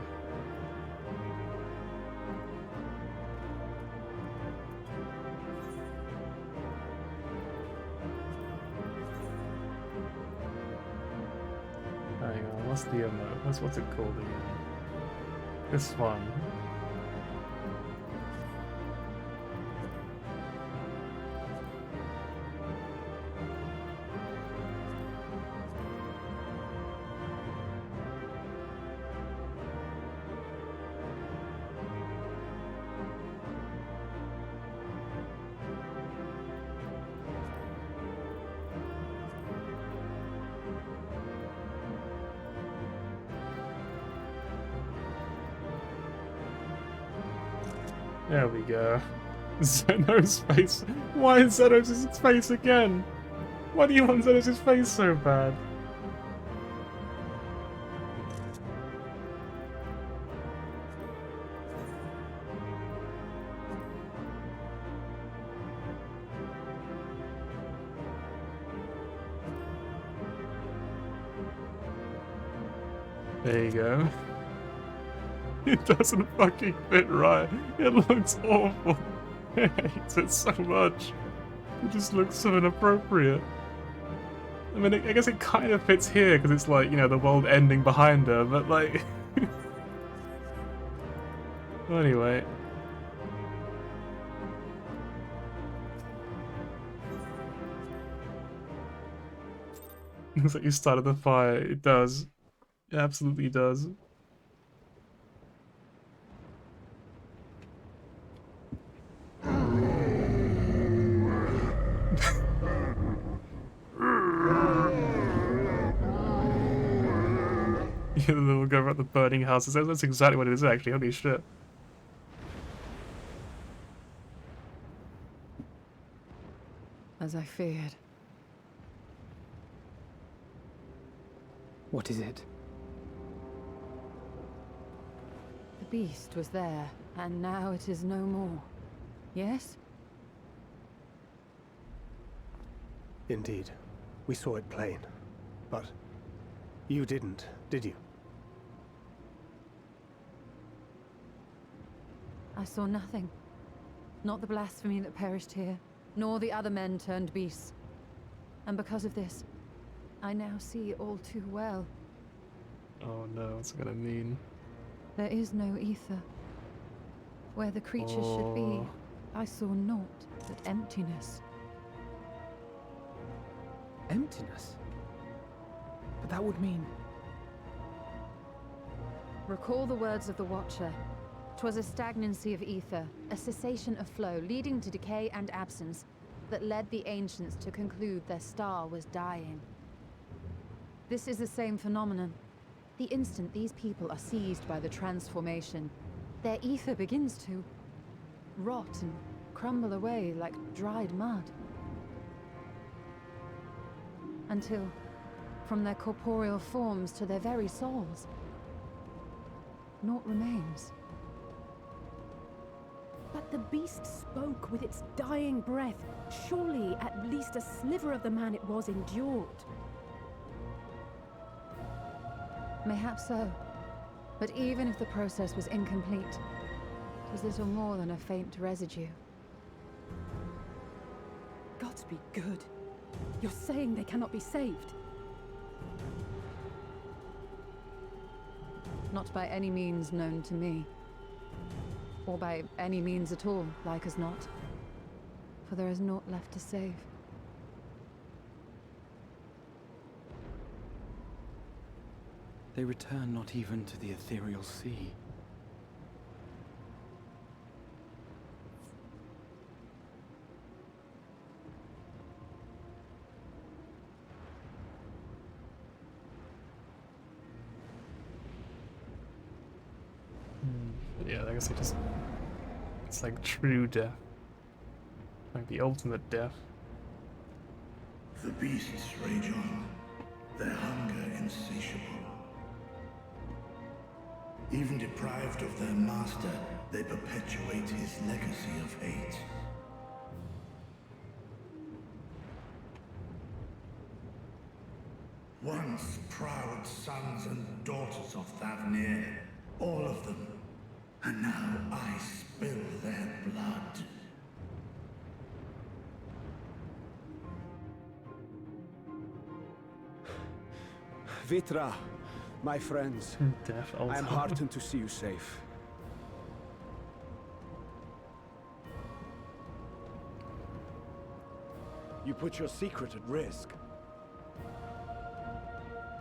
A: Hang on, what's the emote? What's it called again? This one. There we go. Zeno's face. Why is Zeno's face again? Why do you want Zeno's face so bad? There you go. It doesn't fucking fit right. It looks awful. I hate it so much. It just looks so inappropriate. I mean, I guess it kind of fits here because it's like, you know, the world ending behind her, but like... Well, anyway. Looks like you started the fire. It does. It absolutely does. Yeah, the little girl at the burning houses. That's exactly what it is, actually. Holy shit.
J: As I feared.
N: What is it?
G: The beast was there, and now it is no more. Yes?
F: Indeed. We saw it plain. But you didn't, did you?
G: I saw nothing. Not the blasphemy that perished here, nor the other men turned beasts. And because of this, I now see all too well.
A: Oh no, what's it gonna mean?
G: There is no ether. Where the creatures should be, I saw naught but emptiness.
N: Emptiness? But that would mean...
G: Recall the words of the Watcher. 'Twas a stagnancy of ether, a cessation of flow leading to decay and absence, that led the ancients to conclude their star was dying. This is the same phenomenon. The instant these people are seized by the transformation, their ether begins to rot and crumble away like dried mud. Until, from their corporeal forms to their very souls, naught remains.
M: But the beast spoke with its dying breath. Surely at least a sliver of the man it was endured.
G: Mayhaps so. But even if the process was incomplete, it was little more than a faint residue.
M: Gods be good. You're saying they cannot be saved?
G: Not by any means known to me. Or by any means at all, like as not. For there is naught left to save.
N: They return not even to the ethereal sea.
A: Yeah, I guess it's like true death. Like the ultimate death.
S: The beasts rage on, their hunger insatiable. Even deprived of their master, they perpetuate his legacy of hate. Once proud sons and daughters of Thavnir, all of them, and now I spill their blood.
R: Vitra, my friends,
A: death
R: I am heartened to see you safe.
O: You put your secret at risk.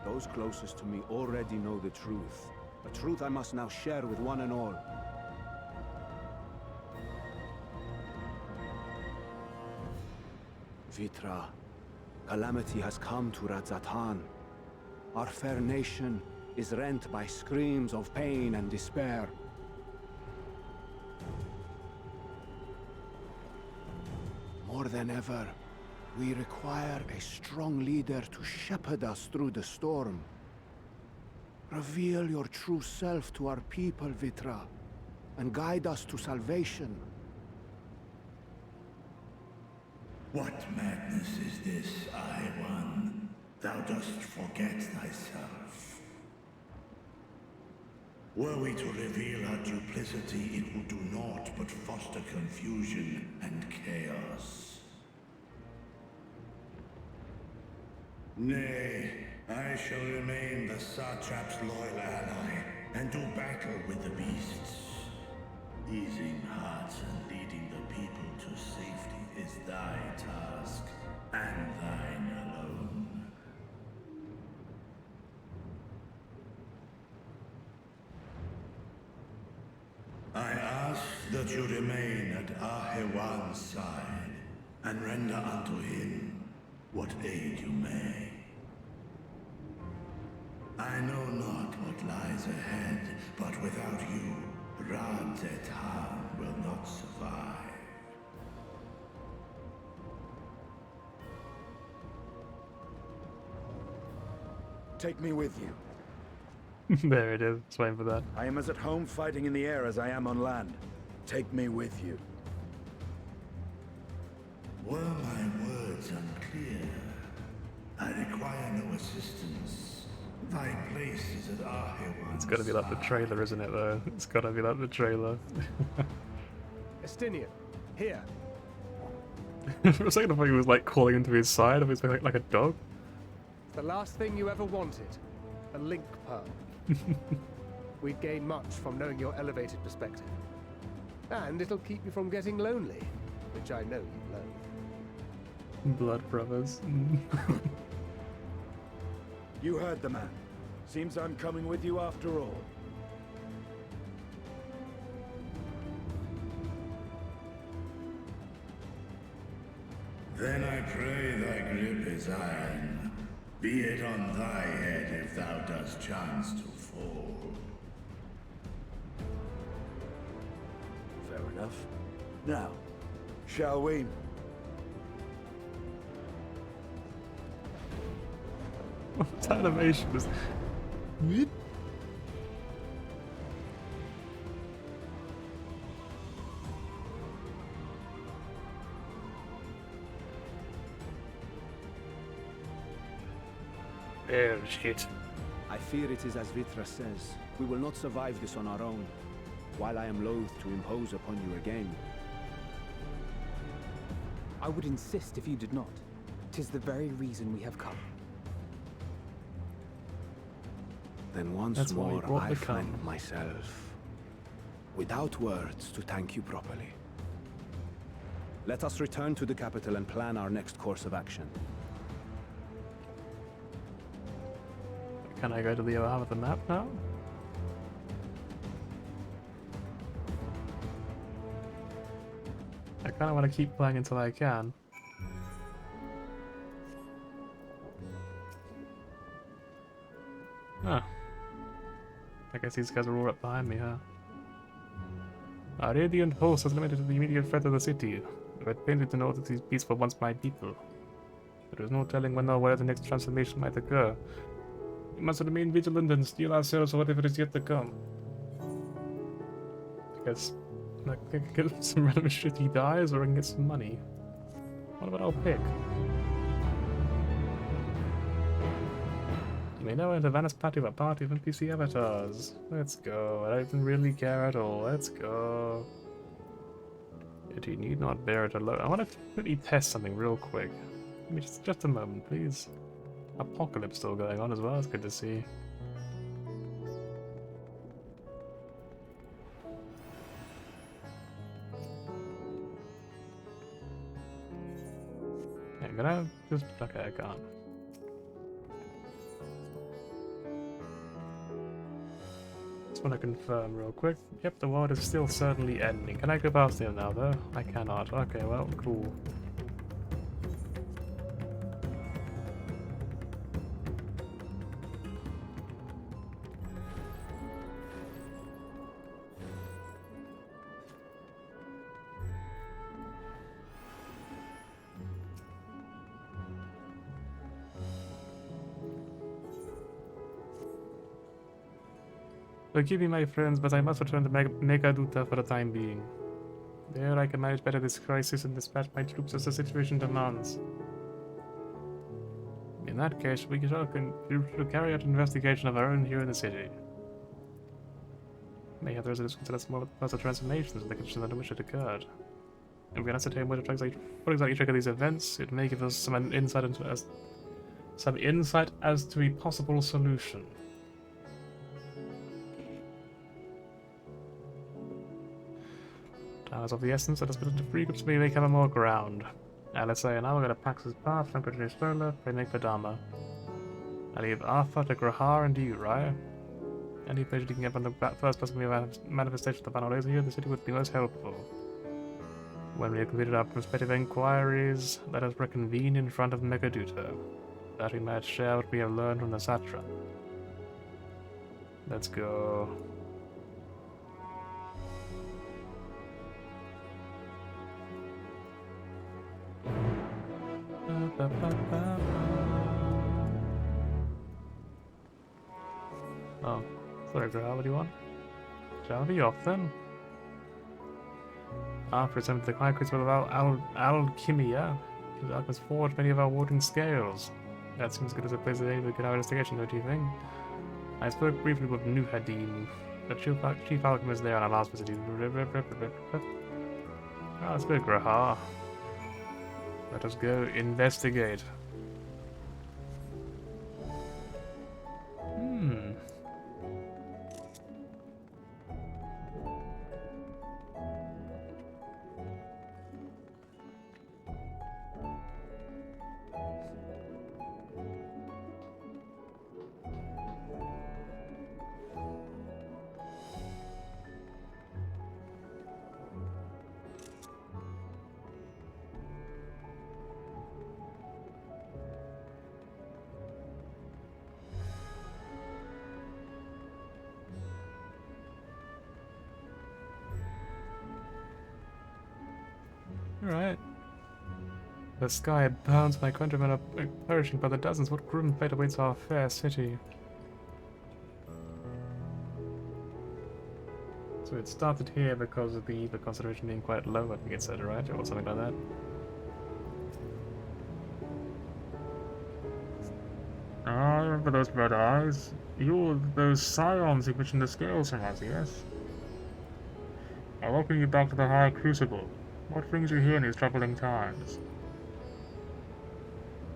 R: Those closest to me already know the truth. A truth I must now share with one and all. Vitra, calamity has come to Radzatan. Our fair nation is rent by screams of pain and despair. More than ever, we require a strong leader to shepherd us through the storm. Reveal your true self to our people, Vitra, and guide us to salvation.
S: What madness is this, One? Thou dost forget thyself. Were we to reveal our duplicity, it would do naught but foster confusion and chaos. Nay, I shall remain the Satrap's loyal ally, and do battle with the beasts. Easing hearts and leading the people to safety is thy task, and thine alone. I ask that you remain at Ahewan's side, and render unto him what aid you may. I know not what lies ahead, but without you, Radzatan will not survive.
O: Take me with you.
A: There it is. Just waiting for that.
O: I am as at home fighting in the air as I am on land. Take me with you.
S: Were my words unclear? I require no assistance. Thy place is at Ahewan's
A: It's gotta be like the trailer, isn't it, though? It's gotta be like the trailer.
F: Estinian, here.
A: For a second I thought he was like calling into his side, of his like a dog.
F: It's the last thing you ever wanted. A link pearl. We'd gain much from knowing your elevated perspective. And it'll keep you from getting lonely, which I know you loathe.
A: Blood brothers.
O: You heard the man. Seems I'm coming with you after all.
S: Then I pray thy grip is iron. Be it on thy head if thou dost chance to fall.
O: Fair enough. Now, shall we?
A: That animation was... Oh, shit.
R: I fear it is as Vitra says. We will not survive this on our own. While I am loath to impose upon you again.
N: I would insist if you did not. 'Tis the very reason we have come.
R: Then once
A: That's why you
R: more
A: brought
R: I
A: the
R: find
A: gun.
R: myself without words to thank you properly. Let us return to the capital and plan our next course of action.
A: Can I go to the other half of the map now? I kind of want to keep playing until I can. Huh. I guess these guys are all up behind me, huh? Our radiant host is limited to the immediate threat of the city. We had painted to know that these beasts were once my people. There is no telling when or where the next transformation might occur. We must remain vigilant and steel ourselves for whatever is yet to come. I guess I can get some random shit he dies, or I can get some money. What about I'll pick? You may now enter Vanna's party with a party of NPC avatars. Let's go. I don't even really care at all. Let's go. Yet you need not bear it alone. I want to quickly test something real quick. Give me just a moment, please. Apocalypse still going on as well. It's good to see. I'm gonna just... okay, I can't. Just want to confirm real quick. Yep, the world is still certainly ending. Can I go past him now, though? I cannot. Okay, well, cool. Forgive me, my friends, but I must return to Megaduta for the time being. There I can manage better this crisis and dispatch my troops as the situation demands. In that case, we shall carry out an investigation of our own here in the city. May have the residents consider small personal transformations in the conditions under which it occurred. If we can ascertain what exactly trigger these events, it may give us some insight as to a possible solution. Time is of the essence, let us split into 3 groups so we may cover more ground. Let's say now we're going to Pax's Path, Franco Spoiler, Prenake Padama. I leave Arthur to Grahar and you, Raya. Any pleasure you can get on the first person we have manifestation of the final laser here in the city would be most helpful. When we have completed our prospective inquiries, let us reconvene in front of Megaduta, that we might share what we have learned from the Satra. Let's go. Oh, sorry, Graham, what do you want? Shall we off then? After attempting the high crystal of alchemia, his alchemist forged many of our warding scales. That seems good as a place to get our investigation, don't you think? I spoke briefly with Nuhadin, the chief alchemist there on our last visit. Oh, let's go, Grahar. Let us go investigate. Alright. The sky burns, my countrymen are perishing by the dozens. What grim fate awaits our fair city? So it started here because of the concentration being quite low, I think it said, right? Or something like that. Ah, I remember those red eyes. You're those scions who mentioned the scales from us, yes? I welcome you back to the High Crucible. What brings you here in these troubling times?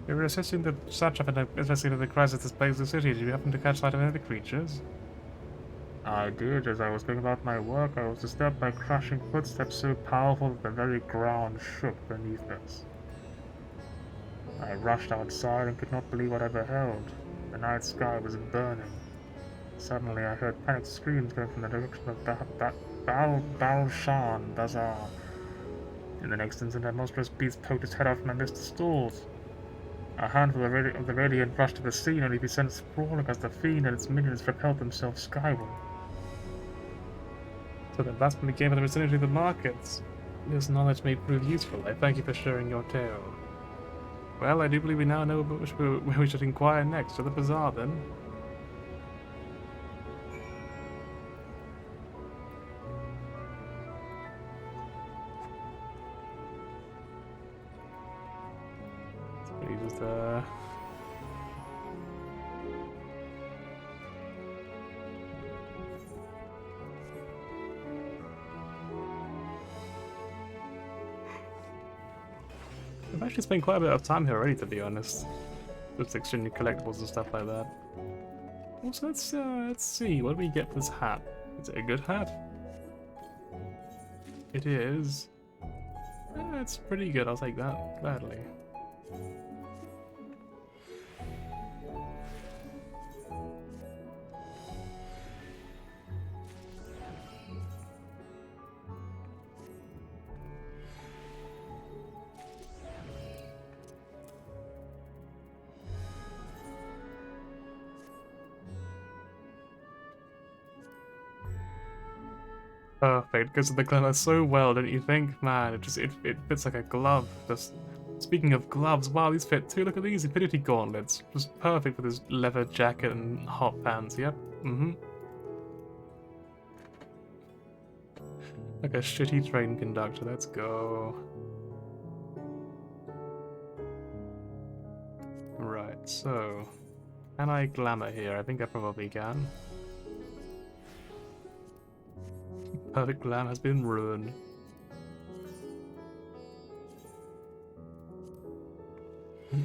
A: We were assisting the satrap in investigating the crisis that plagues the city. Did you happen to catch sight of any of the creatures? I did. As I was going about my work, I was disturbed by crashing footsteps so powerful that the very ground shook beneath us. I rushed outside and could not believe what I beheld. The night sky was burning. Suddenly I heard panicked screams coming from the direction of Balshan Bazaar. In the next instant, a monstrous beast poked its head out from amidst the stalls. A handful of the radiant rushed to the scene, only to be sent sprawling as the fiend and its minions propelled themselves skyward. So the blasphemy became in the vicinity of the markets. This knowledge may prove useful. I thank you for sharing your tale. Well, I do believe we now know where we should inquire next. To the bazaar, then. So we just, I've actually spent quite a bit of time here already, to be honest. Just exchanging collectibles and stuff like that. Also, let's see, what do we get for this hat? Is it a good hat? It is. It's pretty good, I'll take that, gladly. Perfect, goes with the glamour so well, don't you think? Man, it fits like a glove. Just speaking of gloves, wow, these fit too. Look at these Infinity Gauntlets. Just perfect for this leather jacket and hot pants. Yep. Like a shitty train conductor. Let's go. Right, so can I glamour here? I think I probably can. Perfect glam has been ruined.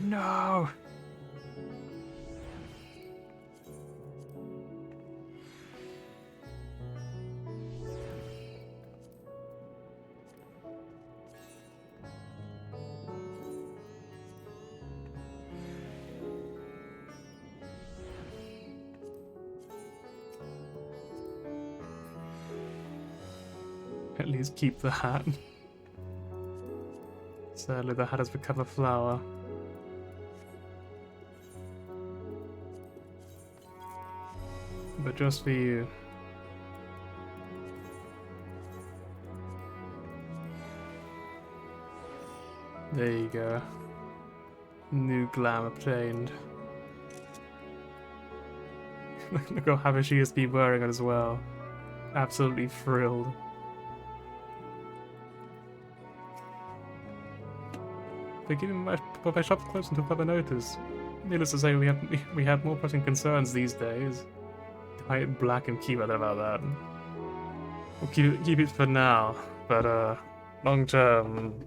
A: No! At least keep the hat. Sadly, the hat has become a flower. But just for you. There you go. New glam obtained. Look how happy she is to be wearing it as well. Absolutely thrilled. They're keeping my shop closed until further notice. Needless to say, we have more pressing concerns these days. Dye it black and keep it about that. We'll keep it for now, but long term,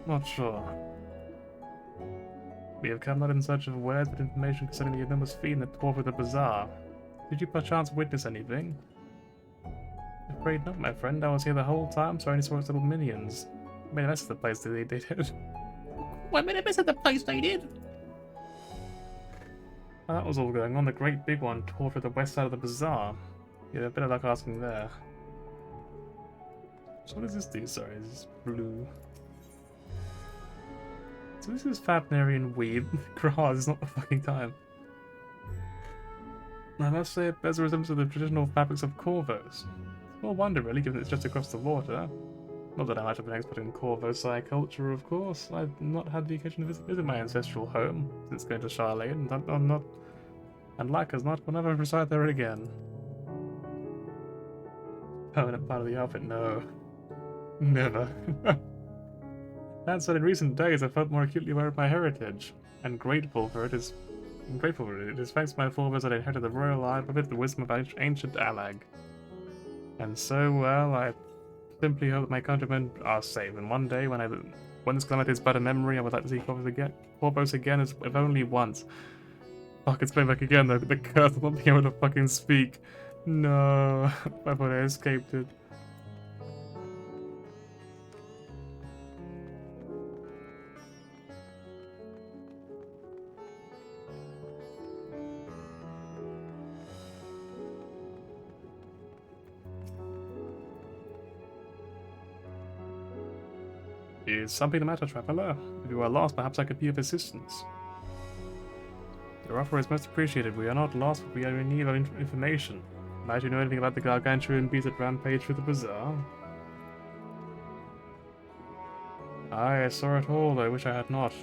A: not sure. We have come not in search of words, but information concerning the enormous fiend that tore through the bazaar. Did you perchance witness anything? Afraid not, my friend. I was here the whole time, so I only saw its little minions. I mean, that's the place that they did.
C: Wait a minute, is that the place they did?
A: Well, that was all going on. The great big one tore through the west side of the bazaar. Yeah, a bit of luck asking there. So what does this do? Sorry, is this blue? So this is Fabnarian weeb. Graz is not the fucking time. I must say it bears a resemblance to the traditional fabrics of Corvus. Small wonder really, given it's just across the water. Not that I might have been an expert in Corvo-Psi culture, of course. I've not had the occasion to visit my ancestral home since going to Charlotte, and I'm not, and like as not, will never reside there again. Permanent part of the outfit? No. Never. That said, in recent days I felt more acutely aware of my heritage, and grateful for it. It is thanks to my forebears that I inherited the royal eye with the wisdom of ancient Alag. And so, well, I simply hope that my countrymen are safe, and one day, when this calamity is but a memory, I would like to see Corvos again, if only once. Fuck, it's playing back again, the curse of not being able to fucking speak. No, I thought I escaped it. Is something the matter, traveler? If you are lost, perhaps I could be of assistance. Your offer is most appreciated. We are not lost, but we are in need of information. Might you know anything about the gargantuan beast that rampage through the bazaar? Aye, I saw it all, though I wish I had not.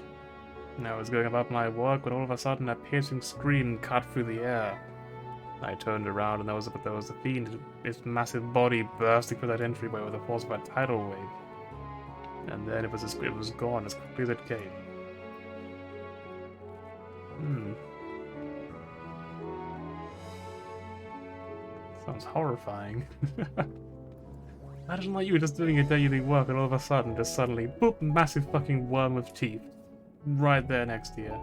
A: And I was going about my work when all of a sudden a piercing scream cut through the air. I turned around and there was the fiend, its massive body bursting through that entryway with the force of a tidal wave. And then it was gone as quickly as it came. Sounds horrifying. Imagine like you were just doing your daily work and all of a sudden, just suddenly, boop, massive fucking worm with teeth. Right there next to you.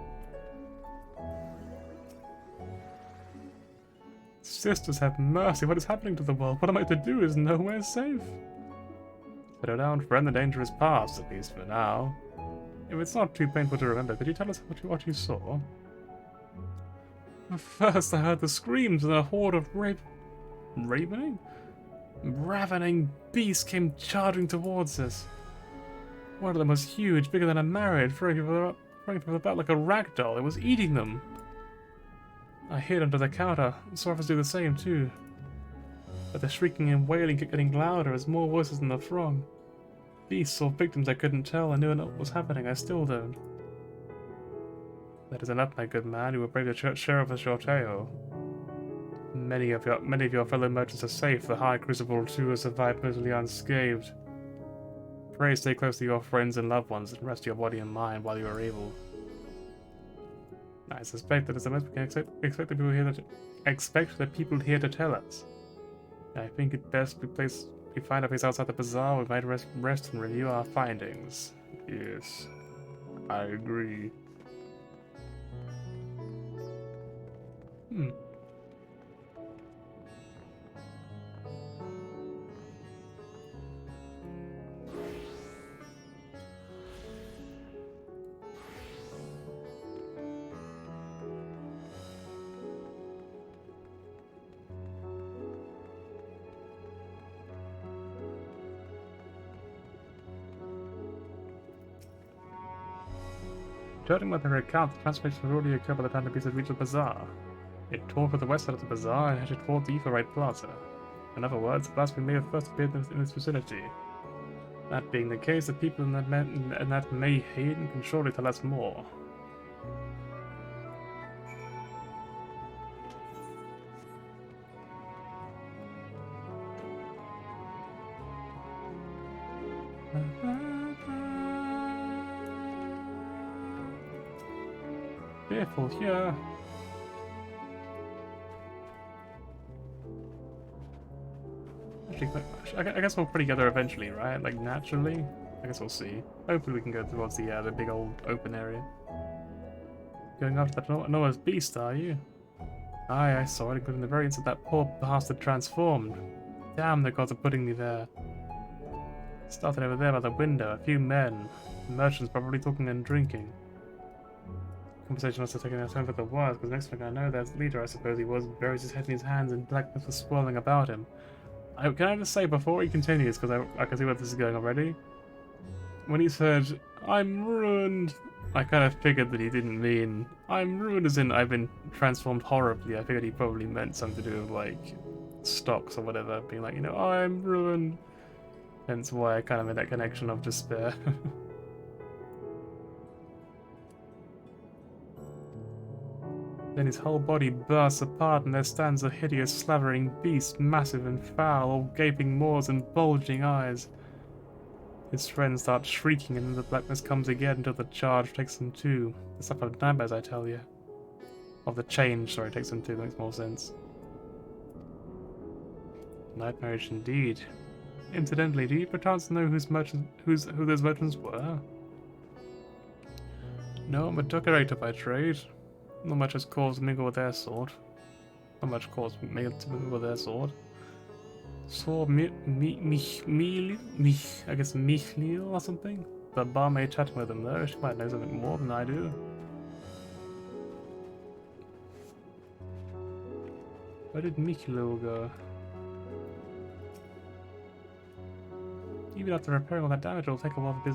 A: Sisters have mercy, what is happening to the world? What am I to do? Is nowhere safe? Settle down, friend, the danger is past, at least for now. If it's not too painful to remember, could you tell us what you saw? First I heard the screams and a horde of ravening beasts came charging towards us. One of them was huge, bigger than a marriage, throwing people about like a rag doll. It was eating them. I hid under the counter, and saw others do the same too. But the shrieking and wailing kept getting louder as more voices in the throng. Beasts or victims I couldn't tell. I knew what was happening. I still don't. That is enough, my good man. You were brave to share with us your tale. Many of your fellow merchants are safe. The High Crucible too has survived mostly unscathed. Pray stay close to your friends and loved ones and rest your body and mind while you are able. I suspect that it's the most we can expect the people here to tell us. I think it best we find a place outside the bazaar. We might rest and review our findings. Yes, I agree. Judging by their account, the transformation had already occurred by the time the beast had reached the bazaar. It tore for the west side of the bazaar and headed toward the Etherite Plaza. In other words, the blasphemy may have first appeared in this vicinity. That being the case, the people in that Mayhaven can surely tell us more. Fearful here. I guess we'll put together eventually, right? Like naturally. I guess we'll see. Hopefully we can go towards the big old open area. Going after that Noah's beast, are you? Aye, I saw it, including the very instant that poor bastard transformed. Damn, the gods are putting me there. Started over there by the window, a few men. Merchants probably talking and drinking. Conversation must have taken their time for the words, because next thing I know, their leader, I suppose he was, buries his head in his hands and blackness was swirling about him. Can I just say, before he continues, because I can see where this is going already, when he said, "I'm ruined," I kind of figured that he didn't mean, "I'm ruined" as in, I've been transformed horribly. I figured he probably meant something to do with, like, stocks or whatever, being like, you know, "I'm ruined." Hence why I kind of made that connection of despair. Then his whole body bursts apart and there stands a hideous slavering beast, massive and foul, all gaping maws and bulging eyes. His friends start shrieking and then the blackness comes again until the charge takes them too. The stuff of nightmares, I tell you. Of the change, sorry, takes them too, that makes more sense. Nightmarish indeed. Incidentally, do you perchance know who those merchants were? No, I'm a decorator by trade. Not much has caused mingle with their sword. Not much caused me to mingle with their sword. Sword I guess Michlil or something? The barmaid chatting with them though, she might know something more than I do. Where did Michlil go? Even after repairing all that damage, it'll take a while for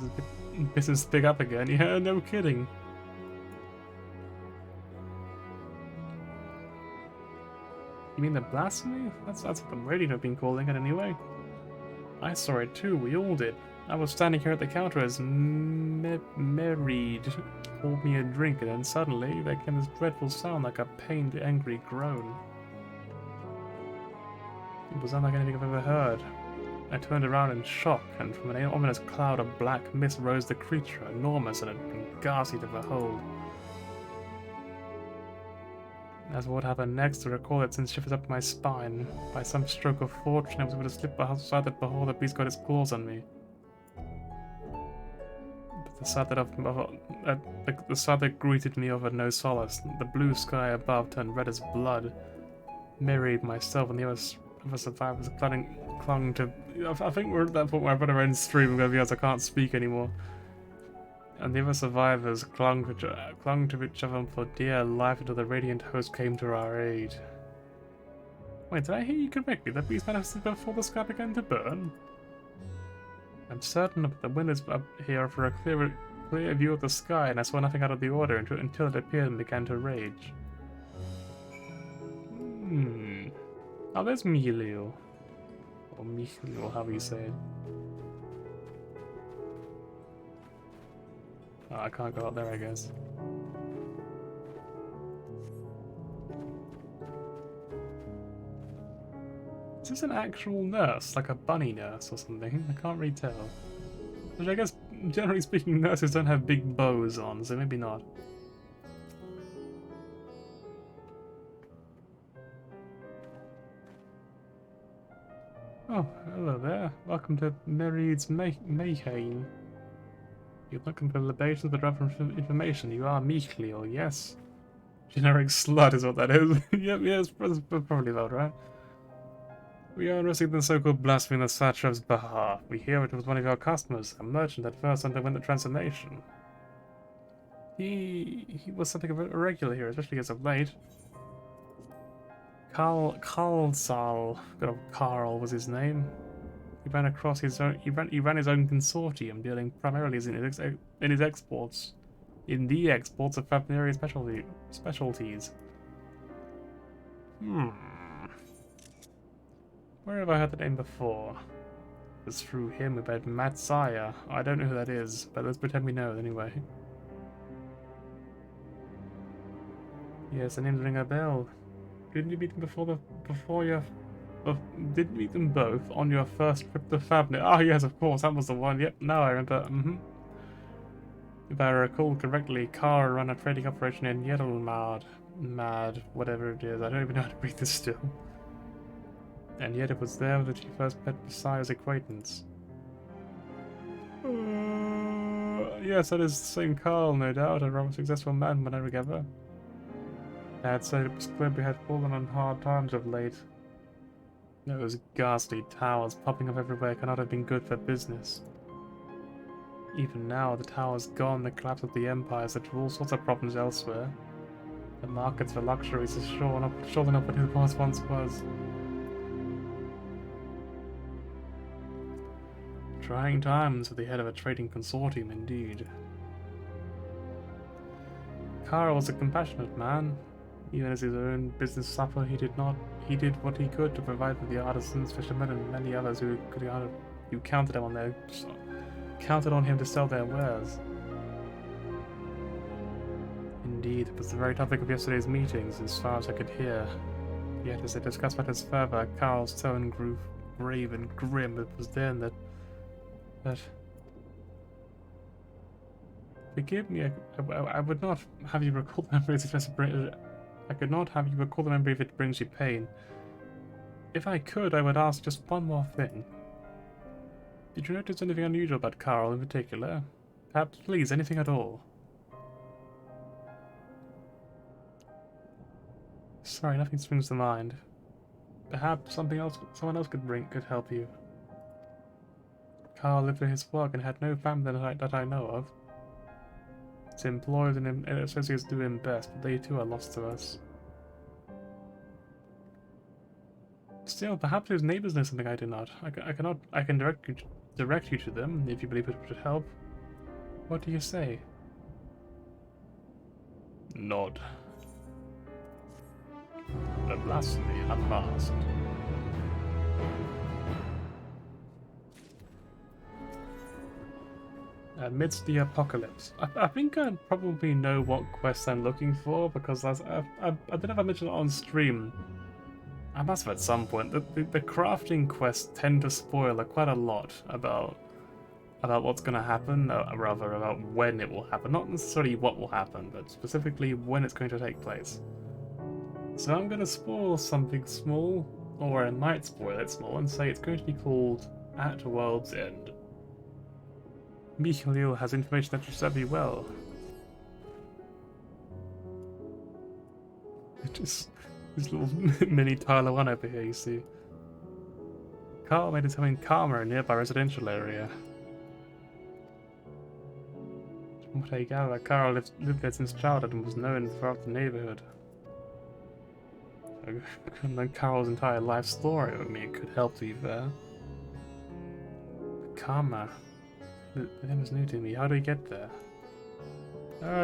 A: business to pick up again. Yeah, no kidding. You mean the blasphemy? That's what the radio have been calling it anyway. I saw it too, we all did. I was standing here at the counter as Merried poured me a drink and then suddenly there came this dreadful sound like a pained, angry groan. It was unlike anything I've ever heard. I turned around in shock, and from an ominous cloud of black mist rose the creature, enormous and ghastly to behold. As for what happened next, to recall it sends shivers up my spine. By some stroke of fortune, I was able to slip outside that before the beast got its claws on me. But the sight that greeted me offered no solace. The blue sky above turned red as blood. Mary, myself, and the other survivors clung to... I think we're at that point where I've got to end stream because I can't speak anymore. And the other survivors clung to each other for dear life until the radiant host came to our aid. Wait, did I hear you correctly? The beast manifested before the sky began to burn? I'm certain that the windows up here for a clear view of the sky, and I saw nothing out of the order until it appeared and began to rage. Oh, there's Michlil. Or Michlil, however you say it. Oh, I can't go up there, I guess. Is this an actual nurse? Like a bunny nurse or something? I can't really tell. Which I guess, generally speaking, nurses don't have big bows on, so maybe not. Oh, hello there. Welcome to Merried's Mayhain. You're looking for libations but rather information. You are Michlil, yes? Generic slut is what that is. Yep, yes, that's probably about right. We are investigating the so-called blasphemy on the satrap's behalf. We hear it was one of your customers, a merchant that first underwent the transformation. He was something of a regular here, especially as of late. Carl was his name. He ran across his own. He ran his own consortium, dealing primarily in the exports of Fafnirian specialties. Where have I heard the name before? It was through him about Matt Sire. I don't know who that is, but let's pretend we know anyway. Yes, the names ring a bell. Didn't you meet them didn't meet them both on your first trip to Fafnir? Oh yes, of course, that was the one. Yep, now I remember. If I recall correctly, Kara ran a trading operation in Yedelmad, whatever it is. I don't even know how to read this still. And yet it was there that she first met Messiah's acquaintance. Yes, that is the same Carl, no doubt. A rather successful man when I recover. Dad said it was clear we had fallen on hard times of late. Those ghastly towers popping up everywhere cannot have been good for business. Even now, the tower's gone, the collapse of the empires led to all sorts of problems elsewhere. The markets for luxuries is surely not what it once was. Trying times for the head of a trading consortium, indeed. Kara was a compassionate man. Even as his own business suffered, he did what he could to provide for the artisans, fishermen, and many others who you counted on him to sell their wares. Indeed, it was the very topic of yesterday's meetings, as far as I could hear. Yet as they discussed matters further, Carl's tone grew grave and grim. It was then that... Forgive me, I would not have you recall the memory I could not have you recall the memory if it brings you pain. If I could, I would ask just one more thing. Did you notice anything unusual about Carl in particular? Perhaps, please, anything at all? Sorry, nothing springs to mind. Perhaps someone else could help you. Carl lived for his work and had no family that I know of. His employers and associates do him best, but they too are lost to us. Still, perhaps his neighbors know something I do not. I can direct you to them if you believe it would help. What do you say? Nod. A blasphemy unmasked. Amidst the apocalypse. I think I probably know what quest I'm looking for, because I don't know if I mentioned it on stream. I must have at some point. The crafting quests tend to spoil quite a lot about what's going to happen, rather about when it will happen. Not necessarily what will happen, but specifically when it's going to take place. So I'm going to spoil something small, or I might spoil it small, and say it's going to be called At World's End. Mikhail has information that will serve you well. Just this little mini Tyler 1 over here, you see. Carl made his home in Karma, a nearby residential area. From what I gather, Carl lived there since childhood and was known throughout the neighborhood. I couldn't know Carl's entire life story. I mean, it could help to be fair. Karma. The name is new to me. How do we get there?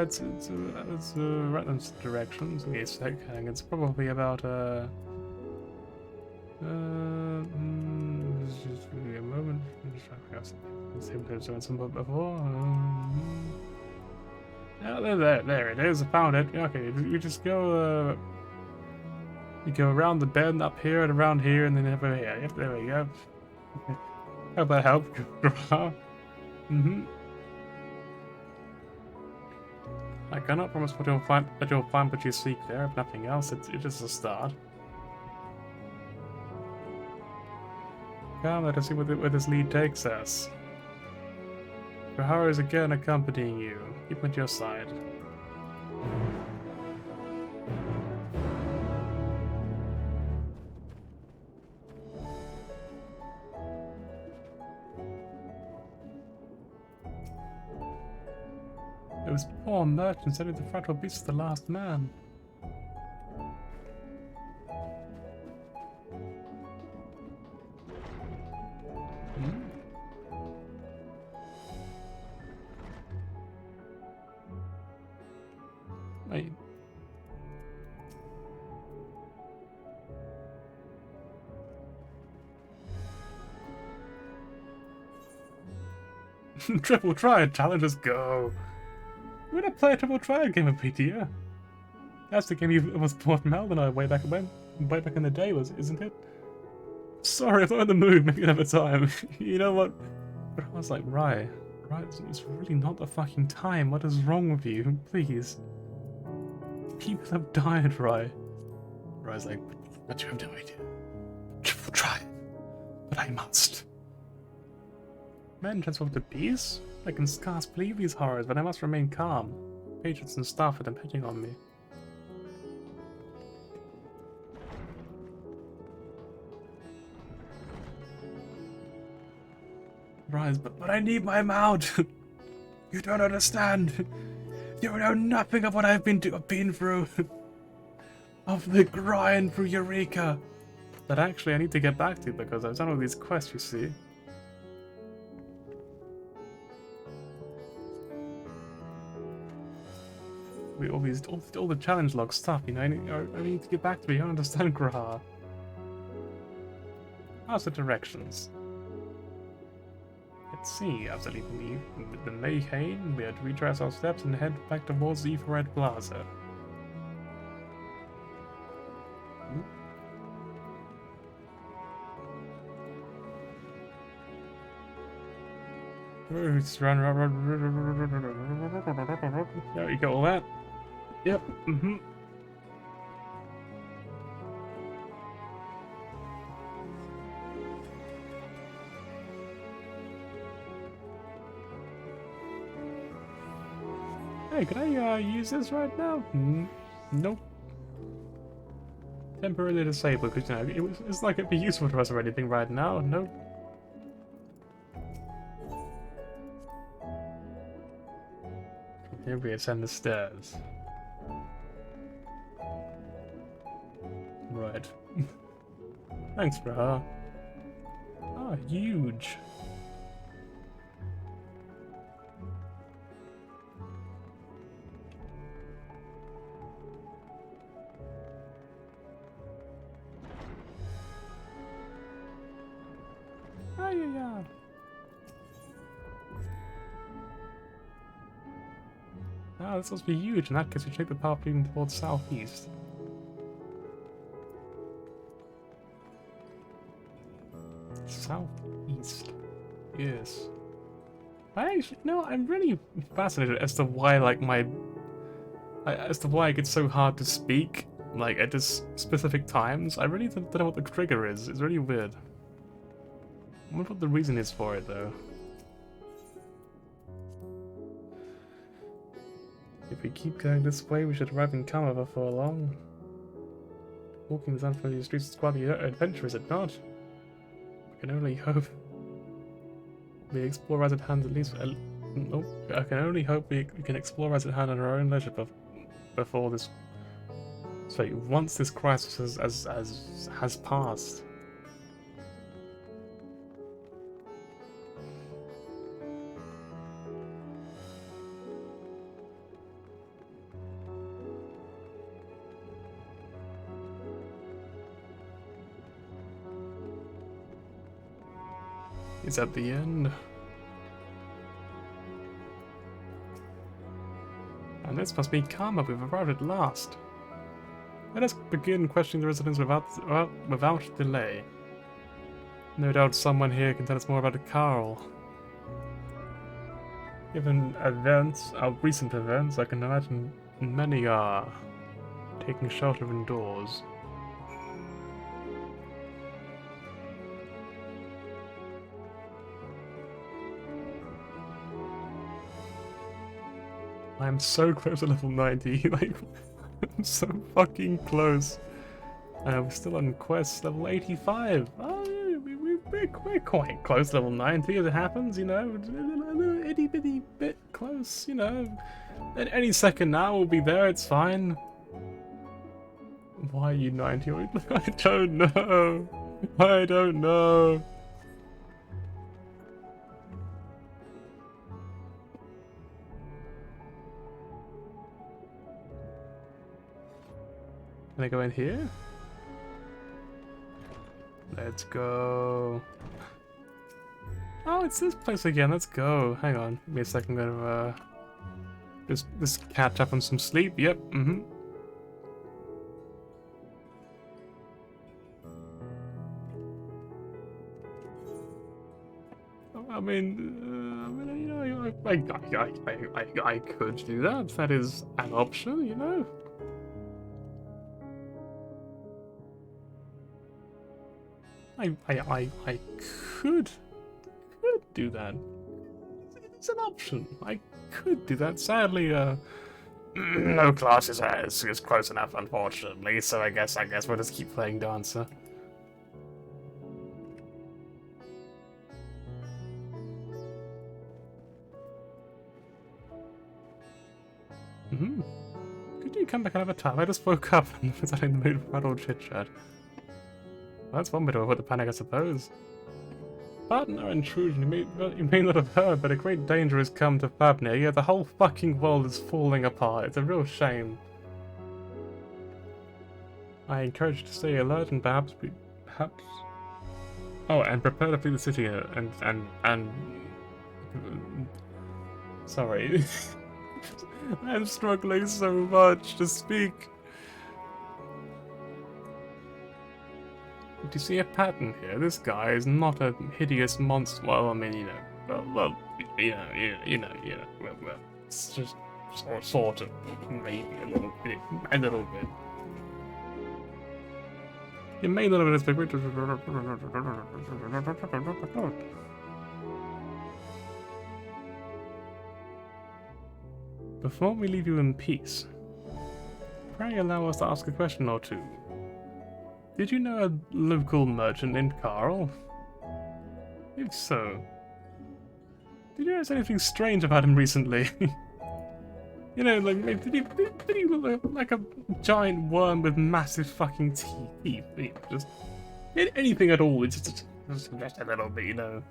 A: It's right in this direction. So it's it's probably about just give me a moment. Same place I went some before. Yeah, there it is. I found it. Okay, you just go. You go around the bend, up here and around here, and then over here. Yep, there we go. Hope that helped. I cannot promise that you'll find what you seek there. If nothing else, it's just a start. Come, let us see where this lead takes us. Grahara is again accompanying you. Keep him at your side. It was poor merchant selling the fragile beast to the last man. Wait. Triple triad challenges go. We're gonna play a triple triad game of PTO. That's the game you was bought Mel and I way back in the day, isn't it? Sorry, I'm not in the mood. Maybe another time. You know what? But I was like, right, it's really not the fucking time. What is wrong with you? Please. People have died, Rye. Rye's like, but you have no idea. Triple triad. But I must. Men transformed to bees? I can scarce believe these horrors, but I must remain calm. Patrons and staff are depending on me. Rise, but I need my mount! You don't understand! You know nothing of what I've been through! Of the grind through Eureka! That actually I need to get back to because I've done all these quests, you see. All the challenge log stuff, you know, I need to get back to me. I don't understand Graha. How's the directions? Let's see, absolutely. The Mayhane, we had to retrace our steps and head back towards the Red Plaza. Just run. Yeah, you got all that? Yep, Hey, can I use this right now? Nope. Temporarily disabled, because you know, it's not going to be useful to us or anything right now. Nope. Here we ascend the stairs. Right. Thanks, Braha. Ah, huge. Yeah. Ah, this must be huge. In that case, we take the path leading towards southeast. Southeast. Yes. I actually, no, I'm really fascinated as to why, like, as to why it gets so hard to speak, like, at this specific times. I really don't know what the trigger is. It's really weird. I wonder what the reason is for it, though. If we keep going this way, we should arrive in Kama before long. Walking these unfamiliar streets is quite the adventure, is it not? I can only hope we explore as at hand at least. Nope. I can only hope we can explore as at hand at our own leisure before this. So once this crisis has passed. It's at the end. And this must be Karma. We've arrived at last. Let us begin questioning the residents without delay. No doubt someone here can tell us more about Carl. Given events, recent events, I can imagine many are taking shelter indoors. I'm so close to level 90, like, I'm so fucking close. We're still on quest level 85. Oh, we're quite close to level 90 as it happens, you know. A little itty bitty bit close, you know. At any second now we'll be there, it's fine. Why are you 90? I don't know. I don't know. Can I go in here? Let's go. Oh, it's this place again. Let's go. Hang on. Give me a second. I'm gonna just catch up on some sleep. Yep. I mean, you know, I could do that. That is an option, you know. I could do that. It's an option. I could do that. Sadly, no class is close enough, unfortunately. So I guess we'll just keep playing Dancer. Could you come back another time? I just woke up and was in the mood for an old chit chat. Well, that's one way to avoid the panic, I suppose. Pardon our intrusion. You may not have heard, but a great danger has come to Fafnir. Yeah, the whole fucking world is falling apart. It's a real shame. I encourage you to stay alert and perhaps. Oh, and prepare to flee the city and Sorry. I'm struggling so much to speak. Do you see a pattern here? This guy is not a hideous monster. Well, I mean, you know, well, it's just sort of, maybe a little bit. You may not have expected. Before we leave you in peace, pray allow us to ask a question or two. Did you know a local merchant named Carl? If so, did you notice anything strange about him recently? You know, like, did he look like a giant worm with massive fucking teeth? Just anything at all, it's just a little bit, you know.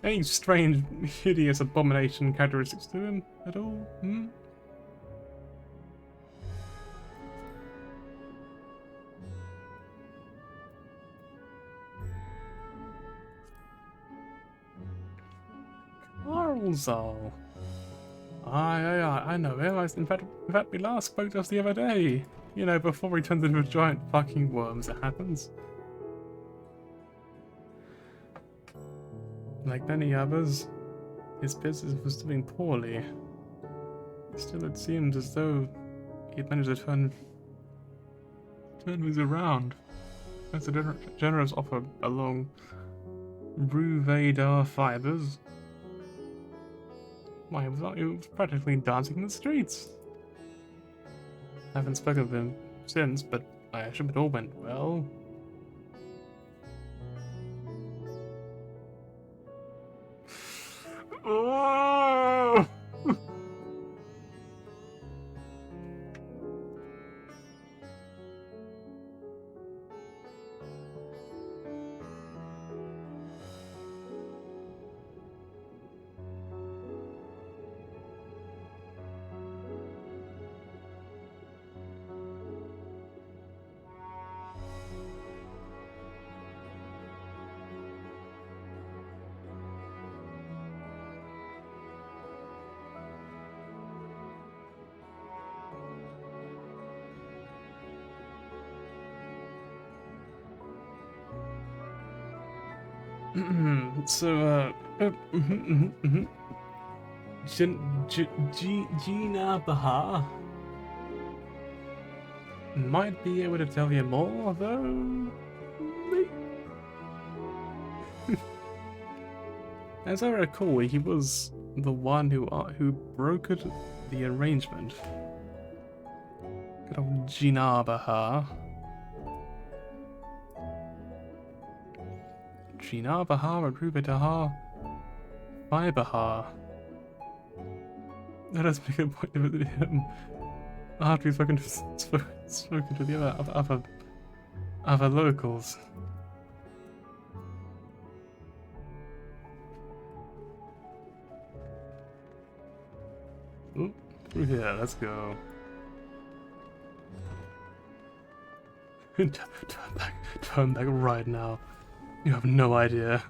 A: Any strange, hideous abomination characteristics to him at all? Hmm? Carlzal. I know him. In fact, we last spoke to us the other day. You know, before he turns into a giant fucking worm, as it happens. Like many others, his business was doing poorly. Still, it seemed as though he had managed to turn things around. As a generous offer along Rue fibers. Why, he was practically dancing in the streets. I haven't spoken to him since, but I assume it all went well. Oh! So, Gina Bahar might be able to tell you more, though. As I recall, he was the one who brokered the arrangement. Good old Gina Bahar. Gina Bahar Rubitaha Bahar. Let us make a point of it after we've spoken to the other locals. Ooh, through here, let's go. Turn back right now. You have no idea.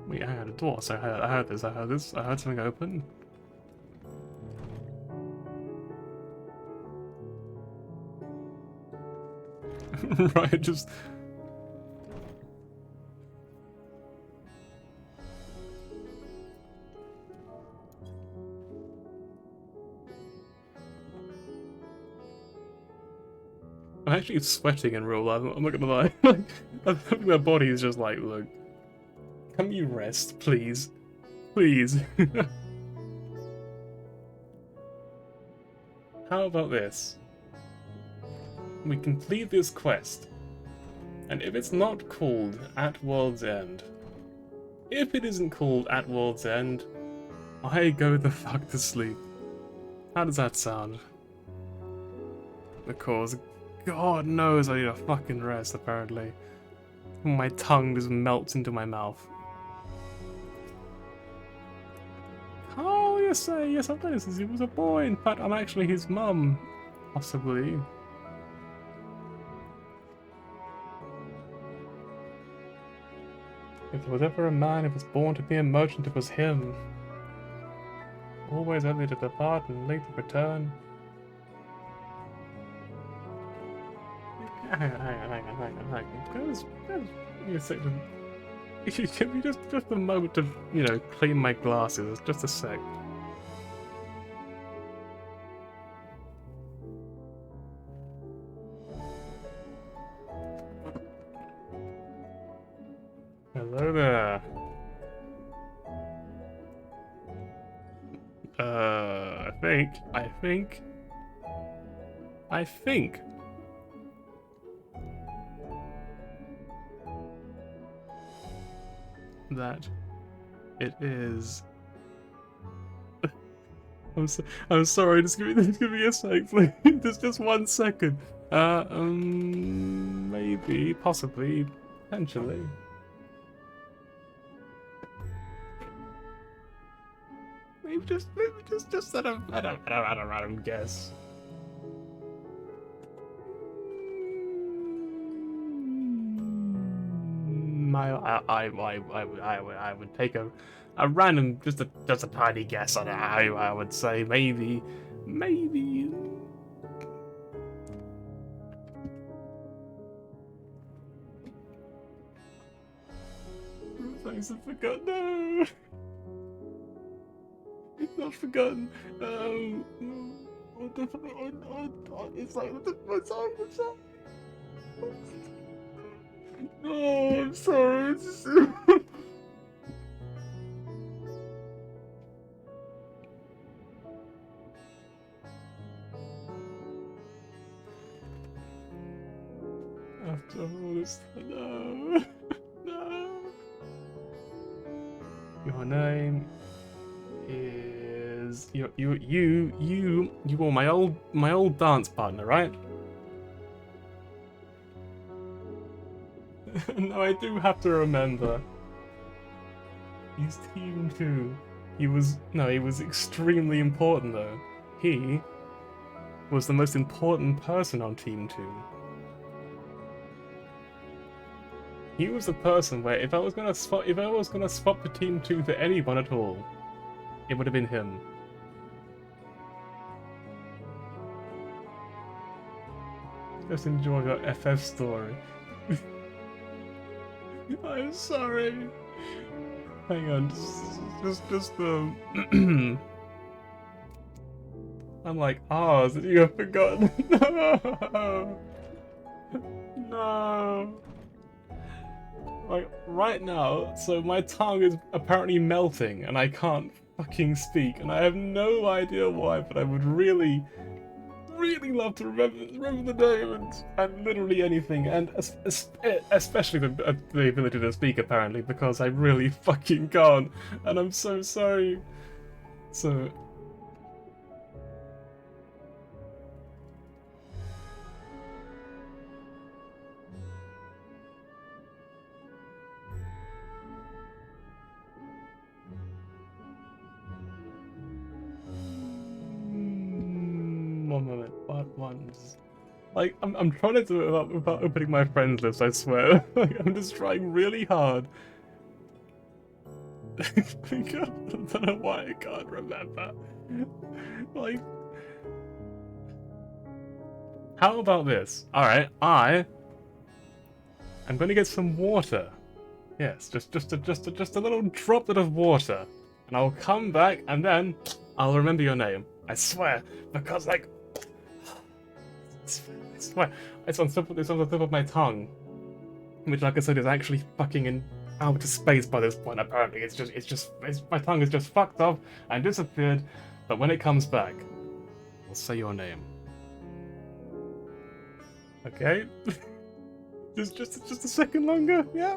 A: Wait, I heard a door, so I heard this, I heard something open. Right, just... I'm actually sweating in real life, I'm not gonna lie. I think my body is just like, look, can you rest, please? Please. How about this? We complete this quest, and if it's not called At World's End, if it isn't called At World's End, I go the fuck to sleep. How does that sound? Because God knows I need a fucking rest, apparently. My tongue just melts into my mouth. Oh, yes, I've done it since he was a boy. In fact, I'm actually his mum. Possibly. If there was ever a man who was born to be a merchant, it was him. Always early to depart and late to return. Hang on. Guys, give me a second. Give me just a moment to, you know, clean my glasses. Just a sec. Hello there. I think that it is. I'm sorry. Just give me a sec, please. Just 1 second. Maybe, possibly, potentially. Maybe just at a random guess. I would take a random, just a tiny guess on it. I would say maybe. Thanks, I forgot. No, it's not forgotten. It's like I'm sorry. No, I'm sorry. After all this, no. Your name is you were my old dance partner, right? No, I do have to remember. He's Team 2. He was extremely important though. He was the most important person on Team 2. He was the person where if I was gonna swap the Team 2 for anyone at all, it would have been him. Just enjoy your FF story. I'm sorry. Hang on, just I'm like, Oz, you have forgotten. No. No. Like, right now, so my tongue is apparently melting and I can't fucking speak, and I have no idea why, but I would really love to remember the name and literally anything, and especially the ability to speak, apparently, because I really fucking can't, and I'm so sorry. So... One moment, part ones. Like, I'm trying to do it without opening my friends list, I swear. Like, I'm just trying really hard. I don't know why I can't remember. Like... How about this? Alright, I'm gonna get some water. Yes, just a little droplet of water. And I'll come back and then I'll remember your name. I swear, because like... I swear, it's on the tip of my tongue, which, like I said, is actually fucking in outer space by this point. Apparently, my tongue is just fucked up and disappeared. But when it comes back, I'll say your name. Okay, just a second longer. Yeah.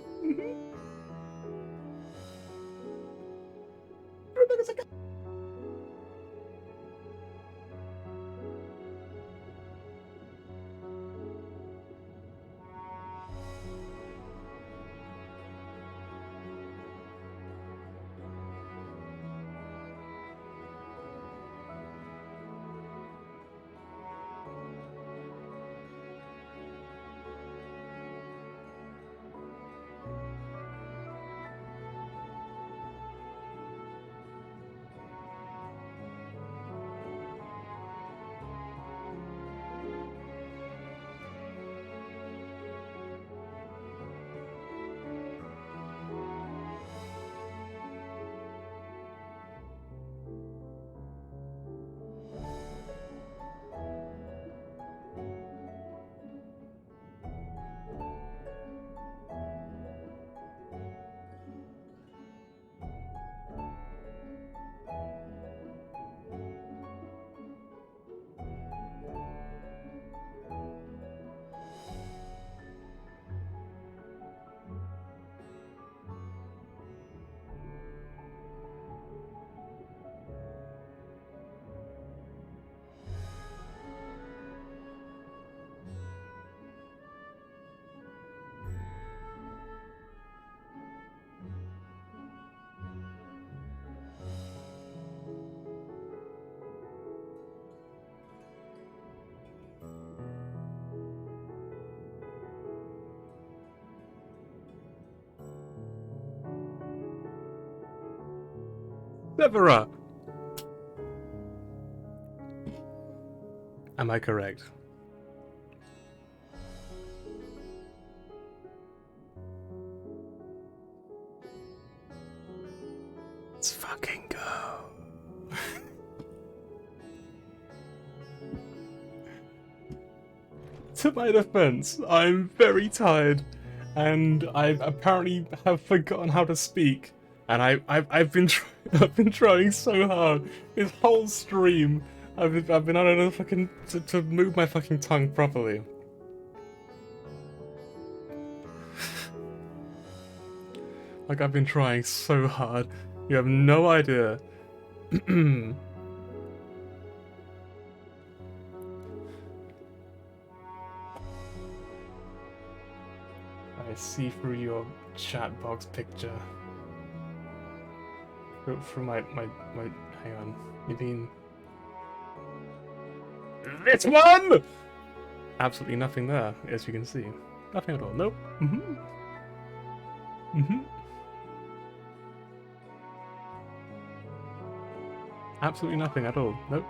A: Deliverer! Am I correct? Let's fucking go. To my defense, I'm very tired, and I apparently have forgotten how to speak. And I've been trying so hard this whole stream. I've been unable to move my fucking tongue properly. Like, I've been trying so hard. You have no idea. I see through your chat box picture. From my hang on. You mean this one? Absolutely nothing there, as you can see. Nothing at all. Nope. Absolutely nothing at all. Nope.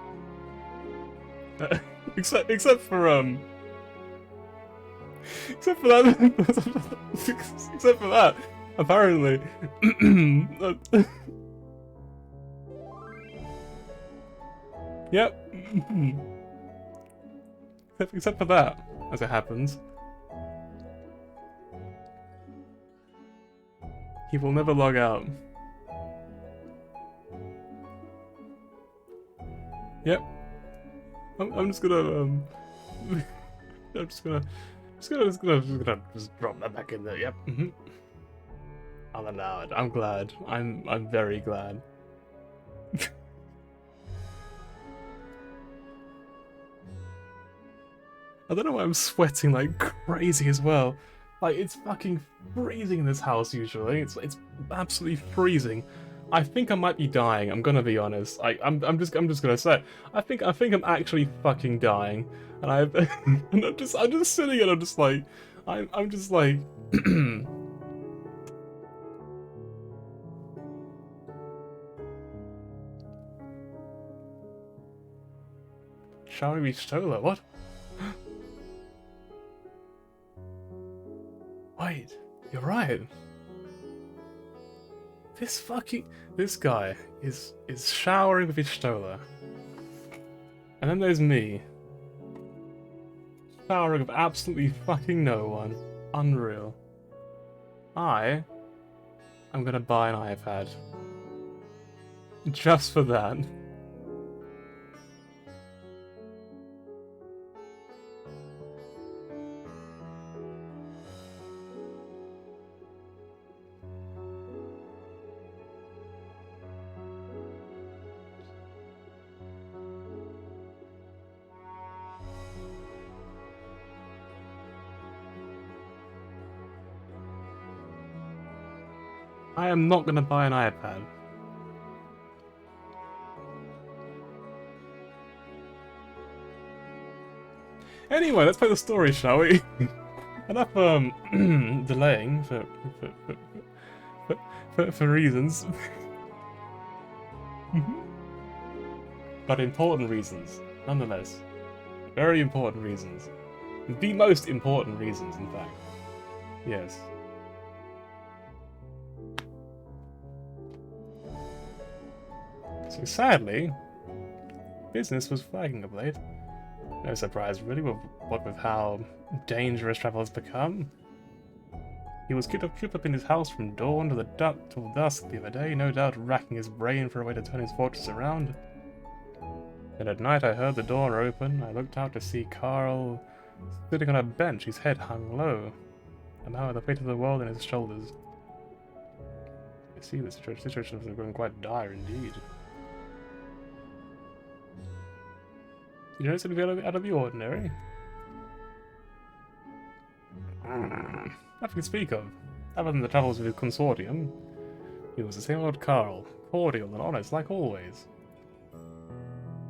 A: Except for that. Except for that. Apparently. Yep. Except for that, as it happens. He will never log out. Yep. I'm just gonna I'm just gonna drop that back in there. Yep. I'll allow it. I'm glad. I'm very glad. I don't know why I'm sweating like crazy as well. Like, it's fucking freezing in this house usually. It's absolutely freezing. I think I might be dying. I'm gonna be honest. I'm just gonna say I think I'm actually fucking dying, and and I'm just sitting and I'm just like shall we restore that? What? Wait, you're right. This guy is showering with his stola. And then there's me. Showering with absolutely fucking no one. Unreal. I'm gonna buy an iPad. Just for that. I am not gonna buy an iPad. Anyway, let's play the story, shall we? Enough delaying for reasons. But important reasons, nonetheless. Very important reasons. The most important reasons, in fact. Yes. So sadly, business was flagging of late. No surprise really, with how dangerous travel has become. He was cooped up in his house from dawn to till dusk the other day, no doubt racking his brain for a way to turn his fortress around. Then at night I heard the door open. I looked out to see Carl sitting on a bench, his head hung low, and now the fate of the world on his shoulders. I see the situation is going quite dire indeed. You notice anything out of the ordinary? Nothing to speak of, other than the troubles with his consortium. He was the same old Carl, cordial and honest like always.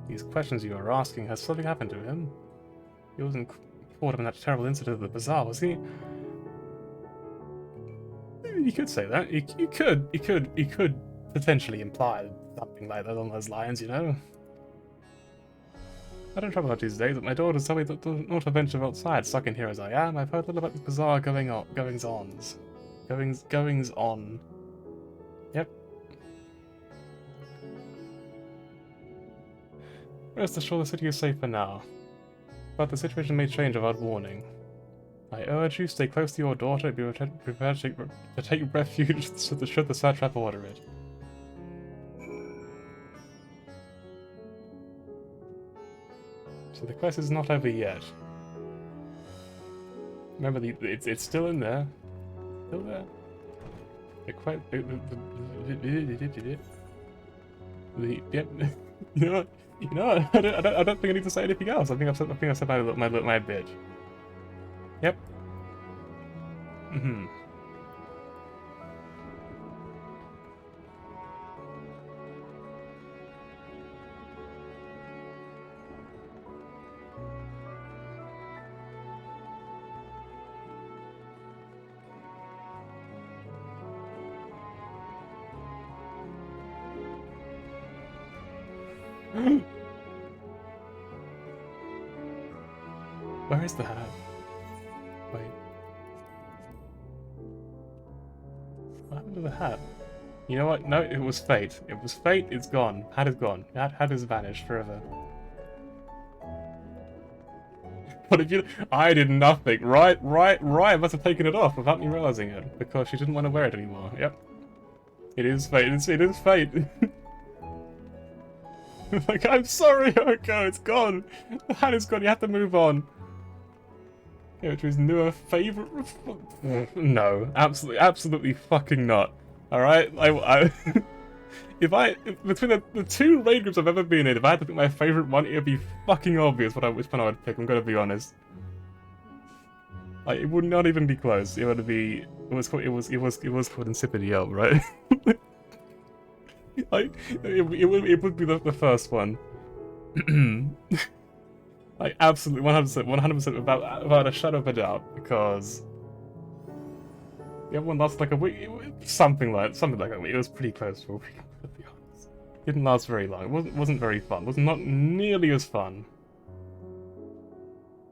A: These questions you are asking, has something happened to him? He wasn't caught up in that terrible incident at the bazaar, was he? You could say that. You could potentially imply Something like that along those lines, you know? I don't travel out these days, but my daughters tell me not to venture outside, stuck in here as I am. I've heard little about these bizarre goings-ons. Goings-on. Yep. Rest assured the city is safe for now. But the situation may change without warning. I urge you, stay close to your daughter and be prepared to take refuge should the satrap order it. So the quest is not over yet. Remember, it's still in there. Still there. The quest. Yep. You know what? I don't think I need to say anything else. I think I've said my bit. Yep. Mm-hmm. Where is the hat? Wait. What happened to the hat? You know what? No, it was fate. It was fate, it's gone. Hat is gone. Hat has vanished forever. What if you... I did nothing. Right. I must have taken it off without me realizing it. Because she didn't want to wear it anymore. Yep. It is fate. It is fate. Like, I'm sorry, Oko, it's gone. The hat is gone. You have to move on. Yeah, which was newer favorite. No, absolutely fucking not. All right, between the two raid groups I've ever been in, if I had to pick my favorite one, it would be fucking obvious which one I would pick. I'm gonna be honest. Like, it would not even be close. It would be. It was called Insipid Yelp, right? Like, it would be the first one. Like, absolutely 100% without a shadow of a doubt, because the other one lasted like a week, something like a week. It was pretty close for a week, to be honest. Didn't last very long. It wasn't very fun. It was not nearly as fun.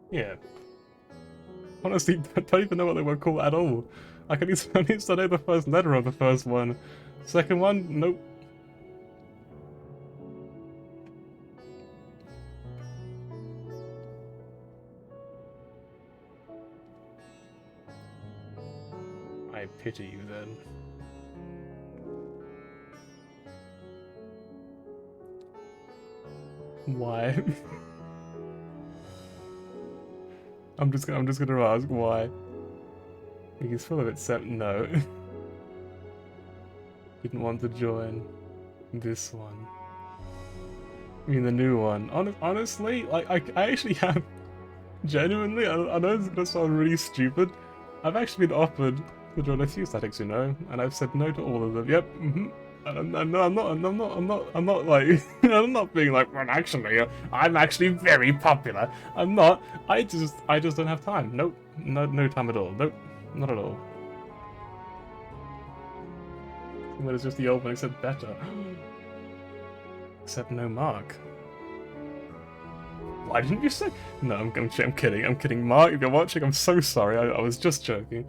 A: Yeah. Honestly, I don't even know what they were called at all. I can at least know the first letter of the first one. Second one, nope. I pity you then. Why? I'm just gonna ask why. He's full of it, no. Didn't want to join this one. I mean the new one. Honestly, like I actually have genuinely. I know it's gonna sound really stupid. I've actually been offered to join a few statics, you know, and I've said no to all of them. Yep. And I'm not like I'm not being like, well, actually, I'm actually very popular. I'm not. I just don't have time. Nope. No time at all. Nope. Not at all. When it's just the old one, except better. Except no Mark. Why didn't you say? No, I'm kidding. I'm kidding. Mark, if you're watching, I'm so sorry. I was just joking.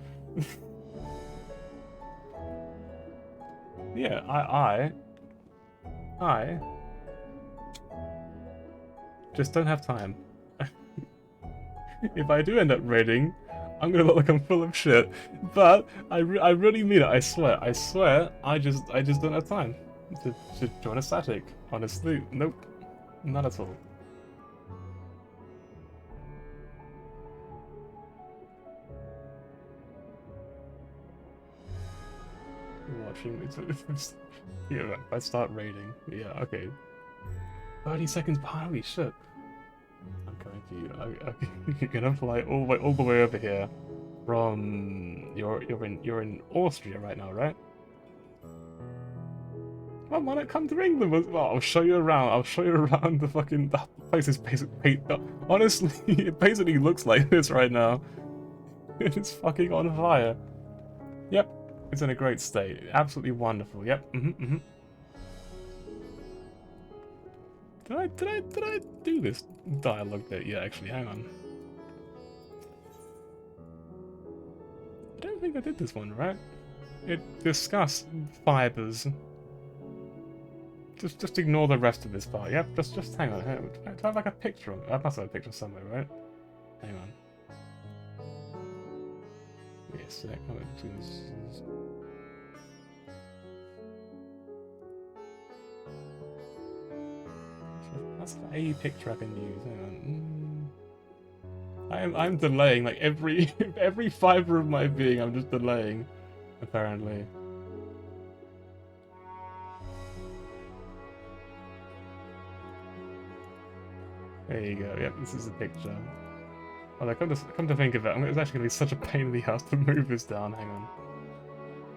A: Yeah, I just don't have time. If I do end up raiding, I'm gonna look like I'm full of shit. But I really mean it. I swear. I just don't have time to join a static. Honestly, nope, not at all. Watching it. Yeah, if I start raiding. Yeah, okay. 30 seconds. Holy shit. I'm coming to you. You're gonna fly all the way over here from you're in Austria right now, right? Well, why not come to England? Well, I'll show you around. I'll show you around the fucking. The place is basically. Honestly, it basically looks like this right now. It's fucking on fire. Yep. It's in a great state. Absolutely wonderful. Yep. Did I do this dialogue bit? Yeah, actually, hang on. I don't think I did this one, right? It discussed fibers. Just ignore the rest of this part. Yep, just hang on. Do I have like a picture of it? I must have a picture somewhere, right? Hang on. Yes, that's a picture I can use. Hang on. I'm delaying like every fiber of my being. I'm just delaying, apparently. There you go. Yep, this is the picture. Although, come to think of it, it's actually going to be such a pain in the ass to move this down. Hang on.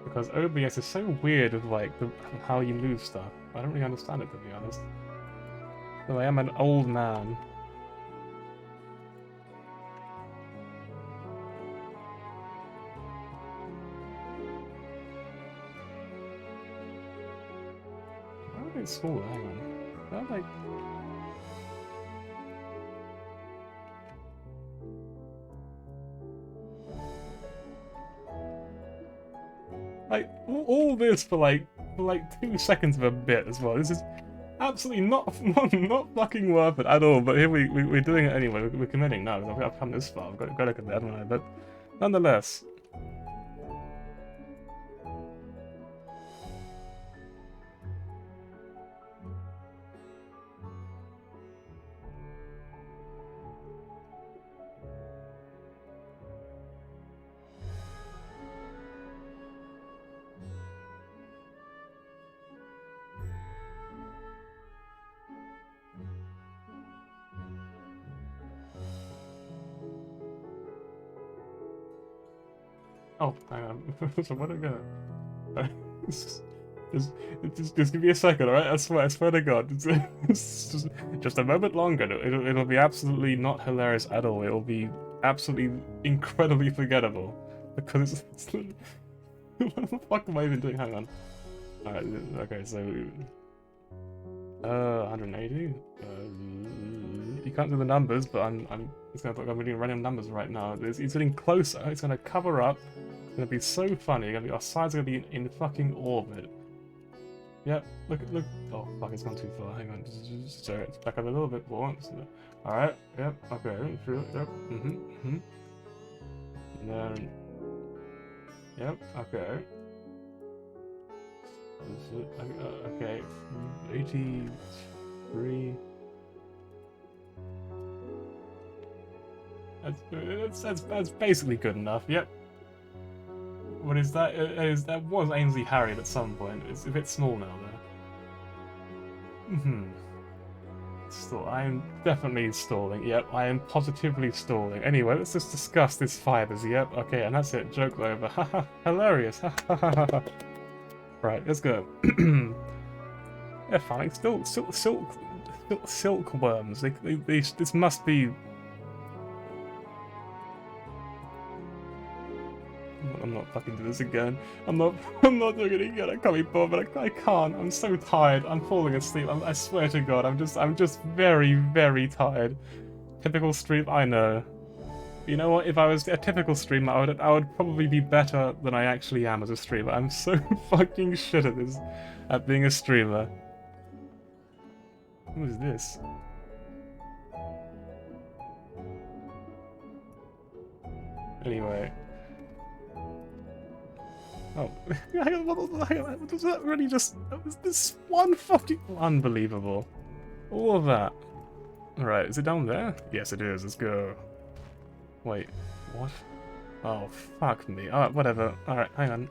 A: Because OBS is so weird with, like, how you move stuff. I don't really understand it, to be honest. Though I am an old man. Why are they smaller? Hang on. They're like... Like, all this for like 2 seconds of a bit as well. This is absolutely not fucking worth it at all. But here we're doing it anyway. We're committing now. I've come this far. I've got to commit, haven't I? But nonetheless. Oh, hang on. So what am I gonna... just give me a second, alright? I swear to God. It's just a moment longer. It'll be absolutely not hilarious at all. It'll be absolutely incredibly forgettable. Because it's what the fuck am I even doing? Hang on. Alright, okay, so... 180? You can't do the numbers, but I'm doing random numbers right now. It's getting closer. It's gonna cover up. It's gonna be so funny. Our sides are gonna be in fucking orbit. Yep. Look. Oh fuck! It's gone too far. Hang on. Just stir it back up a little bit more. All right. Yep. Okay. True. Yep. And then. Yep. Okay. Okay. 83. That's basically good enough. Yep. What is that? That was Ainsley Harriet at some point. It's a bit small now, though. I'm definitely stalling. Yep, I am positively stalling. Anyway, let's just discuss this fibers. Yep. Okay, and that's it. Joke over. Haha. Hilarious. Right, let's go. Yeah, fine. Still, silkworms. This must be. I'm not fucking doing this again. I'm not doing it again. I can't be bothered. I can't. I'm so tired. I'm falling asleep. I swear to God. I'm just very, very tired. Typical stream. I know. You know what? If I was a typical streamer, I would probably be better than I actually am as a streamer. I'm so fucking shit at this, at being a streamer. What is this? Anyway. Oh, hang on, was that really just... Was this one fucking... Unbelievable. All of that. Alright, is it down there? Yes, it is. Let's go. Wait, what? Oh, fuck me. Alright, whatever. Alright, hang on.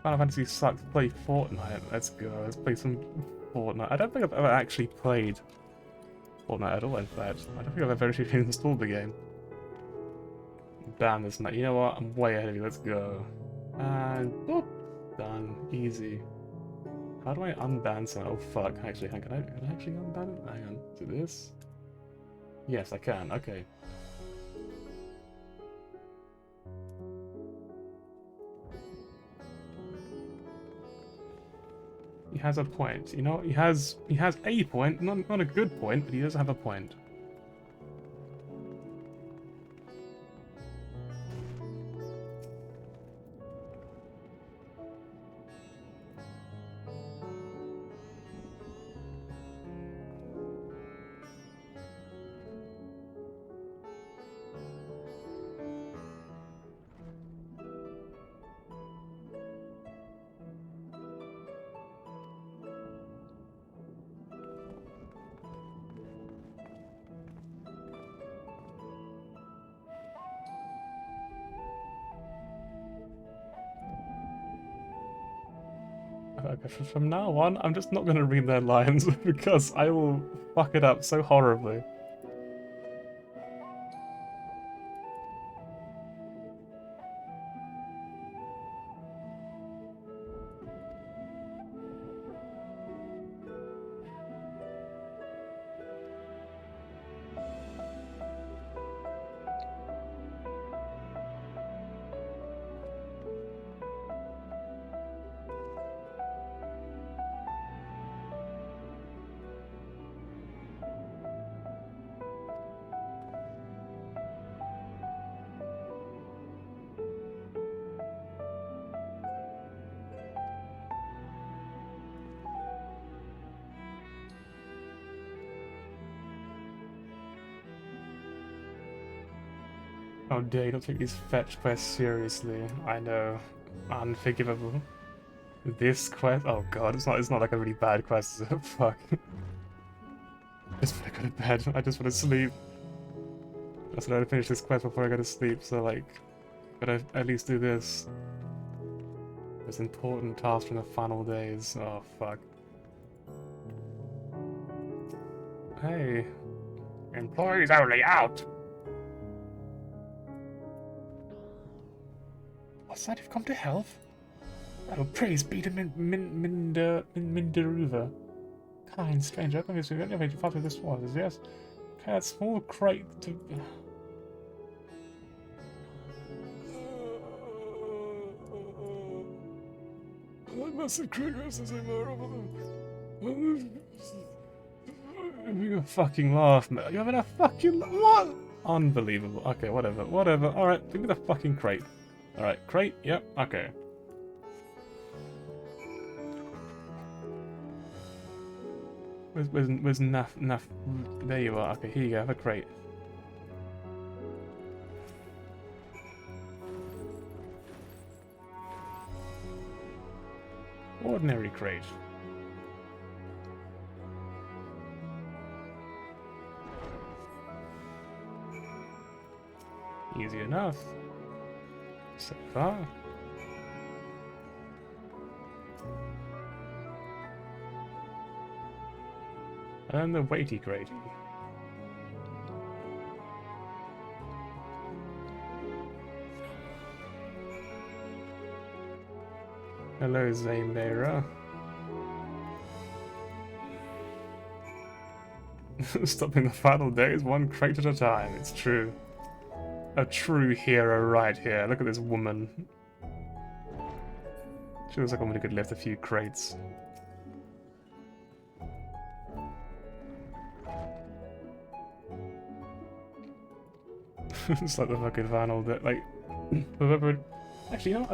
A: Final Fantasy sucks. Play Fortnite. Let's go. Let's play some Fortnite. I don't think I've ever actually played Fortnite at all, in fact. I don't think I've ever actually installed the game. Ban this night. You know what? I'm way ahead of you. Let's go. And boop. Done. Easy. How do I unban something? Oh fuck. Actually, can I actually unban it? Hang on. Is it this? Yes, I can. Okay. He has a point. You know, he has a point, not a good point, but he does have a point. Okay, from now on, I'm just not going to read their lines because I will fuck it up so horribly. Oh dear, you don't take these fetch quests seriously. I know. Unforgivable. This quest? Oh god, it's not like a really bad quest, is it? Fuck. I just wanna go to bed. I just wanna sleep. I said I'd finish this quest before I go to sleep, so like, gotta at least do this. This important task from the final days. Oh fuck. Hey. Employees only out! What's that? You've come to help? Oh, praise be to Minderuva. Kind stranger, I convinced you the only way to follow this was, yes. Okay, that small crate to... That massive crate is horrible. You fucking laugh, man. You're having a fucking... What? Unbelievable. Okay, whatever. Alright, give me the fucking crate. Alright, crate, yep, okay. Where's Naf? There you are. Okay, here you go, have a crate. Ordinary crate. Easy enough. So far. And the weighty crate. Hello, Zaymera. Stopping the final days one crate at a time, it's true. A true hero right here. Look at this woman. She looks like a woman who could lift a few crates. It's like the fucking final day. Like, whoever. Actually, you know,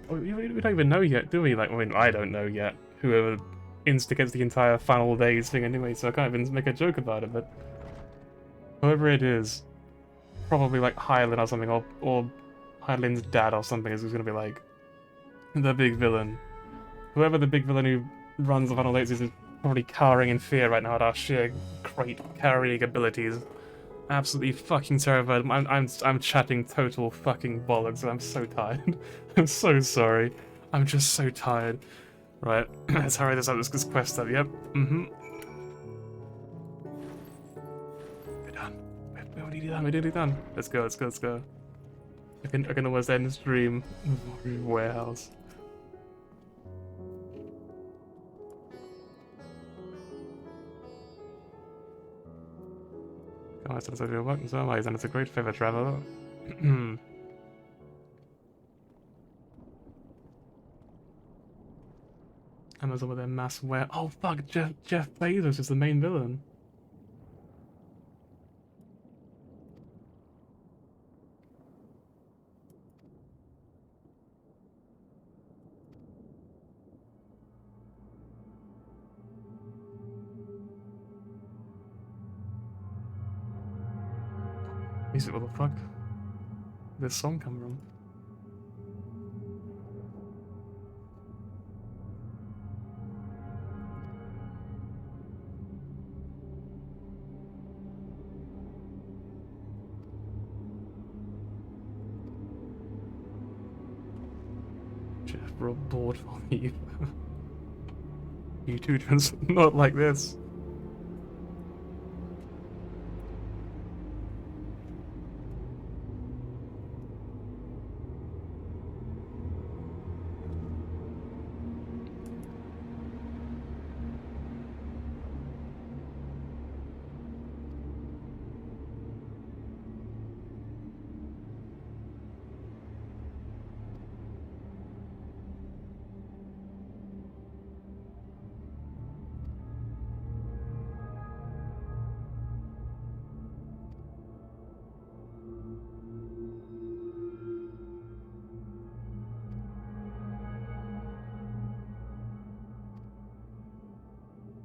A: we don't even know yet, do we? Like, I mean, I don't know yet. Whoever instigates the entire final days thing anyway, so I can't even make a joke about it, but whoever it is, probably like Hyland or something, or Hyland's dad or something is gonna be like the big villain. Whoever the big villain who runs the final days is probably cowering in fear right now at our sheer crate carrying abilities. Absolutely fucking terrified. I'm chatting total fucking bollocks. I'm so tired. I'm so sorry. I'm just so tired. Right, let's hurry this up. This quest up. Yep. Mm-hmm. We're done. We're already done. We're nearly done. Let's go. Let's go. Let's go. I can almost end the stream. Warehouse. Come on, it's your work in some ways, and it's a great favor, traveler. I'm Amazon with their mass wear. Oh fuck, Jeff Bezos is the main villain. Music, what the fuck? Where'd this song come from? Jeff brought board for me. You two just not like this.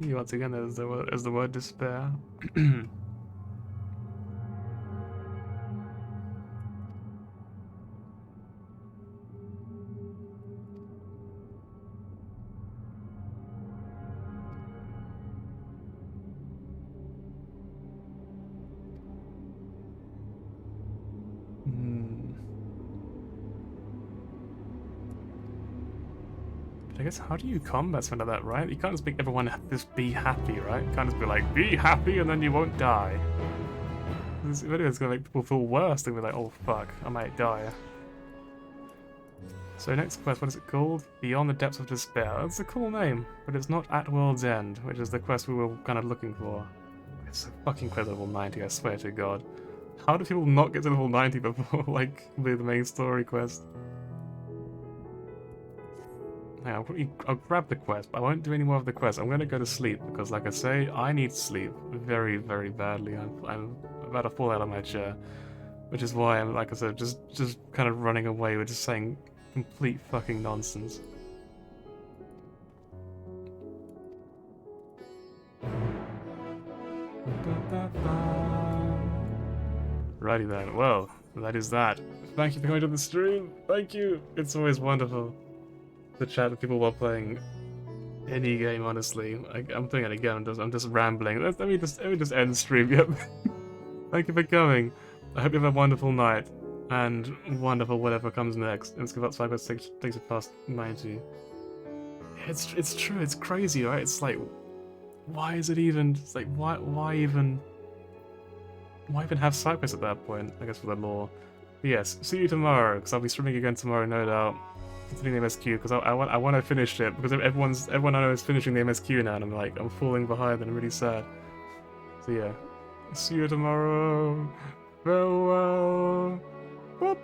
A: Once again, there's the word despair. But I guess how do you combat something like that, right? You can't just make everyone just be happy, right? You can't just be like, be happy and then you won't die. This video is gonna make people feel worse. They're gonna be like, oh fuck, I might die. So next quest, what is it called? Beyond the Depths of Despair. That's a cool name, but it's not At World's End, which is the quest we were kind of looking for. It's a fucking quest level 90, I swear to God. How do people not get to level 90 before, like, the main story quest? Yeah, I'll grab the quest, but I won't do any more of the quest. I'm gonna go to sleep, because like I say, I need sleep very, very badly. I'm about to fall out of my chair. Which is why I'm, like I said, just kind of running away with just saying complete fucking nonsense. Righty then, well, that is that. Thank you for coming to the stream, thank you! It's always wonderful to chat with people while playing any game, honestly. I'm doing it again, I'm just rambling. Let me just end the stream, yep. Thank you for coming. I hope you have a wonderful night, and wonderful whatever comes next. Let's give up Cyber 6 takes it past 90. It's true, it's crazy, right? It's like, why is it even, it's like, why even have Cypress at that point, I guess, for the lore. But yes, see you tomorrow, because I'll be streaming again tomorrow, no doubt. Continuing the MSQ, because I want to finish it, because everyone I know is finishing the MSQ now, and I'm like, I'm falling behind, and I'm really sad. So yeah, see you tomorrow. Farewell. Boop.